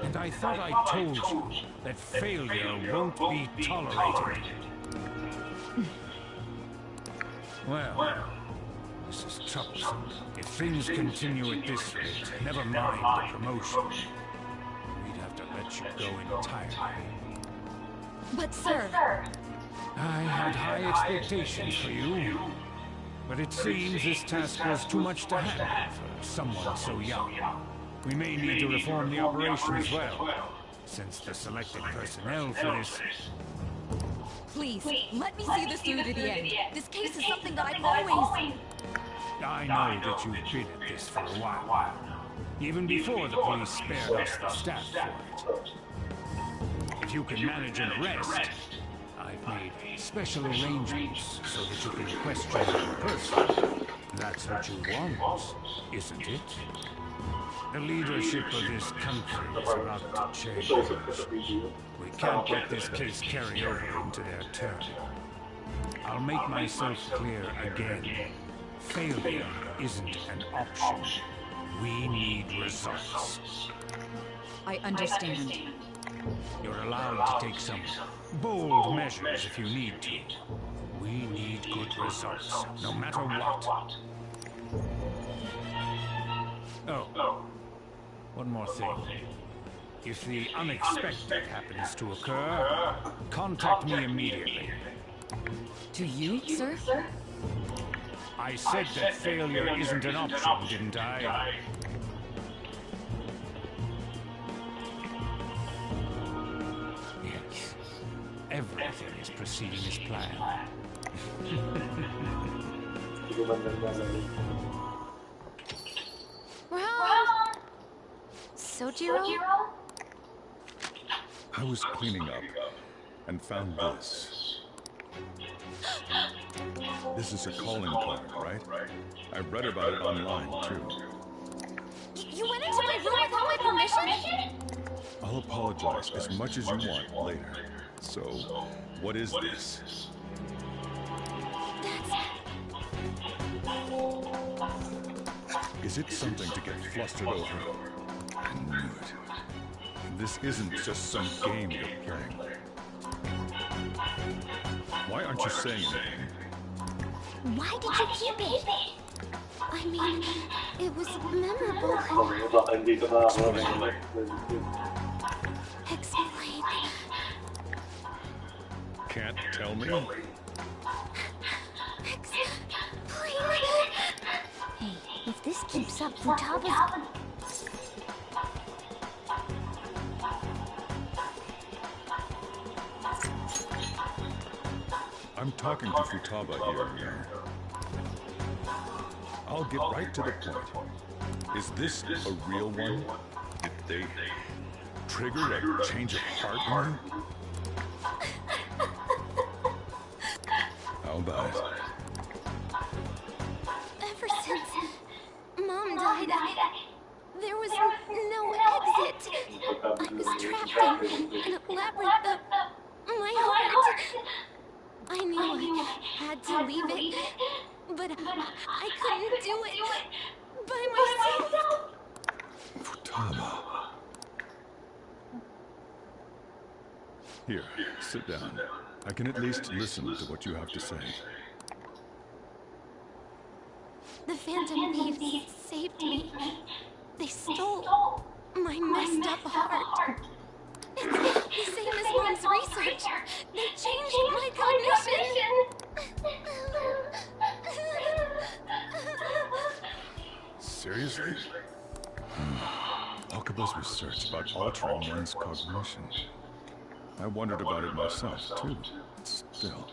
H: And I thought I told you that failure won't be tolerated. Well, this is troublesome. If things continue at this rate, never mind the promotion, we'd have to let you go entirely.
G: But sir...
H: I had high expectations for you, but it seems this task was too much to handle for someone so young. We may need to reform the operation as well, since the selected personnel for this...
G: Please, let me see this through to the end. This case is something that I've always...
H: I know that you've been at this for a while, even before the police spared us the staff for it. If you can manage an arrest, I've made special arrangements so that you can question in person. That's what you want, isn't it? The leadership of this country is about to change. We can't let this case carry over into their turn. I'll make myself clear again. Failure isn't an option. We need results.
G: I understand.
H: You're allowed to take some bold measures if you need to. We need good results, no matter what. Oh, one more thing. If the unexpected happens to occur, contact me immediately.
G: To you, sir?
H: I said that failure isn't an option, didn't I? Yes. Everything is proceeding as planned.
C: Sojiro?
K: I was cleaning up and found this. This is a calling card, right? I read about it online, too.
C: You went into my room without my permission?
K: I'll apologize as much as you want later. So, what is this? Is it something to get flustered over? I knew it. This isn't just some game you're playing. Why aren't you saying anything?
C: Why did you keep it? I mean, it was memorable. Explain.
K: Can't tell me?
A: Hey, if this keeps up, Futaba's...
K: I'm talking to Futaba here. I'll get right to the point. Is this a real one? Did they trigger a change of heart in you? How about it?
C: Ever since Mom died, there was no exit. I was trapped in a labyrinth of my heart. I knew I had to leave it, but I couldn't do it by myself.
K: Futaba. Here, sit down. I can at least listen to what you have to say.
C: The Phantom Thieves saved me. They stole my messed up heart. It's the same as Mom's research. They changed my cognition.
K: Seriously? Okaba's research about altering one's cognition. I wondered about it myself, too. Still.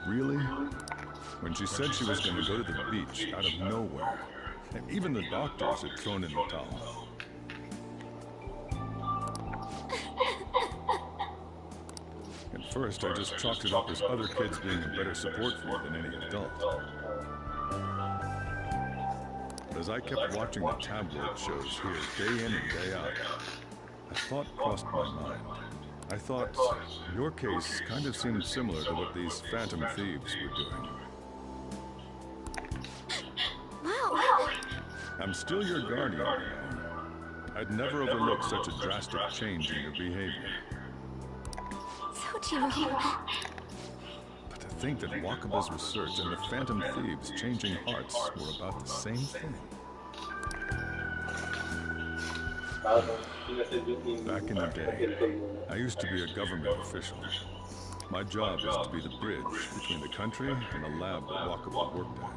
K: Really? When she said she was going to go to the beach out of nowhere, and even the doctors had thrown in the towel. At first, I just chalked it up as other kids being a better support for me than any adult. But as I kept watching the tabloid shows here, day in and day out, a thought crossed my mind. I thought, your case kind of seemed similar to what these Phantom Thieves were doing.
C: Wow.
K: I'm still your guardian, you know. I'd never overlook such a drastic change in your behavior.
C: Sojiro.
K: But to think that Wakaba's research and the Phantom Thieves changing hearts were about the same thing. Back in the day, I used to be a government official. My job is to be the bridge between the country and the lab that Wakaba worked at.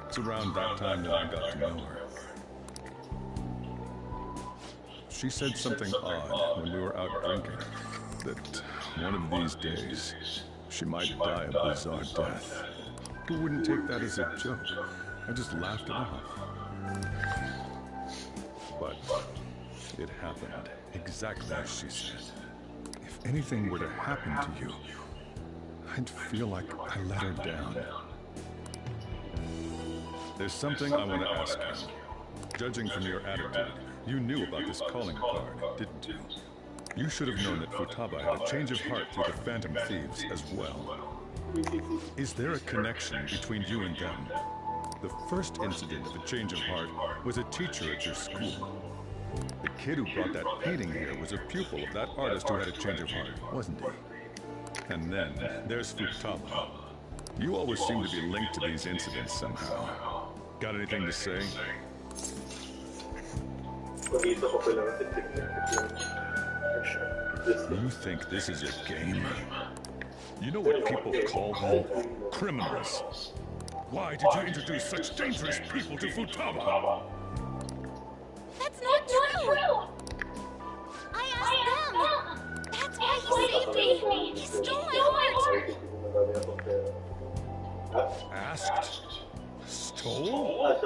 K: It's around that time that I got to know her. She said something odd when we were out drinking, that one of these days, she might die a bizarre death. Who wouldn't take that as a joke? I just laughed it off. But it happened exactly as she said. If anything were to happen to you, I'd feel like I let her down. There's something I want to ask you. Judging from your attitude, you knew about this calling card, didn't you? You should have known that Futaba had a change of heart through the Phantom Thieves as well. Is there a connection between you and them? The first incident of a change of heart was a teacher at your school. The kid who brought that painting here was a pupil of that artist who had a change of heart, wasn't he? And then, there's Futaba. You always seem to be linked to these incidents somehow. Got anything to say? You think this is a game? You know what people call them? Criminals. Why did you introduce such dangerous people to Futaba?
C: That's not true! I asked them! That's why he saved asked me. He stole my heart.
K: Asked? Stole?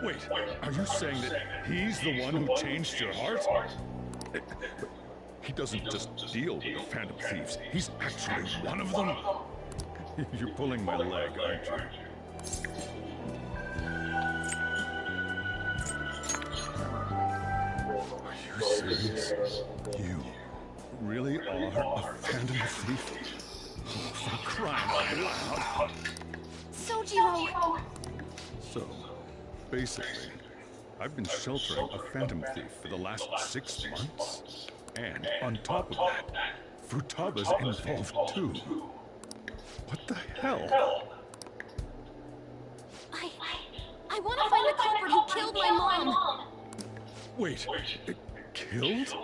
K: Wait, are you saying that he's the one who changed your heart? He doesn't just deal with the Phantom Thieves. He's actually one of them? You're pulling my leg, aren't you? Are you serious? You really are a Phantom Thief? Oh, for crying out loud!
C: Sojiro!
K: So, basically, I've been sheltering a Phantom Thief for the last 6 months. And on top of that, Futaba's involved too. What the hell?
C: I want to find the culprit who killed my mom.
K: Wait, killed?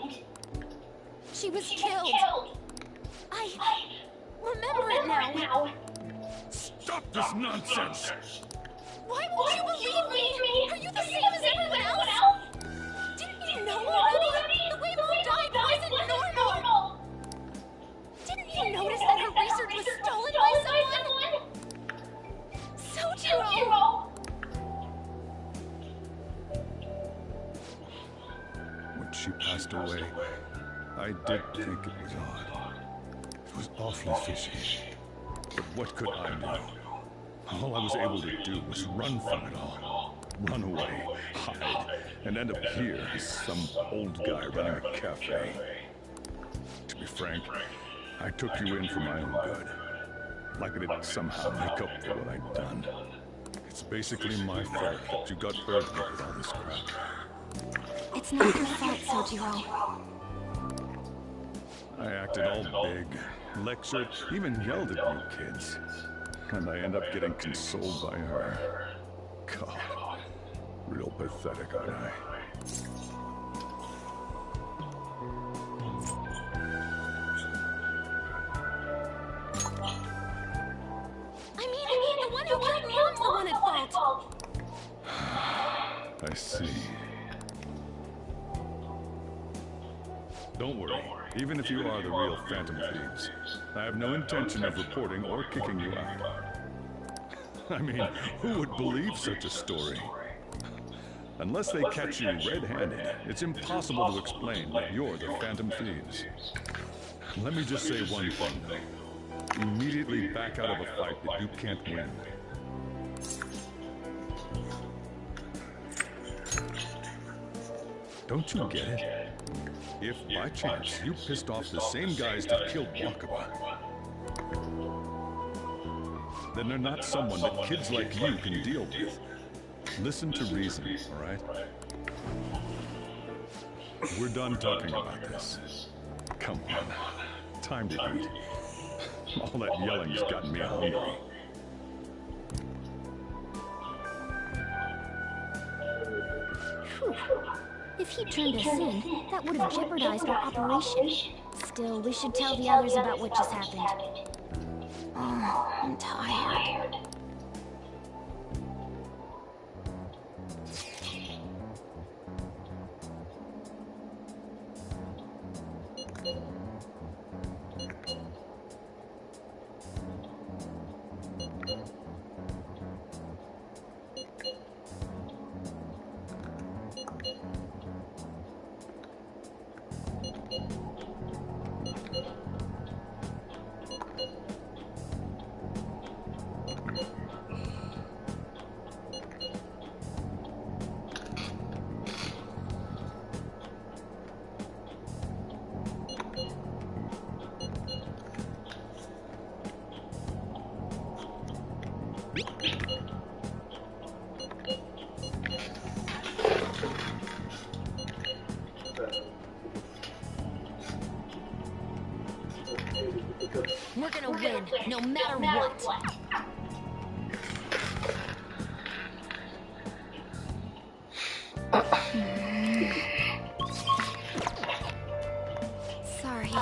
C: She was killed. I remember it now.
K: Stop this nonsense!
C: Why won't you believe me? Are you the same as everyone else? Didn't you know already? The way Mom died wasn't normal. Didn't you notice that her research was stolen by someone? Sojiro!
K: When she passed away, I did think it was odd. It was awfully fishy. But what could I do? All I was able to do was run from it all. Run away, hide, and end up here as some old guy running a cafe. To be frank, I took you in for my own good. Like I didn't somehow make up for what I'd done. It's basically my fault that you got burdened with all this crap.
C: It's not your fault, Sojiro.
K: I acted all big, lectured, even yelled at you kids. And I end up getting consoled by her. God, real pathetic, aren't I?
C: I mean, the one who killed Mom's the one at fault.
K: I see. Don't worry. Even if you are the real Phantom Thieves, I have no intention of reporting or kicking you out. I mean, who would believe such a story? Unless they catch you red-handed, it's impossible to explain that you're the Phantom Thieves. Let me just say one thing, though. Immediately back out of a fight that you can't win. Don't you get it? If, by chance, you pissed off the same guys that killed Wakaba, then they're not someone that kids like you can deal with. Listen to reason, all right? We're done talking about this. Come on. Time to eat. All that yelling's gotten me hungry.
A: Whew. If he turned us in, that would have jeopardized our operation. Still, we should tell the others about what just happened. Oh, I'm tired.
C: We're gonna win, no matter what. Sorry.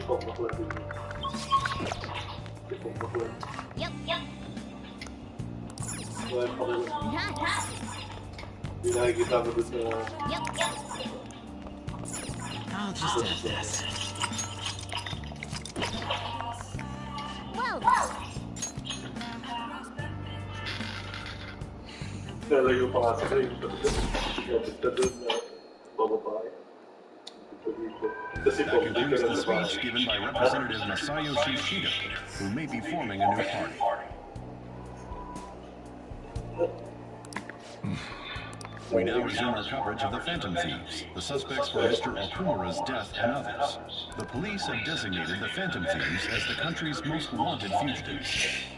J: ผมมาควรดูที่ผมมาควร
A: Yep.
J: ควรเขาเลย
A: Nice.
J: มีนายกีตาร์มาดูสิ
A: Yep.
B: I'll just add this.
A: Well.
J: แต่เราอยู่ประมาณสัก1 itoจะเดินบาย
K: That concludes the speech given by Representative Masayoshi Shida, who may be forming a new party. We now resume our coverage of the Phantom Thieves, the suspects for Mr. Okumura's death and others. The police have designated the Phantom Thieves as the country's most wanted fugitives,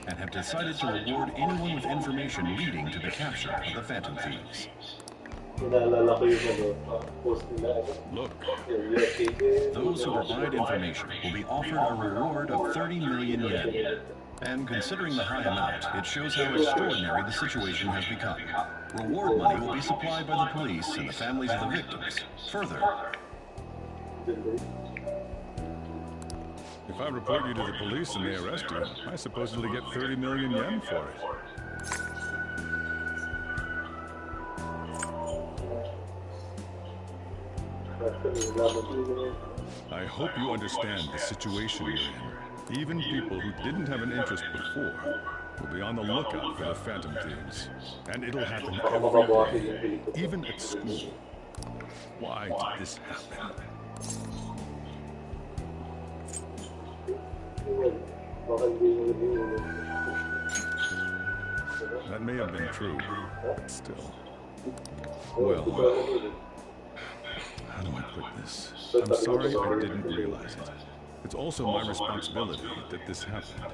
K: and have decided to reward anyone with information leading to the capture of the Phantom Thieves. Look, those who provide information will be offered a reward of 30 million yen. And considering the high amount, it shows how extraordinary the situation has become. Reward money will be supplied by the police and the families of the victims. Further, If I report you to the police and they arrest you, I supposedly get 30 million yen for it. I hope you understand the situation you're in. Even people who didn't have an interest before will be on the lookout for the Phantom Thieves. And it'll happen every day, even at school. Why did this happen? That may have been true, but still. Well, how do I put this? I'm sorry I didn't realize it. It's also my responsibility that this happened.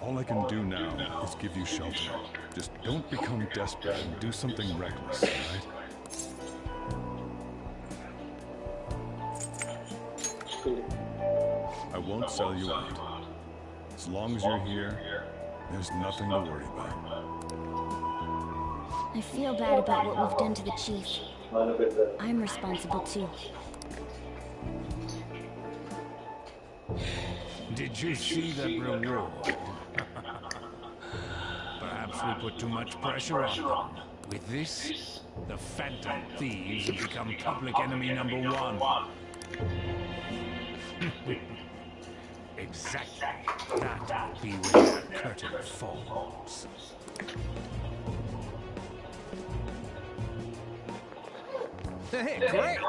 K: All I can do now is give you shelter. Just don't become desperate and do something reckless, alright? I won't sell you out. As long as you're here, there's nothing to worry about.
A: I feel bad about what we've done to the chief. I'm responsible too.
H: Did you see that reward? Perhaps we put too much pressure on them. With this, the Phantom Thieves have become public enemy #1. Exactly. That will be when the curtain falls.
E: Hey, great!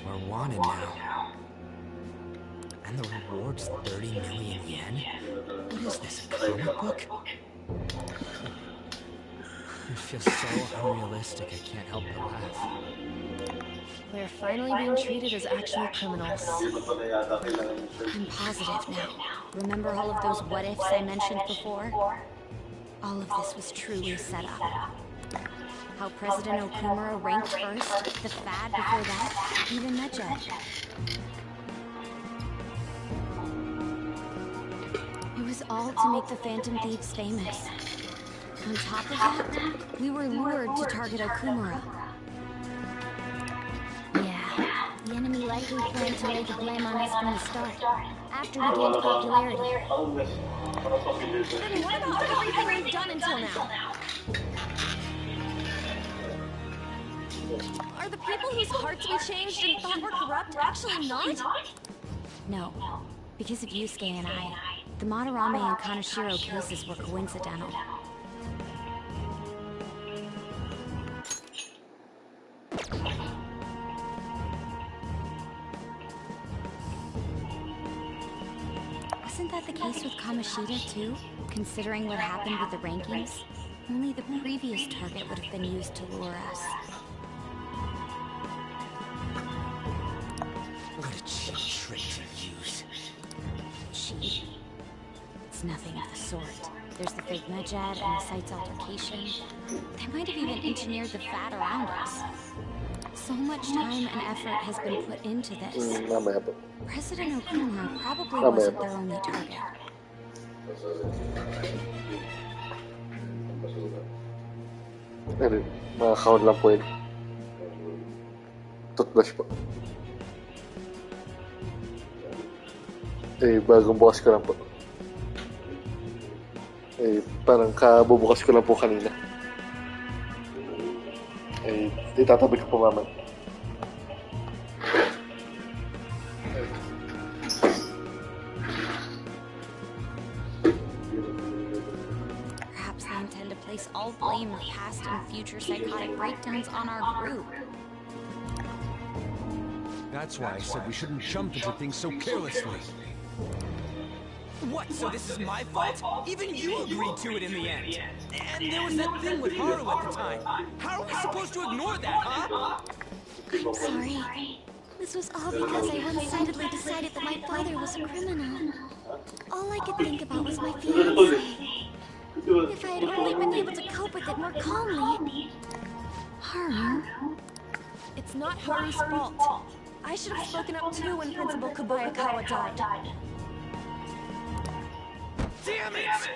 E: We're wanted now. And the reward's 30 million yen? What is this, a comic book? It feels so unrealistic I can't help but laugh.
N: We're finally being treated as actual criminals.
A: I'm positive now. Remember all of those what-ifs I mentioned before? All of this was truly set up. How President Okumura ranked first, the Fad before that, even Medjed. It was all to make the Phantom Thieves famous. On top of that, we were lured to target Okumura. Yeah, the enemy likely planned to lay the blame on us from the start, after we gained popularity.
N: Then what about everything we've done until now? Are the people whose hearts we changed and thought were corrupt actually not?
A: No, because of Yusuke and I, the Madarame and Kaneshiro cases were coincidental. Wasn't that the case with Kamoshida too, considering what happened with the rankings?
C: Only the previous target would have been used to lure us.
B: What a cheap trick to use.
C: Cheap? It's nothing of the sort. There's the fake Medjed and the site's altercation. They might have even engineered the fat around us. So much time and effort has been put into this. President Okumura probably wasn't their only target.
P: Ano, mga count lang po yun. Toothbrush po. Eh, bagong bukas ko lang po. Eh, parang kabubukas ko lang po kanina. Eh, itatabi ko po mamaya.
C: Perhaps they intend to place all blame of past and future psychotic breakdowns on our group.
B: That's why I said we shouldn't jump into things so carelessly.
E: What, so this is my fault? Even you agreed to it in the end. And there was that thing with Haru at the time. How are we supposed to ignore that, huh?
A: I'm sorry. This was all because I one-sidedly decided that my father was a criminal. All I could think about was my fiancé. If I had only been able to cope with it more calmly.
N: Haru? It's not Haru's fault. I should have spoken up too when Principal Kobayakawa died.
E: Damn it!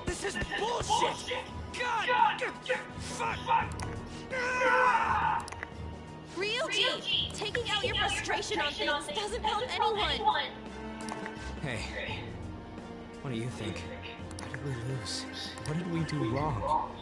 E: This is bullshit! God! Fuck!
N: Ryuji! Taking out your frustration on things doesn't help anyone!
E: Hey, what do you think? How did we lose? What did we do wrong?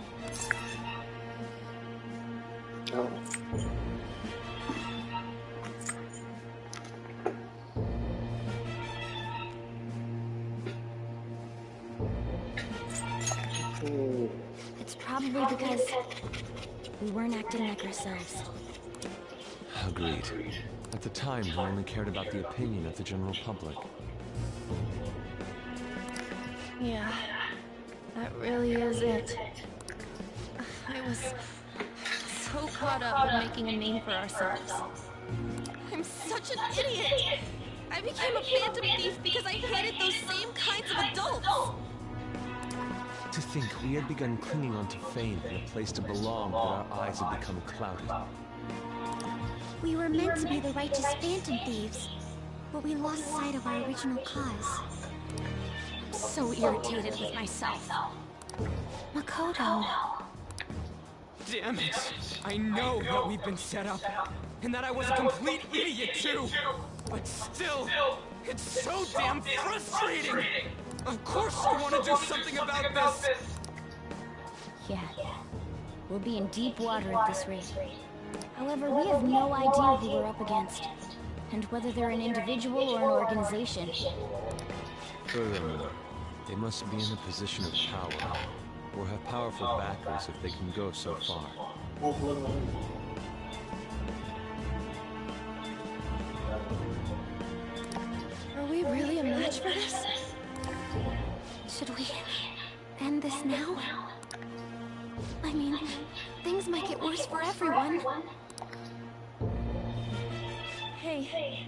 A: It's probably because we weren't acting like ourselves.
F: Agreed. At the time, we only cared about the opinion of the general public.
N: Yeah, that really is it. I was so caught up in making a name for ourselves. I'm such an idiot! I became a phantom thief because I hated those same kinds of adults!
F: To think we had begun clinging onto fame and a place to belong, but our eyes had become clouded.
A: We were meant to be the righteous phantom thieves, but we lost sight of our original cause.
C: I'm so irritated with myself.
A: Makoto.
E: Damn it! I know that we've been set up, and that I was a complete idiot too! But still, it's so damn frustrating! Of course you want to do something about this!
A: Yeah. We'll be in deep water at this rate. However, we have no idea who we're up against, and whether they're an individual or an organization.
F: Furthermore, they must be in a position of power, or have powerful backers if they can go so far.
N: Are we really a match for this?
A: Should we end this now? I mean, things might get worse for everyone.
N: Hey,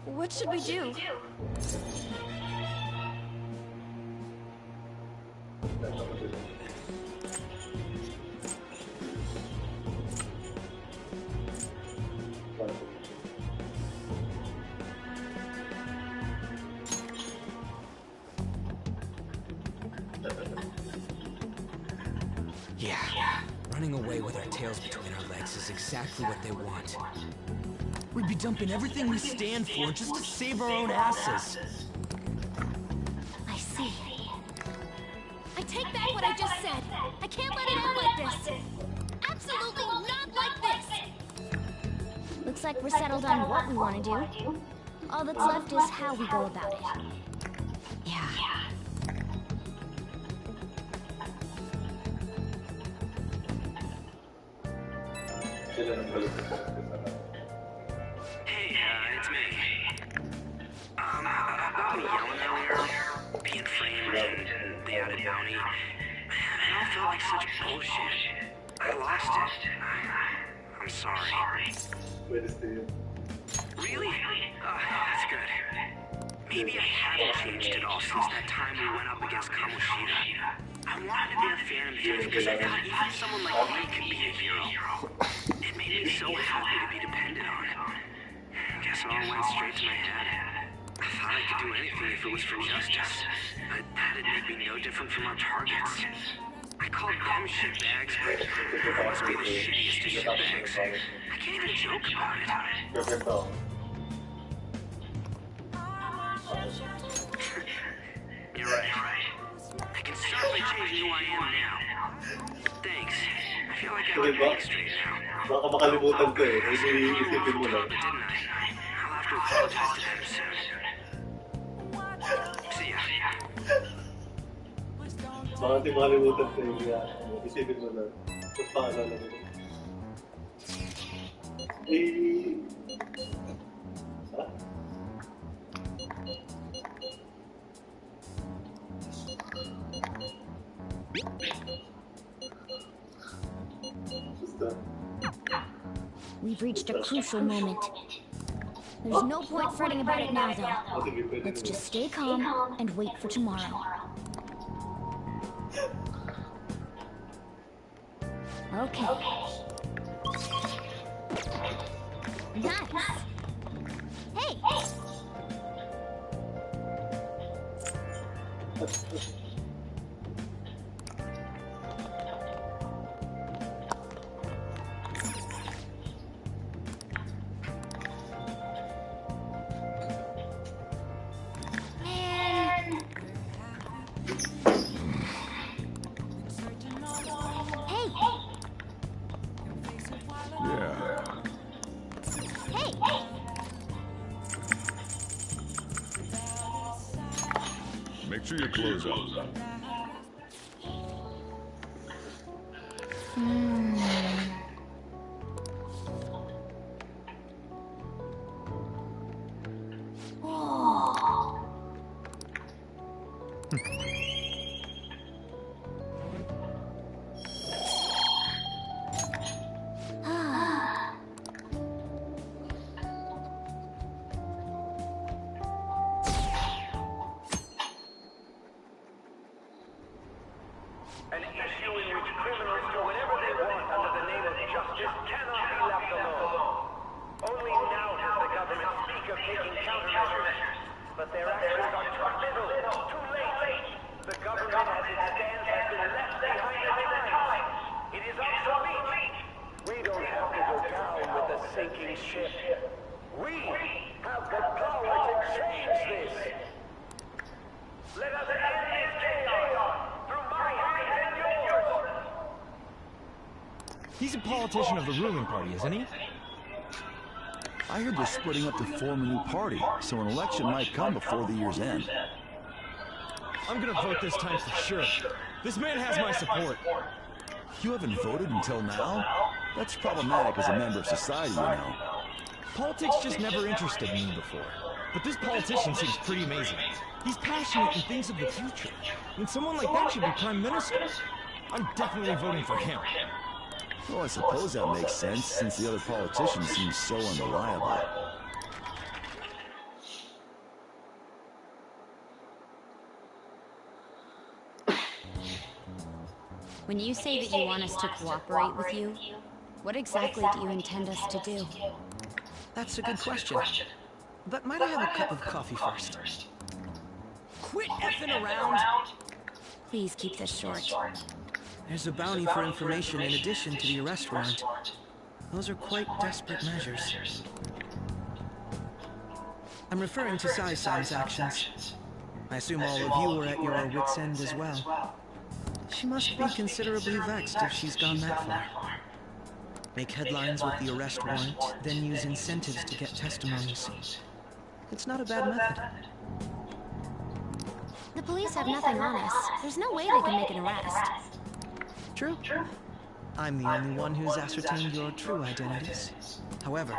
N: what should we do?
E: Yeah, running away with our tails between our legs is exactly what they want. We'd be dumping everything we stand for just to save our own asses.
A: I see.
N: I take back what I just said. I can't let it end like this. Absolutely not like this.
A: Looks like we're settled on what we want to do. All that's left is how we go about it.
C: Yeah.
Q: Hey, it's me. About me yelling earlier, being framed and the added bounty. felt like such bullshit. I lost it. I'm sorry. Really? That's good. Maybe I haven't changed at all since that time we went up against Kamoshida. I wanted to be a fan of his because I thought even someone like me could be a hero. It made me so happy to be depended on. Guess it all went straight to my head. I thought I could do anything if it was for justice, but that'd make me no different from our targets. I called them shitbags, but they must be the shittiest of shitbags. I can't even joke about it. You're right. I can certainly change who I am now. Thanks. I feel like I've been thinking straight now.
J: Baka makalimutan ko eh. Hindi isipin mo lang.
Q: I'll have to apologize to them soon. See ya.
J: Baka hindi makalimutan ko eh. Isipin mo lang. Tapos paalala mo. Ha?
A: We've reached a crucial moment. There's no point fretting about it now, though. Let's just stay calm and wait for tomorrow. Okay. Nice. Hey!
K: Make sure your clothes up.
Q: An issue in which criminals do whatever they want under the name of justice cannot be left alone. Only now does the government speak of taking countermeasures, but their actions are too little, too late. The government as it stands has been left behind in time. It is obsolete. We don't have to go down with the sinking ship. We have the power to change this. Let us end this chaos through my hands and yours.
R: He's a politician of the ruling party, isn't he?
S: I heard they're splitting up to form a new party, so an election might come before the year's end.
R: I'm gonna vote this time for sure. This man has my support.
S: You haven't voted until now? That's problematic as a member of society, you know.
R: Politics just never interested me before. But this politician seems pretty amazing. He's passionate and thinks of the future. When someone like that should be prime minister. I'm definitely voting for him.
S: Well, I suppose that makes sense, since the other politicians seem so unreliable.
C: When you say that you want us to cooperate with you, what exactly do you intend us to do?
M: That's a good question. But might I have a cup of coffee first?
E: Quit effing around!
C: Please keep this short.
M: There's a bounty for information in addition to the arrest warrant. Those are quite desperate measures. I'm referring to Sai-san's actions. I assume all of you were at your wits' end as well. She must be considerably vexed if she's gone that far. Make headlines with the arrest warrant, then use incentives to get testimonies. It's not a bad method.
C: The police have nothing on us. There's no way they can make an arrest.
M: True. I'm the only one who's ascertained your true identities. However,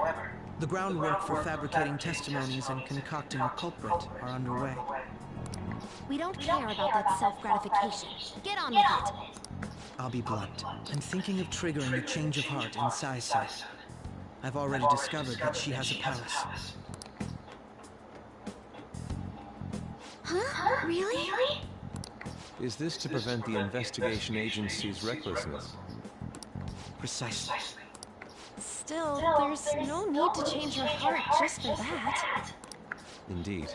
M: the groundwork for fabricating testimonies and concocting a culprit are underway.
C: We don't care about that self-gratification. Get on with it.
T: I'll be blunt. I'm thinking of triggering a change of heart in Sai-Sai. I've already discovered that she has a palace.
C: Huh? Really?
F: Is this to prevent the investigation agency's recklessness?
T: Precisely.
N: Still, there's no need to change her heart just for that.
F: Indeed.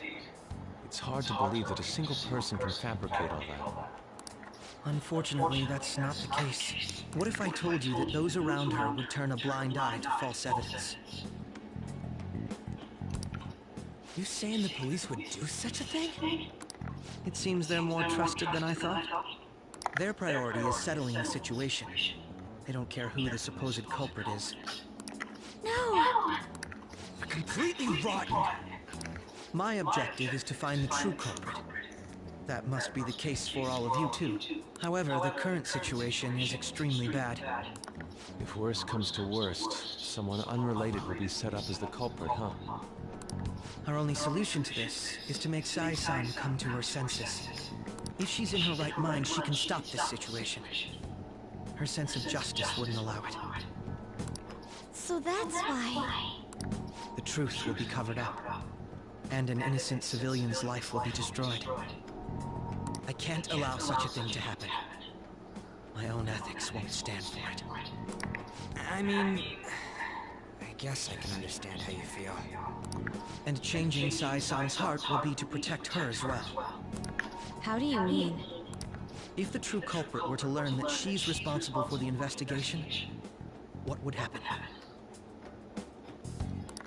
F: It's hard to believe that a single person can fabricate all that.
T: Unfortunately, that's not the case. What if I told you that those around her would turn a blind eye to false evidence?
E: You saying the police would do such a thing?
T: It seems they're more trusted than I thought. Their priority is settling the situation. They don't care who the supposed culprit is.
N: No!
E: Completely rotten!
T: My objective is to find the true culprit. That must be the case for all of you too. However, the current situation is extremely bad.
F: If worst comes to worst, someone unrelated will be set up as the culprit, huh?
T: Our only solution to this is to make Sai-san come to her senses. If she's in her right mind, she can stop this situation. Her sense of justice wouldn't allow it.
N: So that's why...
T: The truth will be covered up, and an innocent civilian's life will be destroyed. I can't allow such a thing to happen. My own ethics won't stand for it.
E: I mean... I guess I can understand how you feel.
T: And changing Sai-san's heart will be to protect her as well.
C: How do you mean?
T: If the true culprit were to learn that she's responsible for the investigation, what would happen?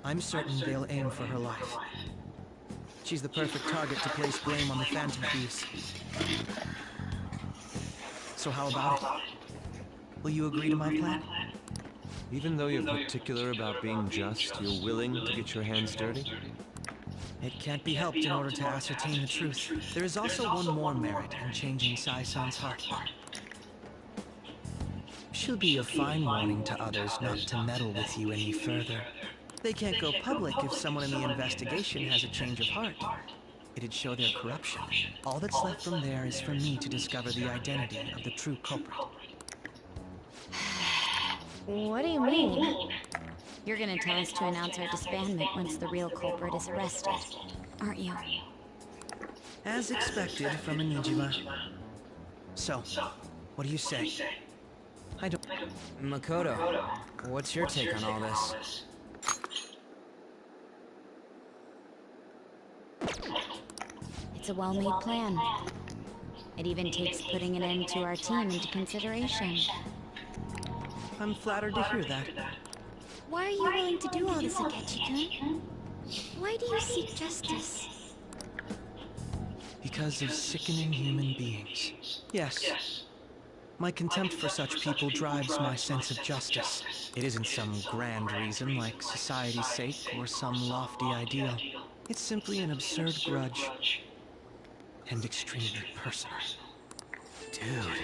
T: I'm certain they'll aim for her life. She's the perfect target to place blame on the Phantom Thieves. So how about it? Will you agree to my plan?
F: Even though you're particular about being just, you're willing to get your hands dirty?
T: It can't be helped in order to ascertain the truth. There is also one more merit in changing Sai-san's heart. She'll be a fine warning to others not to meddle with you any further. They can't go public if someone in the investigation has a change of heart. It'd show their corruption. All that's left from there is for me to discover the identity of the true culprit.
N: What do you mean?
C: You're gonna tell us to announce our disbandment once the real culprit is arrested, aren't you?
T: As expected from a Nijima. So, what do you say? I don't...
E: Makoto, what's your take on all this?
C: It's a well-made plan. It even takes putting an end to our team into consideration.
T: I'm flattered to hear that.
N: Why are you willing to do all this, Akechi-kun? Why do you seek justice?
T: Because of sickening human beings. Yes. My contempt for such people drives my sense of justice. It isn't some grand reason like society's sake or some lofty ideal. It's simply an absurd grudge. And extremely personal.
E: Dude.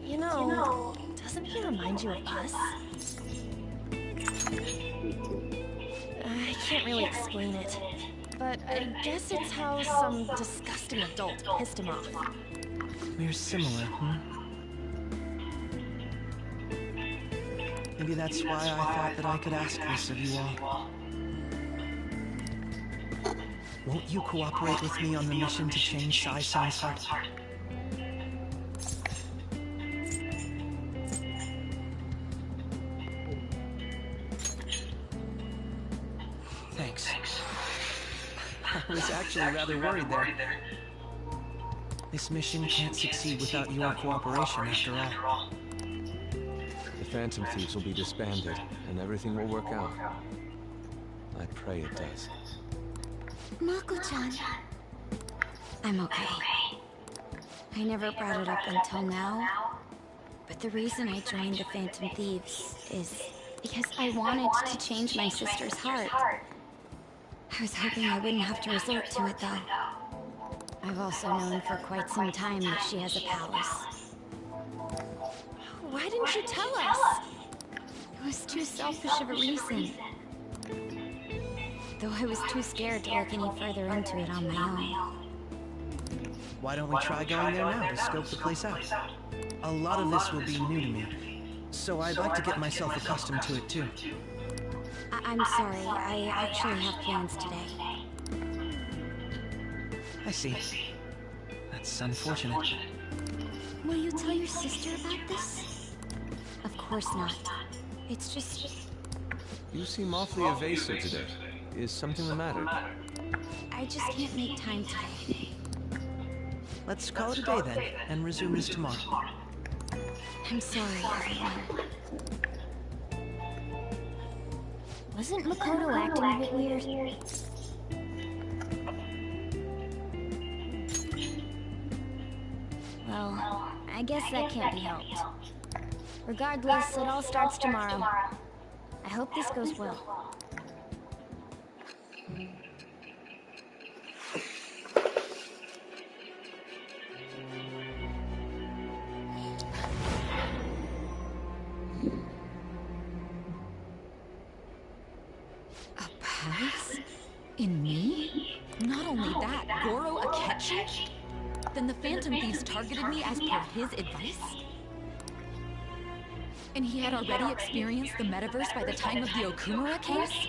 N: You know, doesn't he remind you of us? I can't really explain it, but I guess it's how some disgusting adult pissed him off.
T: We're similar, Maybe that's why I thought that I could ask this of you all. Won't you cooperate with me on the mission to change Sai-san's heart? Thanks. I was actually rather worried there. This mission can't succeed without your cooperation, after all.
F: The Phantom Thieves will be disbanded, and everything will work out. I pray it does.
C: Mako-chan. I'm okay. I never brought it up until now, but the reason I joined the Phantom Thieves is because I wanted to change my sister's heart. I was hoping I wouldn't have to resort to it, though. I've also known for quite some time that she has a palace.
N: Why didn't you tell us?
C: It was too selfish of a reason. Though I was too scared to look any further into it on my own.
T: Why don't we try going there now to scope the place out? A lot of this will be new to me, so I'd like to get myself accustomed to it too.
A: I'm sorry, I actually have plans today.
T: I see. That's unfortunate.
A: Will you tell your sister about this? Of course not. It's just...
F: You seem awfully evasive today. Is something the matter?
A: I just can't make time today.
T: Let's call it a day then, and resume this tomorrow.
A: I'm sorry, everyone. Wasn't Makoto acting a bit weird? Well, I guess that can't be helped. Regardless, it all starts tomorrow. I hope this goes well.
G: In me? Not only that, Goro Akechi? Then the Phantom Thieves targeted me as per his advice? And he had already experienced the metaverse by the time of the Okumura case?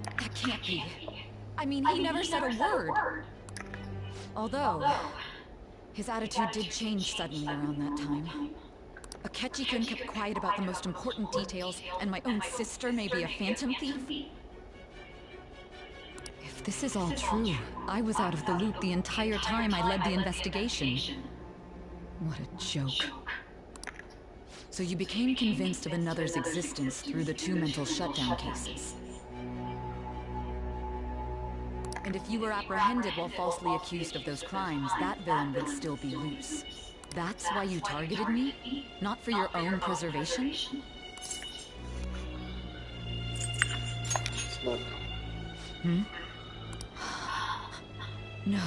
G: That can't be. I mean, he never said a word. Although, his attitude did change suddenly around that time. Akechi-kun kept quiet about the most important details, and my own sister may be a phantom thief? If this is all true, I was out of the loop the entire time I led the investigation. What a joke. So you became convinced of another's existence through the 2 mental shutdown cases. And if you were apprehended while falsely accused of those crimes, that villain would still be loose. That's why you targeted me? Not for your own preservation? No.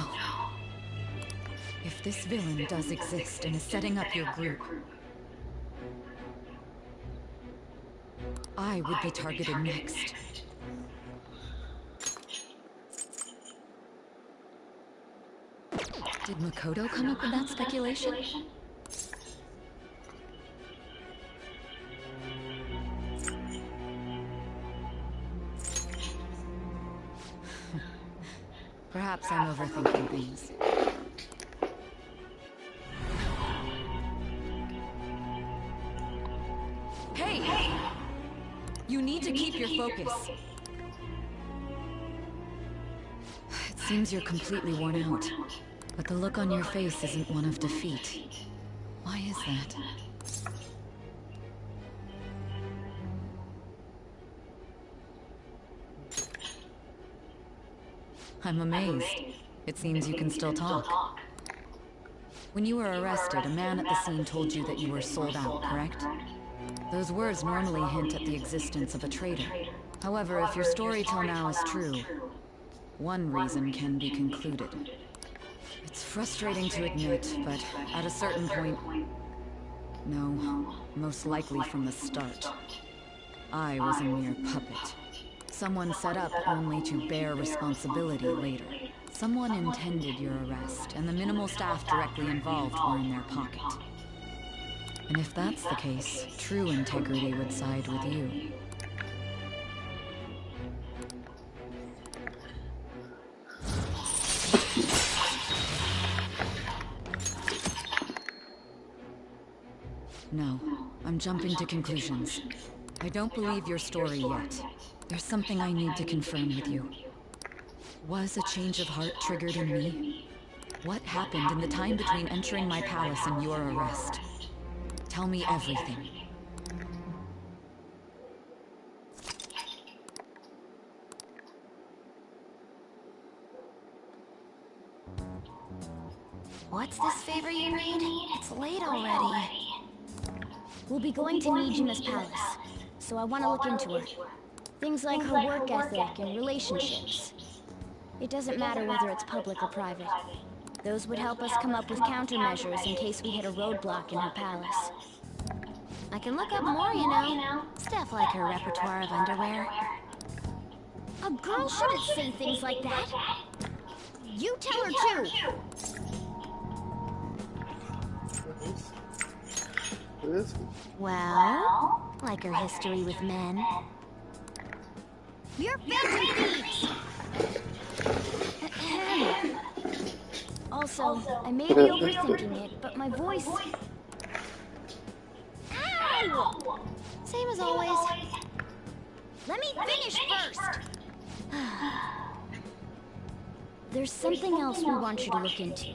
G: If this villain does exist and is setting up your group, I would be targeted next. Did Makoto come up with that speculation? Perhaps I'm overthinking things. Hey! You need to keep your focus. It seems you're completely worn out. But the look on your face isn't one of defeat. Why is that? I'm amazed. It seems you can still talk. When you were arrested, a man at the scene told you that you were sold out, correct? Those words normally hint at the existence of a traitor. However, if your story till now is true, one reason can be concluded. It's frustrating to admit, but at a certain point... No, most likely from the start. I was a mere puppet. Someone set up only to bear responsibility later. Someone intended your arrest, and the minimal staff directly involved were in their pocket. And if that's the case, true integrity would side with you. No, I'm jumping to conclusions. I don't believe your story yet. There's something I need to confirm with you. Was a change of heart triggered in me? What happened in the time between entering my palace and your arrest? Tell me everything.
A: What's this favor you need? It's late already. We'll be going to Nijima's palace, so I want to look into her. Things like her work ethic and relationships. It doesn't matter whether it's public or private. Those would help us come up with countermeasures in case we hit a roadblock in her palace. I can look up more, you know. Stuff like her repertoire of underwear. A girl shouldn't say things like that. You tell her too. Well, like her history with men. You're phantom thieves! Ahem. Also, I may be overthinking it, but my voice... Ow! Same as always. Let me finish first! There's something else we want you to look into.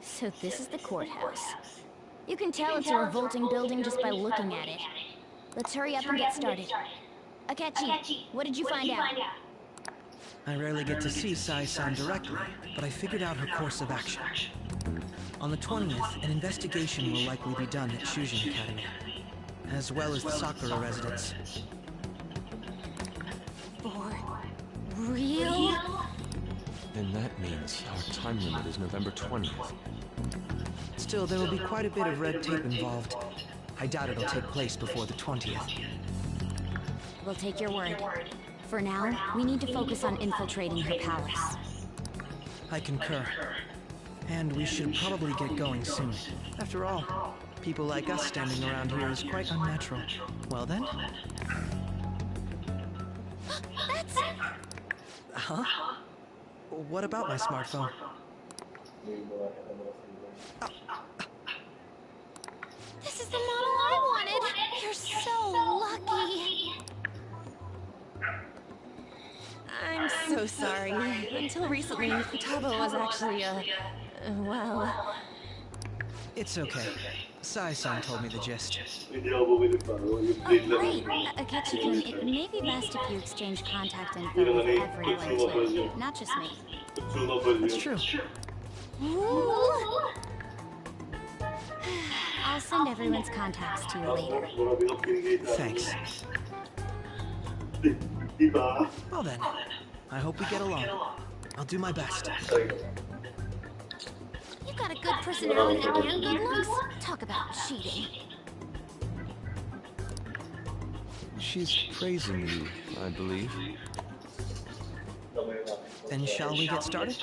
A: So this is the courthouse. You can tell it's a revolting building just by looking at it. Let's hurry up and get started. Akechi, what did you find out?
T: I rarely get to see Sai-san directly, but I figured out her course of action. On the 20th, an investigation will likely be done at Shujin Academy, as well as the Sakura residence.
A: For real?
F: Then that means our time limit is November 20th.
T: Still, there will be quite a bit of red tape involved. I doubt it'll take place before the 20th.
A: We'll take your word. For now, we need to focus on infiltrating her palace.
T: I concur. And we should probably get going soon. After all, people like us standing around here is quite unnatural. Well then?
A: That's...
T: Huh? What about my smartphone?
A: This is the model I wanted! You're so lucky!
N: I'm so sorry. Until recently, Futaba was actually well...
T: It's okay. Sai-san told me the gist.
A: Oh, great! Akechi-kun, it may be best if you exchange contact info with everyone too, not just me.
T: That's true.
A: Ooh. I'll send everyone's contacts to you later.
T: Thanks. Well then, I hope we get along. I'll do my best.
A: You got a good personality and good looks. Talk about cheating.
F: She's praising you, I believe.
T: Then shall we get started?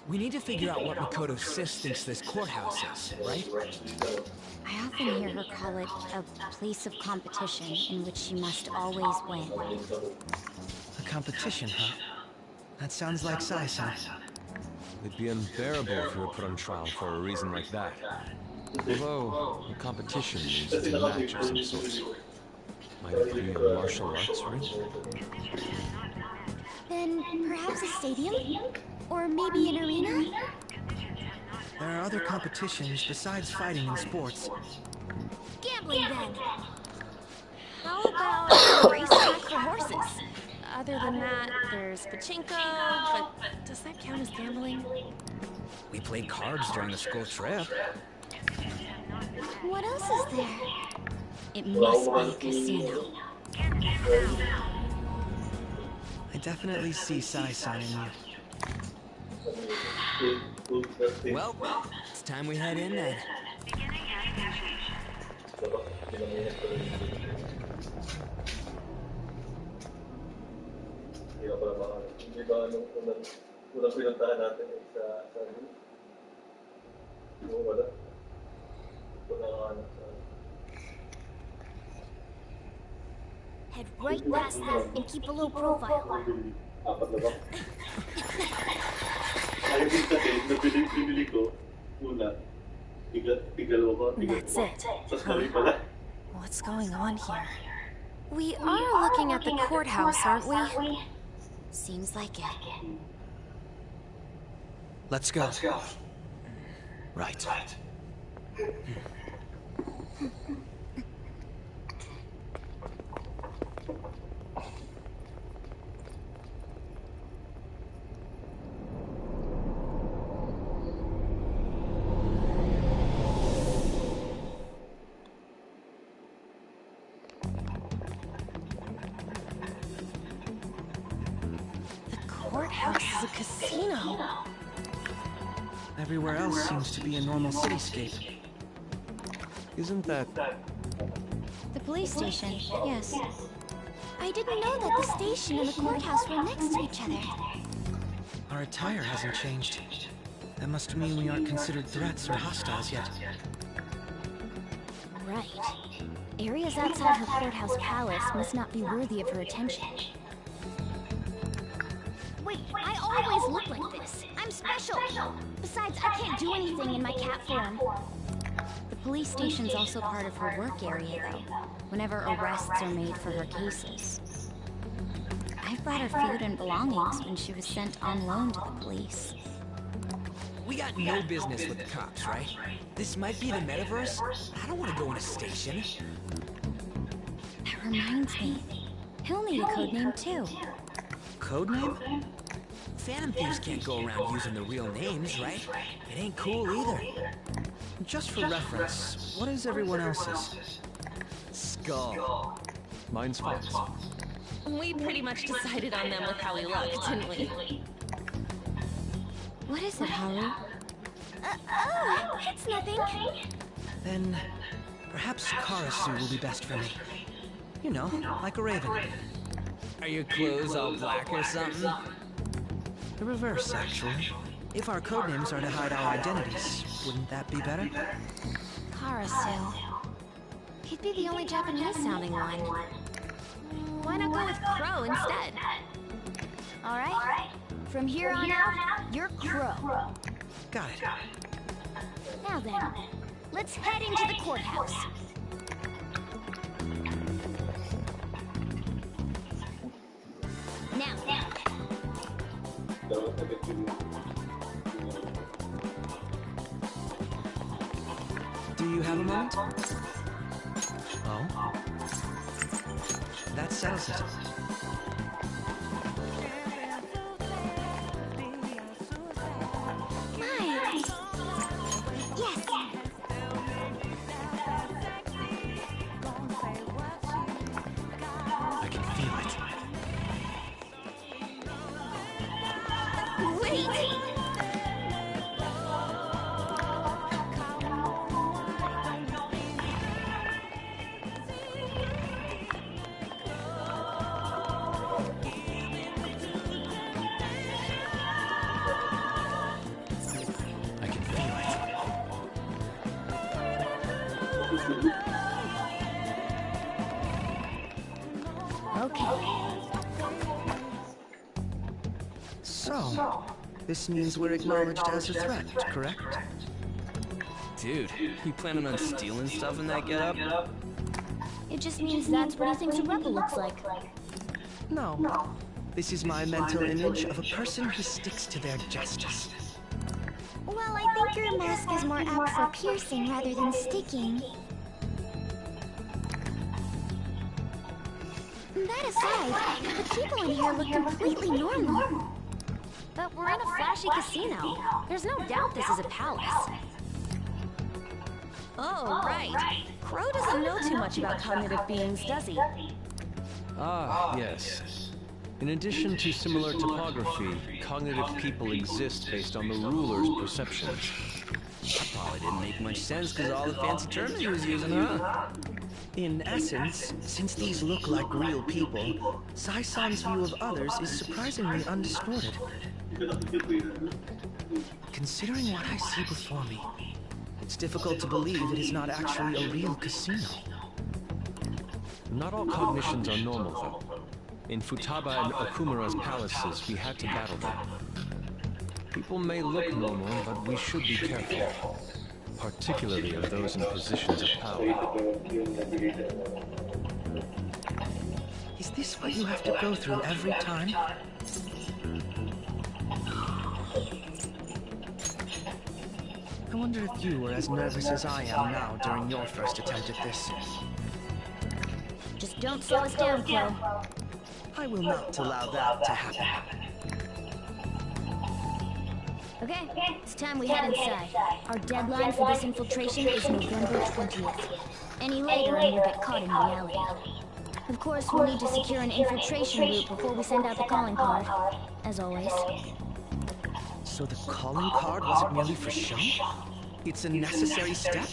T: We need to figure out what Makoto Sis thinks this courthouse is, right?
A: I often hear her call it a place of competition in which she must always win.
T: A competition, huh? That sounds like Sai-san.
F: It'd be unbearable if you were put on trial for a reason like that. Although, a competition means it's a match of some sort. Might it be a martial arts ring?
A: Then perhaps a stadium? Or maybe an arena?
T: There are other competitions besides fighting and sports.
A: Gambling then!
N: How about a racetrack for horses? Other than that, there's pachinko, but does that count as gambling?
E: We played cards during the school trip.
A: What else is there? It must be a casino.
T: I definitely see Sai-san in you.
E: Well, it's time we head in then.
A: Head right past them and keep a low profile.
J: Apat na ba? Ayaw din kasi, nabili ko. Una, tigalawa ko.
C: That's it.
J: Sa story pala.
C: What's going on here? We are looking at the courthouse, aren't we? Seems like it.
T: Let's go. Right.
C: Courthouse is a casino.
T: Everywhere else seems to be a normal cityscape.
F: Isn't that...
A: The police station, yes. I didn't know that the station and the courthouse were next to each other.
T: Our attire hasn't changed. That must mean we aren't considered threats or hostiles yet.
A: Right. Areas outside her courthouse palace must not be worthy of her attention. Wait, I always look like this. I'm special. Besides, I can't do anything in my cat form.
C: The police station's also part of her work area, though, whenever arrests are made for her cases. I've brought her food and belongings when she was sent on loan to the police.
E: We got no business with the cops, right? This might be the metaverse. I don't want to go in a station.
C: That reminds me. He'll need a code name, too.
T: Codename?
E: Phantom thieves can't go around using the real names, right? It ain't cool either.
T: Just for reference, what is everyone else's?
E: Skull.
F: Mine's Fox.
N: We pretty much decided on them with how we looked, didn't we?
C: What is it, Haru?
A: Oh, it's nothing.
T: Then, perhaps Karasu will be best for me. You know, like a raven.
E: Are your clothes all black or something?
T: The reverse, actually. If our codenames are to hide our identities, wouldn't that be better?
C: Karasu. He'd be the only Japanese-sounding one.
N: Why not go with Crow instead?
A: All right. From here on out, you're Crow.
T: Got it.
A: Now then, let's head into the courthouse. Now.
T: Do you have a moment? Oh? That settles it.
A: Nice. Yes.
T: I can feel it.
A: Wait!
T: I can feel it.
A: Okay.
T: So, this means we're acknowledged as a threat, correct?
I: Dude, you planning on stealing stuff in that getup?
A: It just means that's what he thinks a rebel looks like.
T: No. This is my mental image of a person who sticks to their justice.
A: Well, I think your mask is more apt for piercing rather than sticking. That aside, the people in here look completely normal.
C: But we're in a flashy casino. There's no doubt this is a palace. Oh, right. Crow doesn't know too much about cognitive beings, does he?
F: Ah, yes. In addition to similar topography, cognitive people exist based on the ruler's perceptions.
E: That probably didn't make much sense because all the fancy terms he was using, huh?
T: In essence, since these look like real people, Sai-san's view of others is surprisingly undistorted. Considering what I see before me, it's difficult to believe it is not actually a real casino.
F: Not all cognitions are normal, though. In Futaba and Okumura's palaces, we had to battle them. People may look normal, but we should be careful. Particularly of those in positions of power.
T: Is this what you have to go through every time? I wonder if you were as nervous as I am now during your first attempt at this.
A: Just don't slow us down, Quill.
T: I will not allow that to happen.
A: Okay, it's time we head inside. Our deadline for this infiltration is November 20th. Any later and we'll get caught in reality. Of course, we'll need to secure an infiltration route before we send out the calling card, as always.
T: So the calling card wasn't merely for show? It's a necessary step?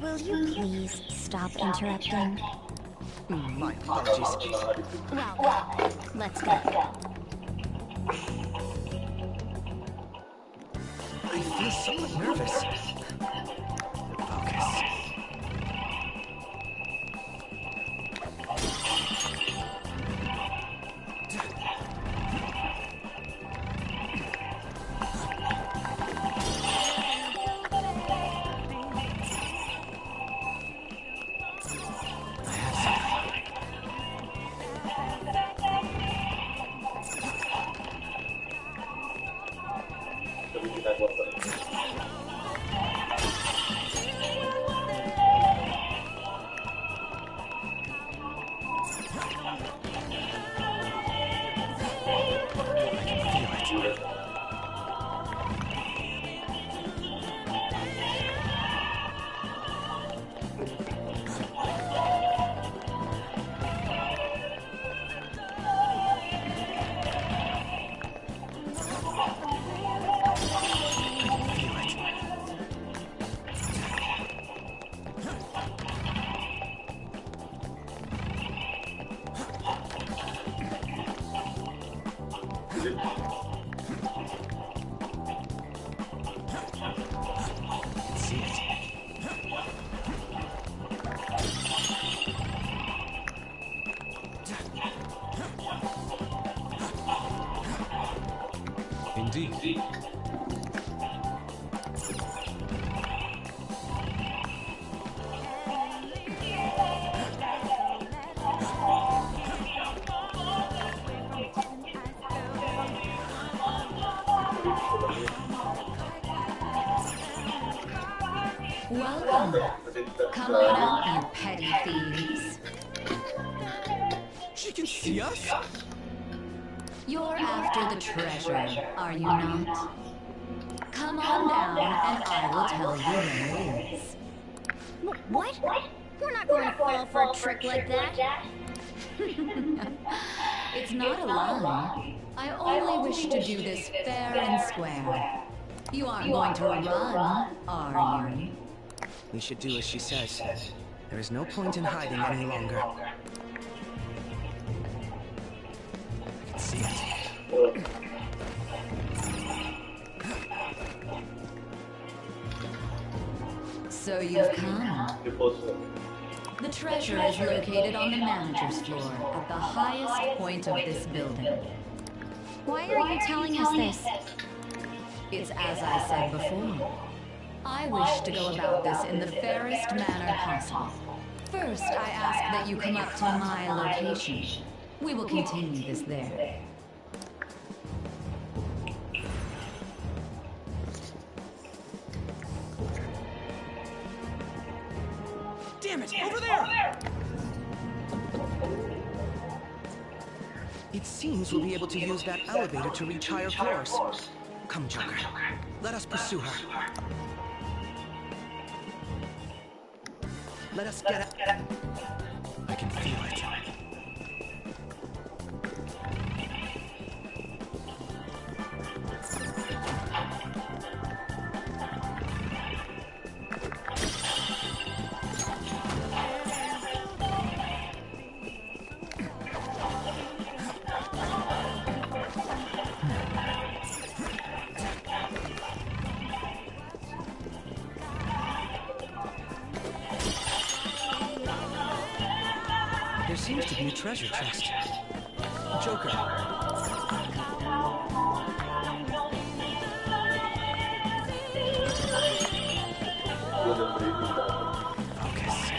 A: Will you please stop interrupting?
T: My apologies.
A: Well, let's go.
T: I feel somewhat nervous. Focus.
F: Indeed.
G: Welcome. Come on out, you petty thieves.
T: She can see us?
G: You're after the treasure, are you not? Come on down, and I will tell you where it is.
A: What? We're not going to fall for a trick like that.
G: It's not a lie. I only wish to do this fair and square. You aren't going to run, are you?
T: We should do as she says. There is no point in hiding any longer. I can see it.
G: So you've come. The treasure is located on the manager's floor, at the highest point of this building.
A: Why are you telling us this?
G: It's as I said before. I wish to go about this in the fairest manner possible. First, I ask that you come up to my location. We will continue this there.
T: Damn it! Over there! It seems we'll be able to use that elevator to reach higher floors. Come, Joker. Let us pursue her. Let us get it. I can feel it. There seems to be a treasure chest. Joker. Focus.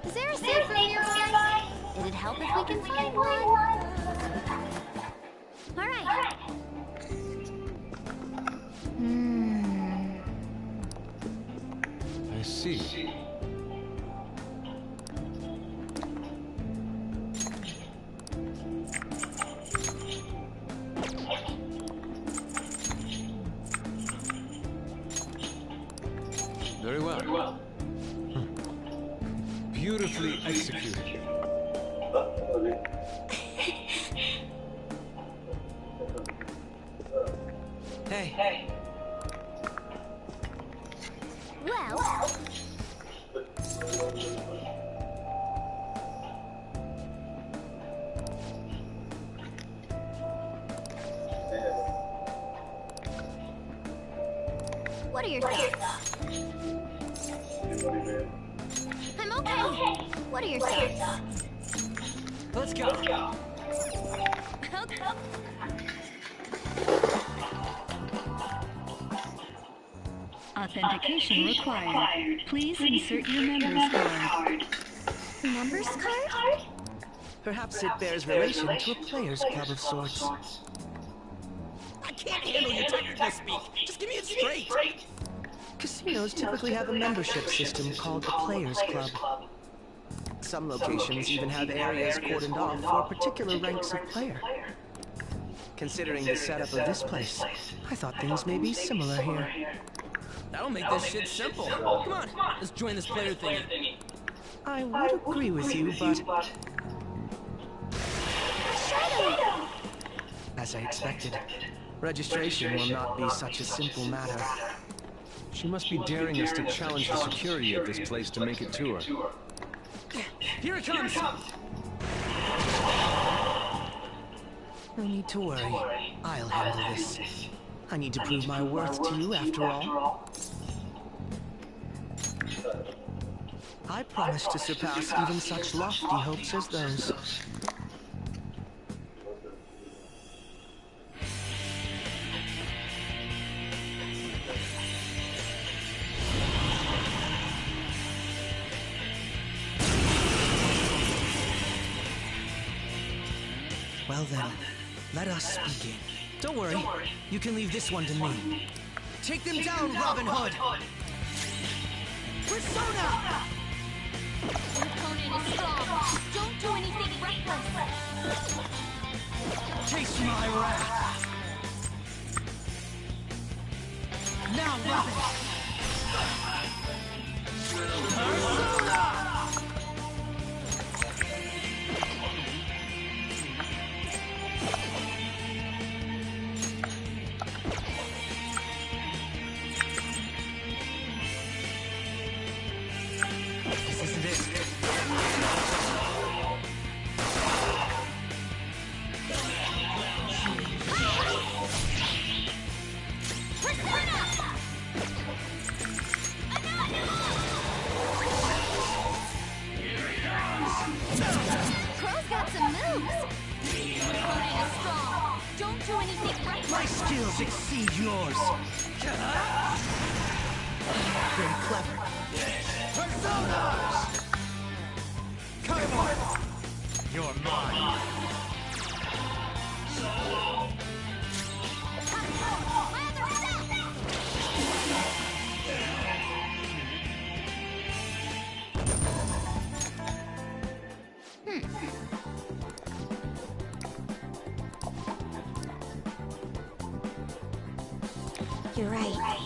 C: Is there a safe room nearby? It'd help if we can find one. All right.
F: I see. Very well. Beautifully executed.
T: Hey.
C: Well, what are your thoughts? I'm okay. What are your thoughts?
E: Let's go.
C: Okay.
U: Authentication required. Please insert your member's card.
C: Members card?
T: Perhaps it bears relation to a player's club of sorts.
E: I can't handle your technical speak. Just give me it straight.
T: Casinos typically have a membership system called the Players Club. Some locations even have areas cordoned off for particular ranks of player. Considering the setup of this place, I thought things may be similar here.
E: That'll make this shit simple. Come on, let's join this player thingy.
T: I would agree with you, but... As I expected, registration will not be such a simple matter.
F: She must be daring us to challenge the security of this place to make it to her.
E: Here it comes!
T: No need to worry. I'll handle this. I need to prove my worth to you, after all. I promise to surpass even such lofty hopes as those. Well then, let us begin. Don't worry, you can leave this one to me. Take them down, Robin Hood!
C: Persona! Your opponent is strong. Don't do anything reckless.
T: Taste my wrath! Now, Robin! Persona! My skills exceed yours. Very clever. Personas! Come on! You're mine.
C: You're right.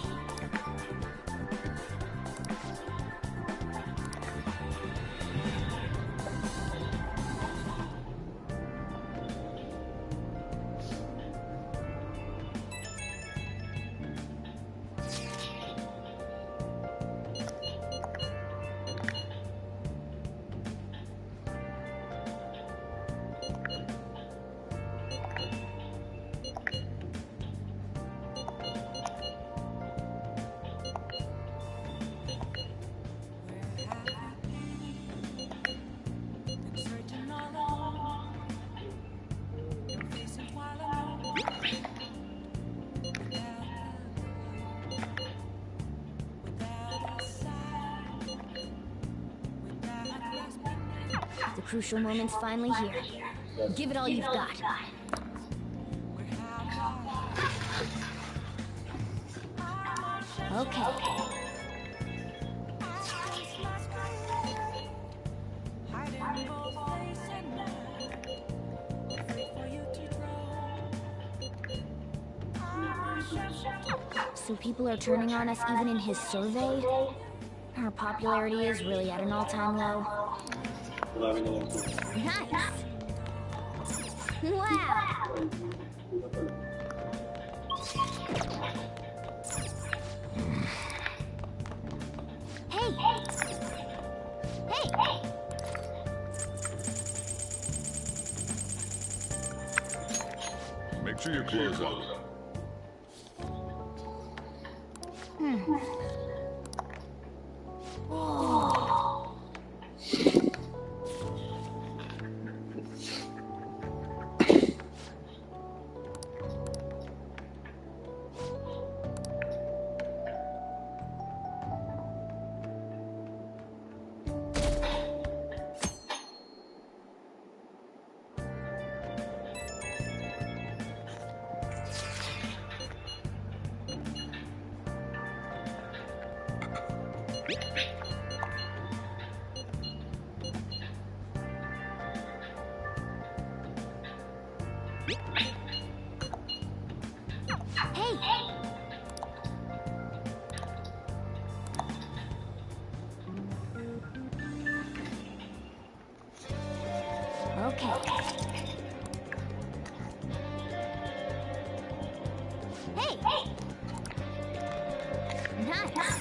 A: crucial moment's finally here. Give it all you've got. Okay. So people are turning on us even in his survey? Our popularity is really at an all-time low. Nice! Wow! Hey! Hey!
K: Make sure you close up.
A: Oh. Okay. Hey! Nice!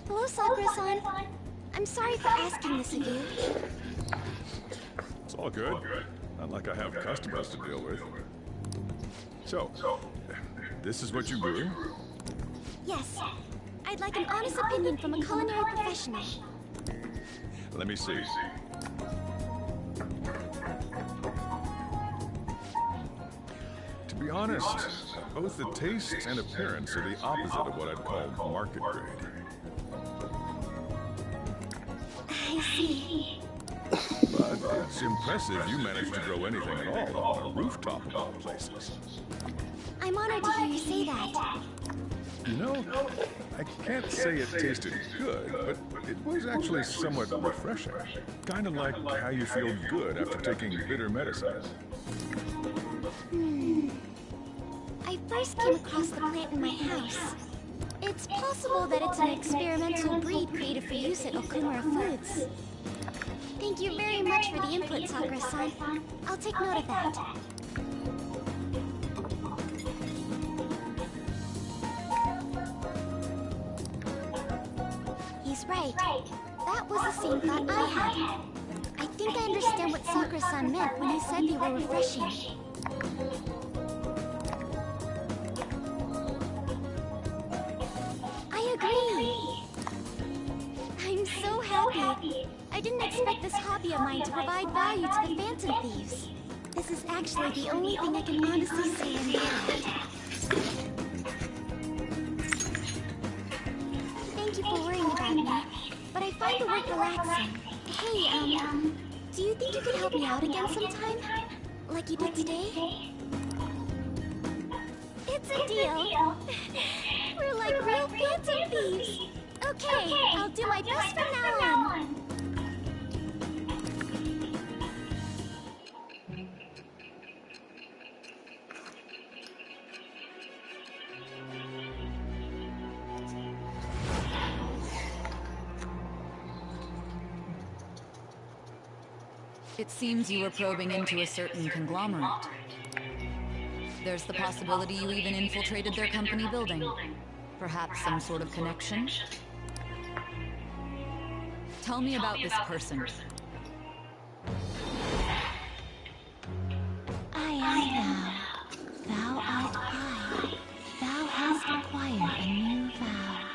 A: Hello, Sakura-san. I'm sorry for asking this of you.
K: It's all good. Not like I have customers to deal with. So, this is what you brew?
A: Yes. I'd like an honest opinion from a culinary professional.
K: Let me see. To be honest, both the taste and appearance are the opposite of what I'd call market grade.
A: I see.
K: But it's impressive you managed to grow anything at all on a rooftop of all places.
A: I'm honored to hear you say that.
K: You know, I can't say it tasted good, but it was actually somewhat refreshing. Kind of like how you feel good after taking bitter medicine.
A: I first came across the plant in my house. It's possible that it's an experimental breed created for use at Okumura Foods. Thank you very much for the input, Sakura-san. I'll take note of that. He's right. That was the same thought I had. I think I understand what Sakura-san meant when he said they were refreshing. I agree. I'm so happy. I didn't expect this hobby of mine to provide value to the Phantom Thieves. This is actually the only thing I can honestly say I'm good at. Thank you for worrying about me, but I find the work relaxing. Hey, Do you think you could help me out again sometime? Like you did today? It's a deal. We're like real phantom thieves. Okay, I'll do my best from now on.
G: It seems you were probing into a certain conglomerate. There's the possibility you even infiltrated their company building. Perhaps some sort of connection? Tell me about this person.
A: I am thou. Thou art I. Thou hast acquired a new vow.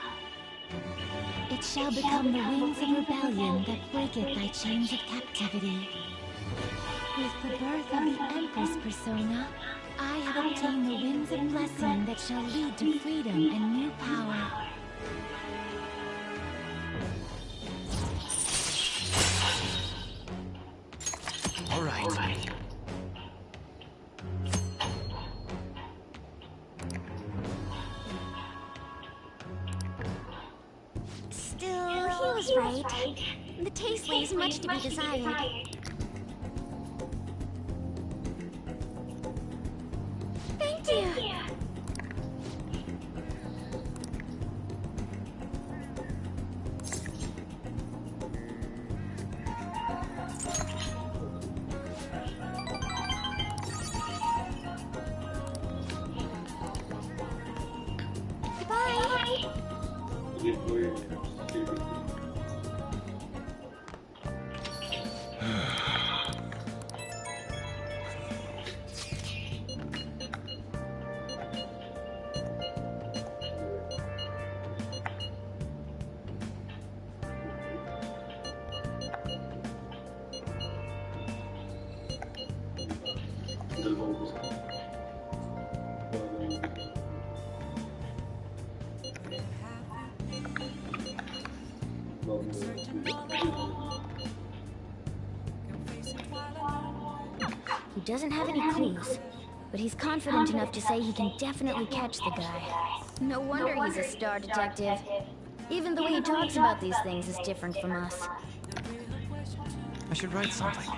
A: It shall become the wings of rebellion that breaketh thy chains of captivity. With the birth of the Empress persona, I have obtained the winds of blessing that shall lead to freedom and new power.
B: All right.
A: Still, he was right. The taste leaves much to be desired. Thank you. Bye. He doesn't have any clues, but he's confident enough to say he can definitely catch the guy. No wonder he's a star detective. Even the way he talks about these things is different from us.
T: I should write something.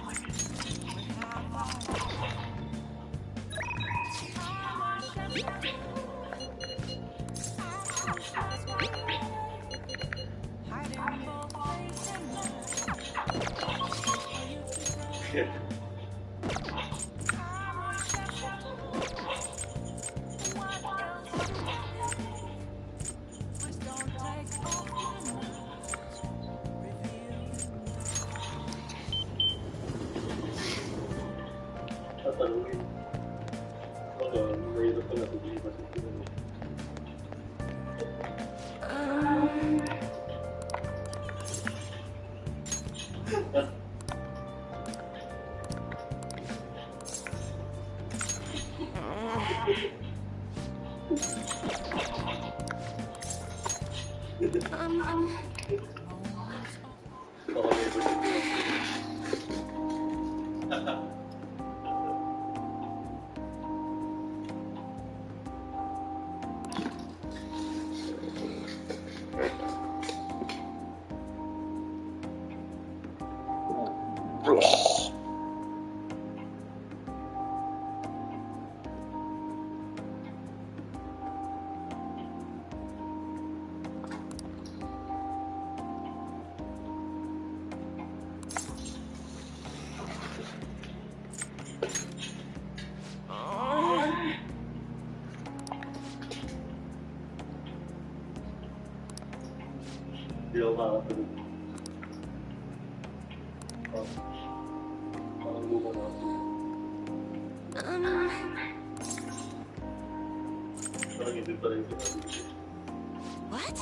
A: What?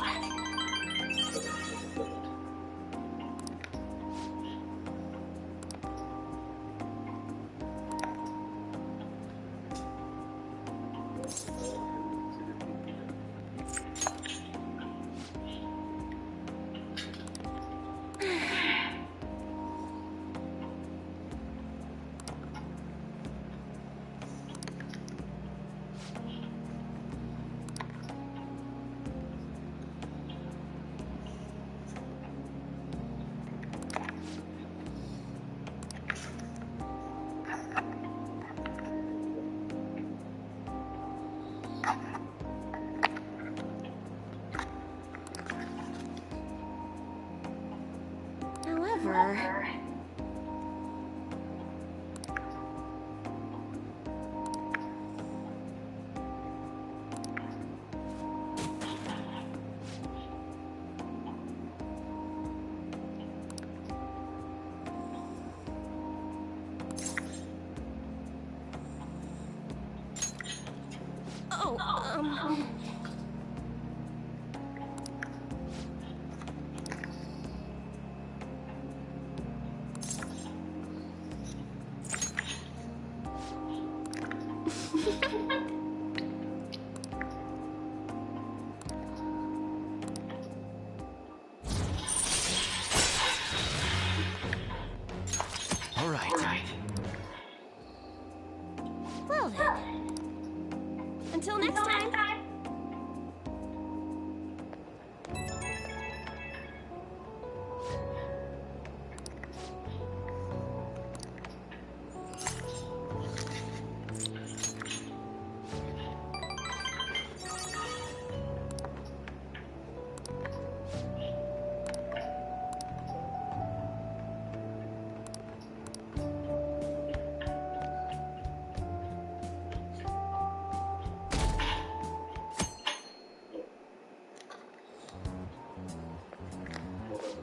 C: Whatever.
B: All right.
C: Well then. Until next time.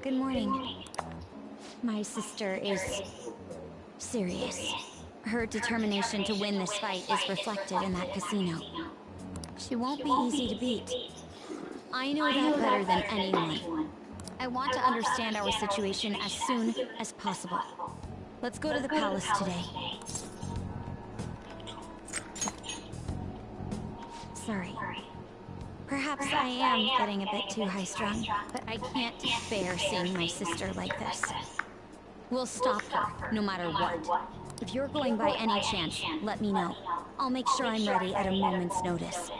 A: Good morning. My sister is serious. Her determination to win this fight is reflected in that casino. She won't be easy to beat. I know that better than anyone. I want to understand our situation as soon as possible. Let's go to the palace today. Sorry. Perhaps I am getting a bit too high-strung, but I can't bear seeing my sister like this. We'll stop her, no matter what. If you're going by any chance, let me know. I'll make sure I'm ready at a moment's notice.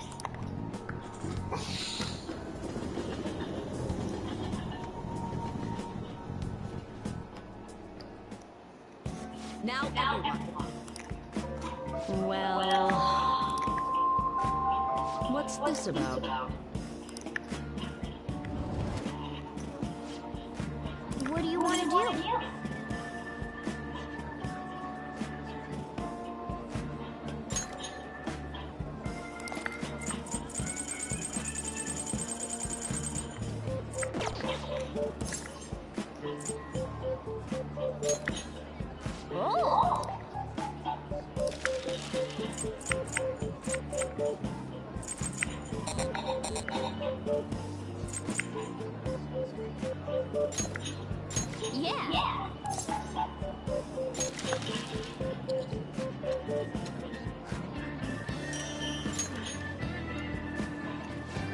C: Now everyone.
G: Well... What's this about?
A: What do you want to do? Yeah.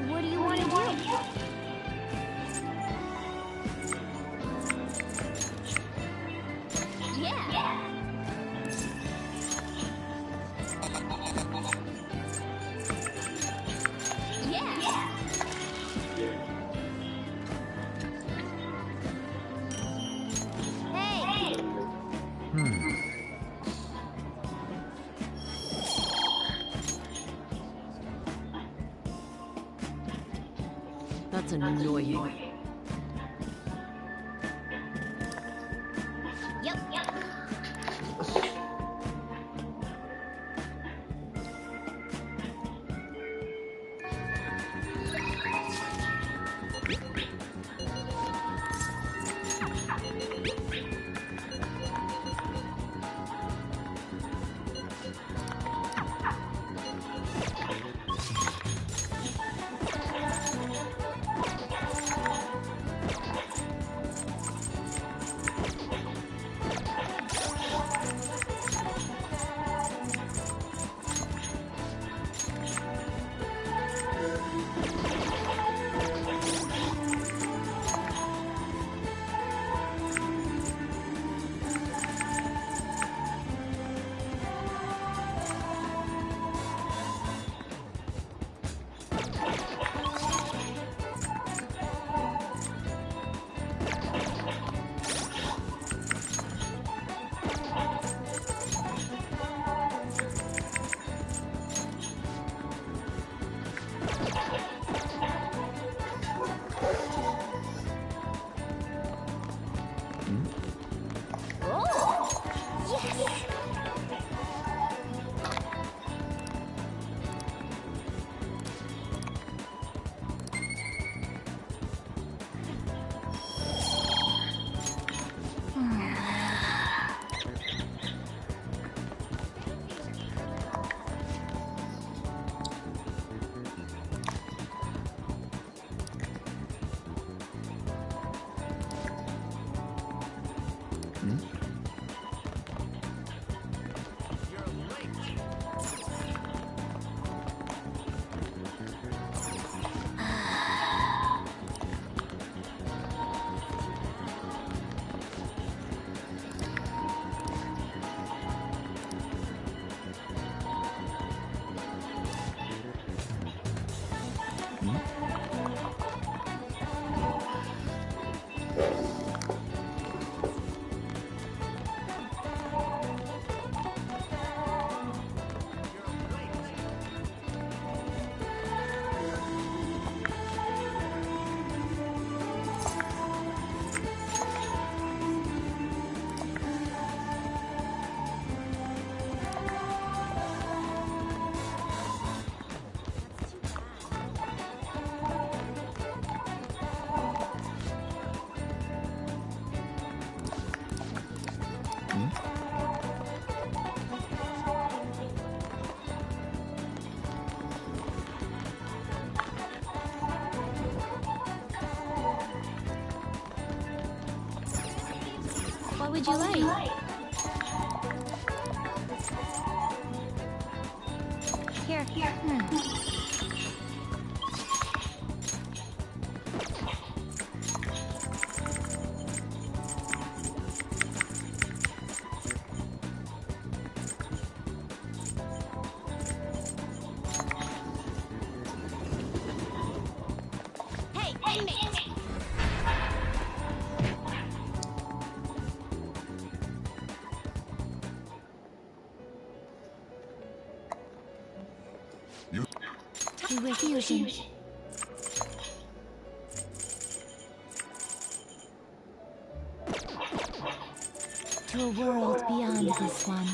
A: What do you want to do? Yeah.
G: That's annoying.
A: Yep.
C: would you like? Here. Hey, inmate! To refusion. To a world beyond this one.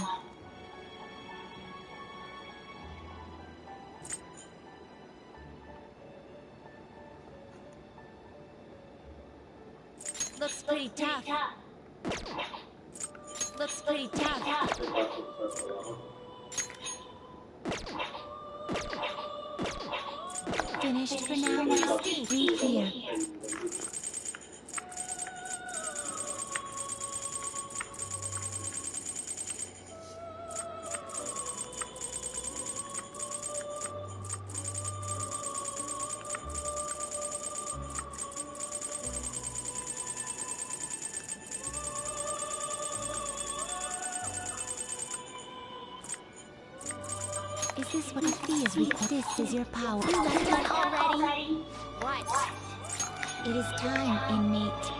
C: Looks pretty tough. Looks pretty tough. Finished for now, Misty? Read here. Is this what a fee is required? This is your power. You left one already? What? It is time, inmate.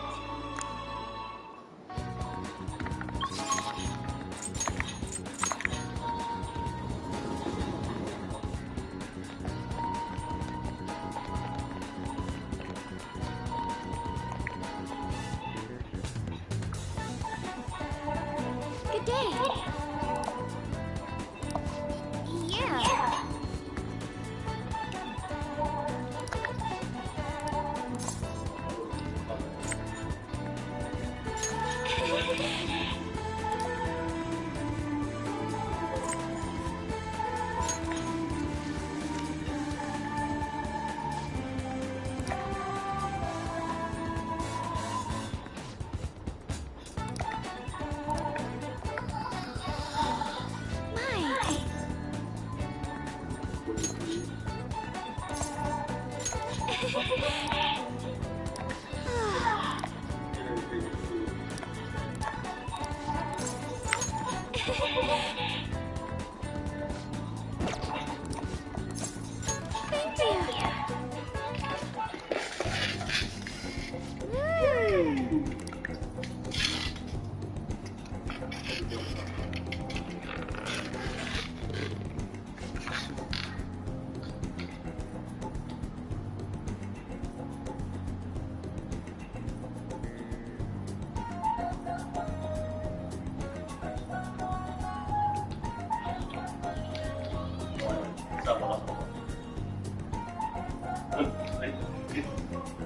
C: Good day. Yeah. Thank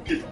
C: you.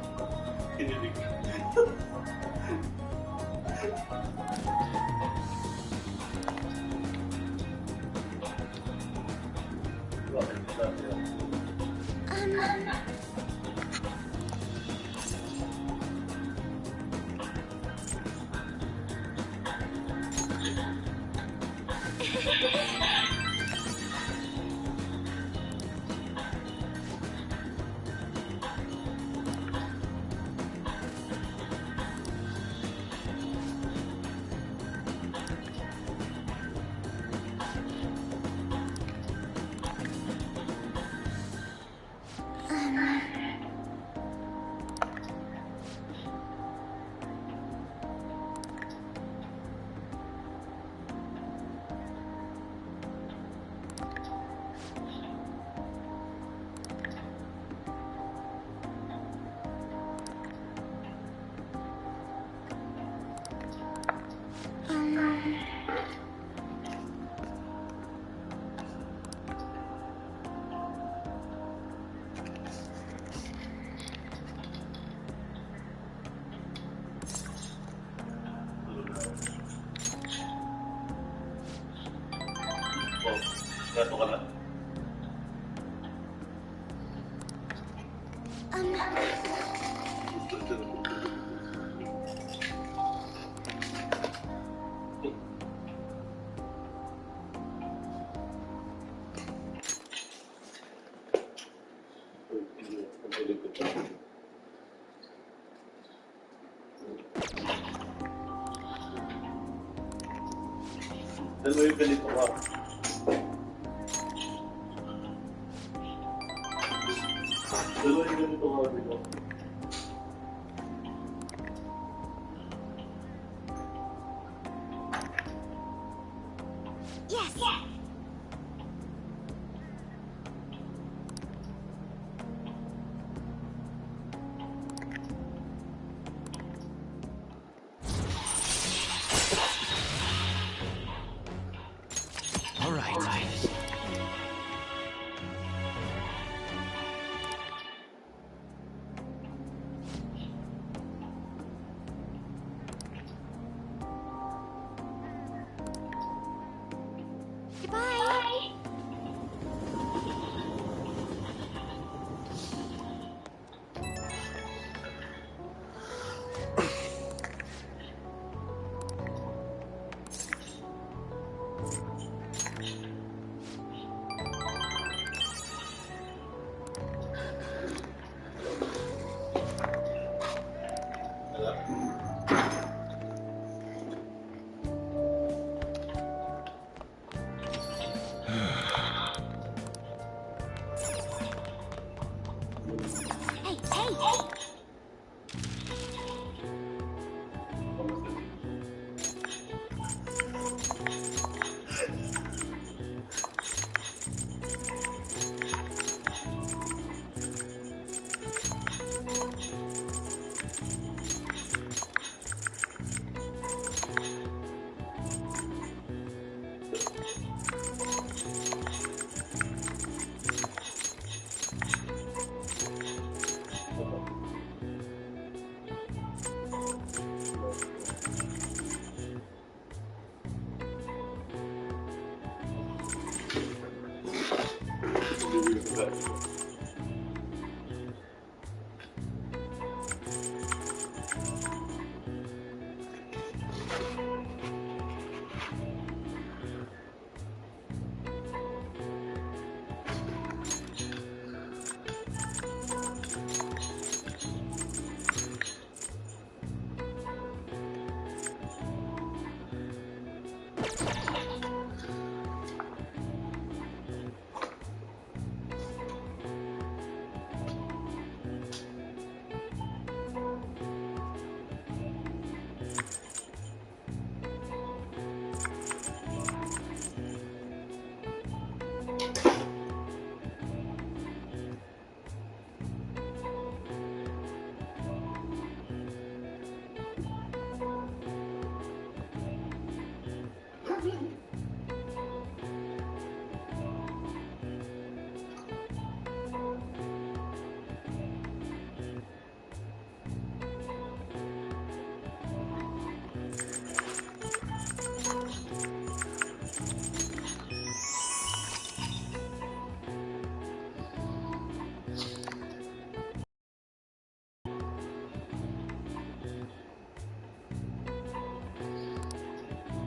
J: Dalawa yung ganito ka. Dalawa yung ganito ka, dito.
O: Yes!
B: All right.
O: Goodbye! Hey, hey, hey!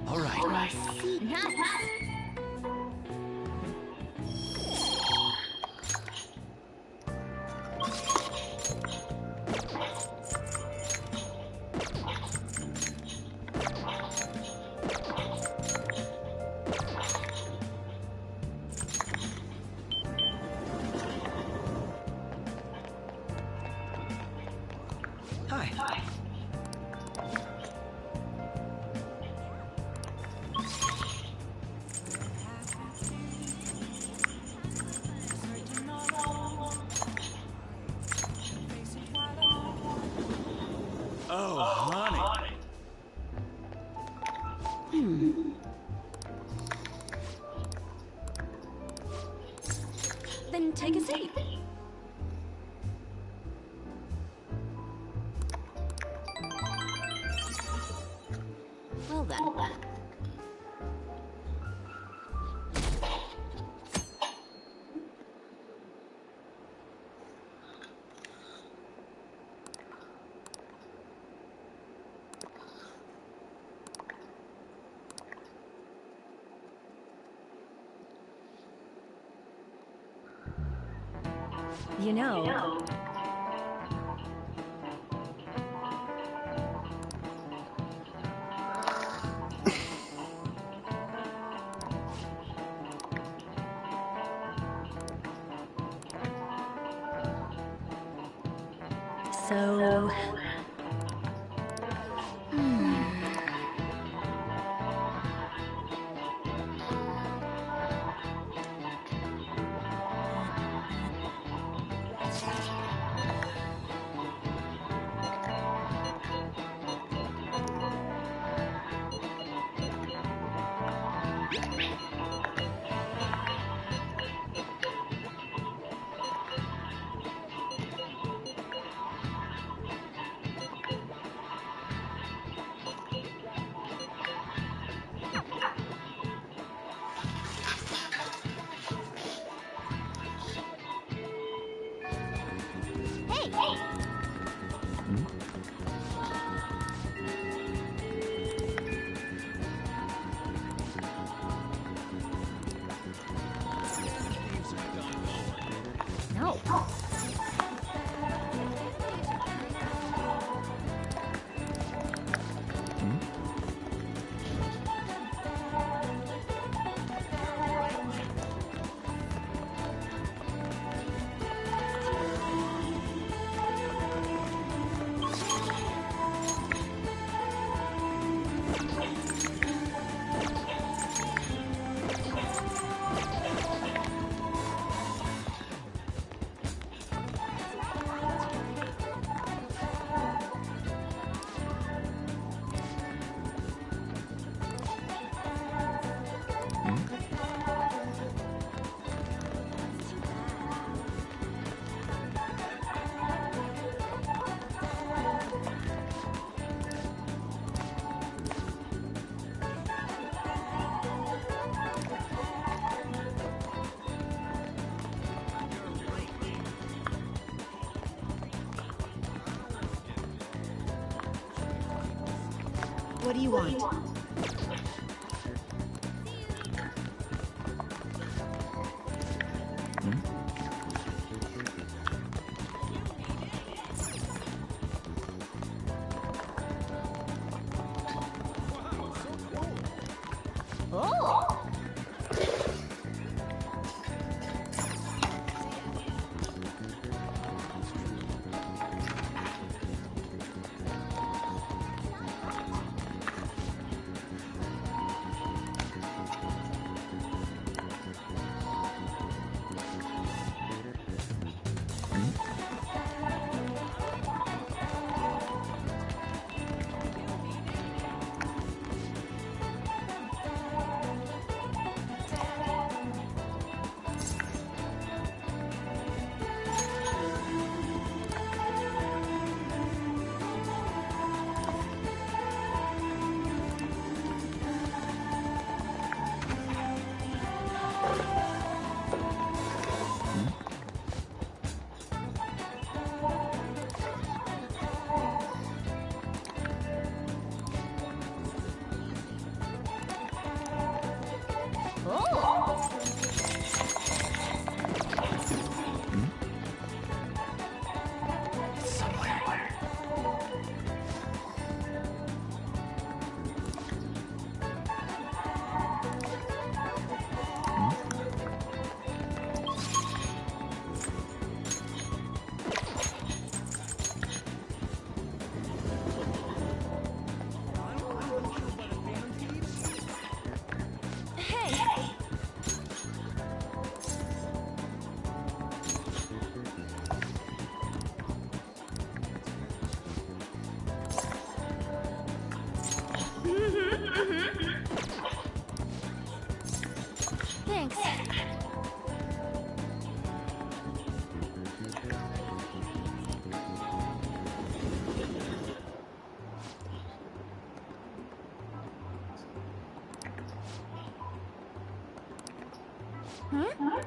B: All right.
O: Nice!
T: Hi.
I: Oh, honey.
C: Then take a seat. Well then.
A: You know,
U: so...
A: No.
G: What do you want?
A: Oh! Thanks. Huh?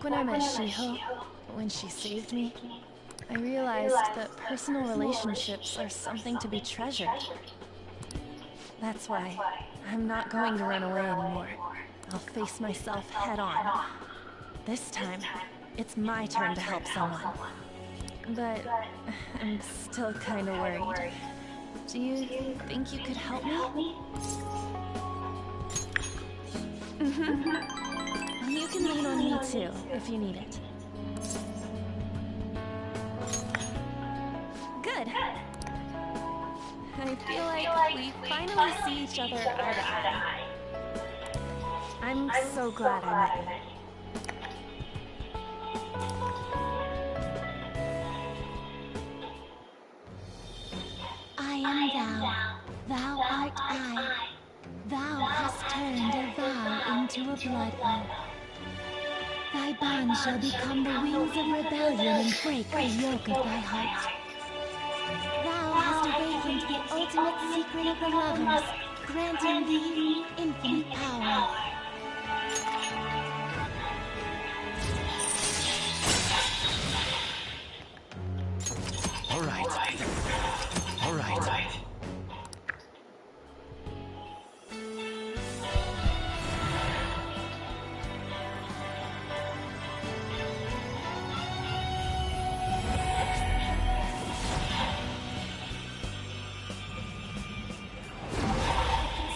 N: Back when I met Shiho, when she saved me, I realized that personal relationships are something to be treasured. That's why I'm not going to run away anymore. I'll face myself head on. This time, it's my turn to help someone. But I'm still kind of worried. Do you think you could help me? You can lean on me too, if you need it. Good. I feel like we finally see each other eye to eye. I'm so glad I met you.
O: I am thou, thou art I. Thou hast turned a vow into a blood oath. Thy bond shall become the wings of rebellion and break the yoke of thy heart. Thou hast awakened the ultimate secret of the lovers, granting thee infinite power.
B: All right. All right.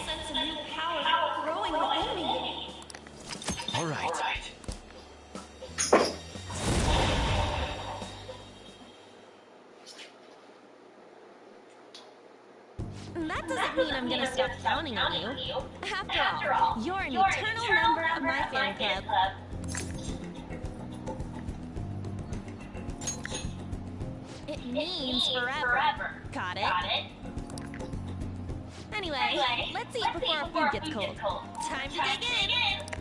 N: Sense a new power growing within me.
B: All right.
N: That doesn't mean I'm gonna stop counting on you. After all, you're an eternal member of my fan club. It means forever. Got it? Anyway, let's eat before our food gets cold. Time to dig in!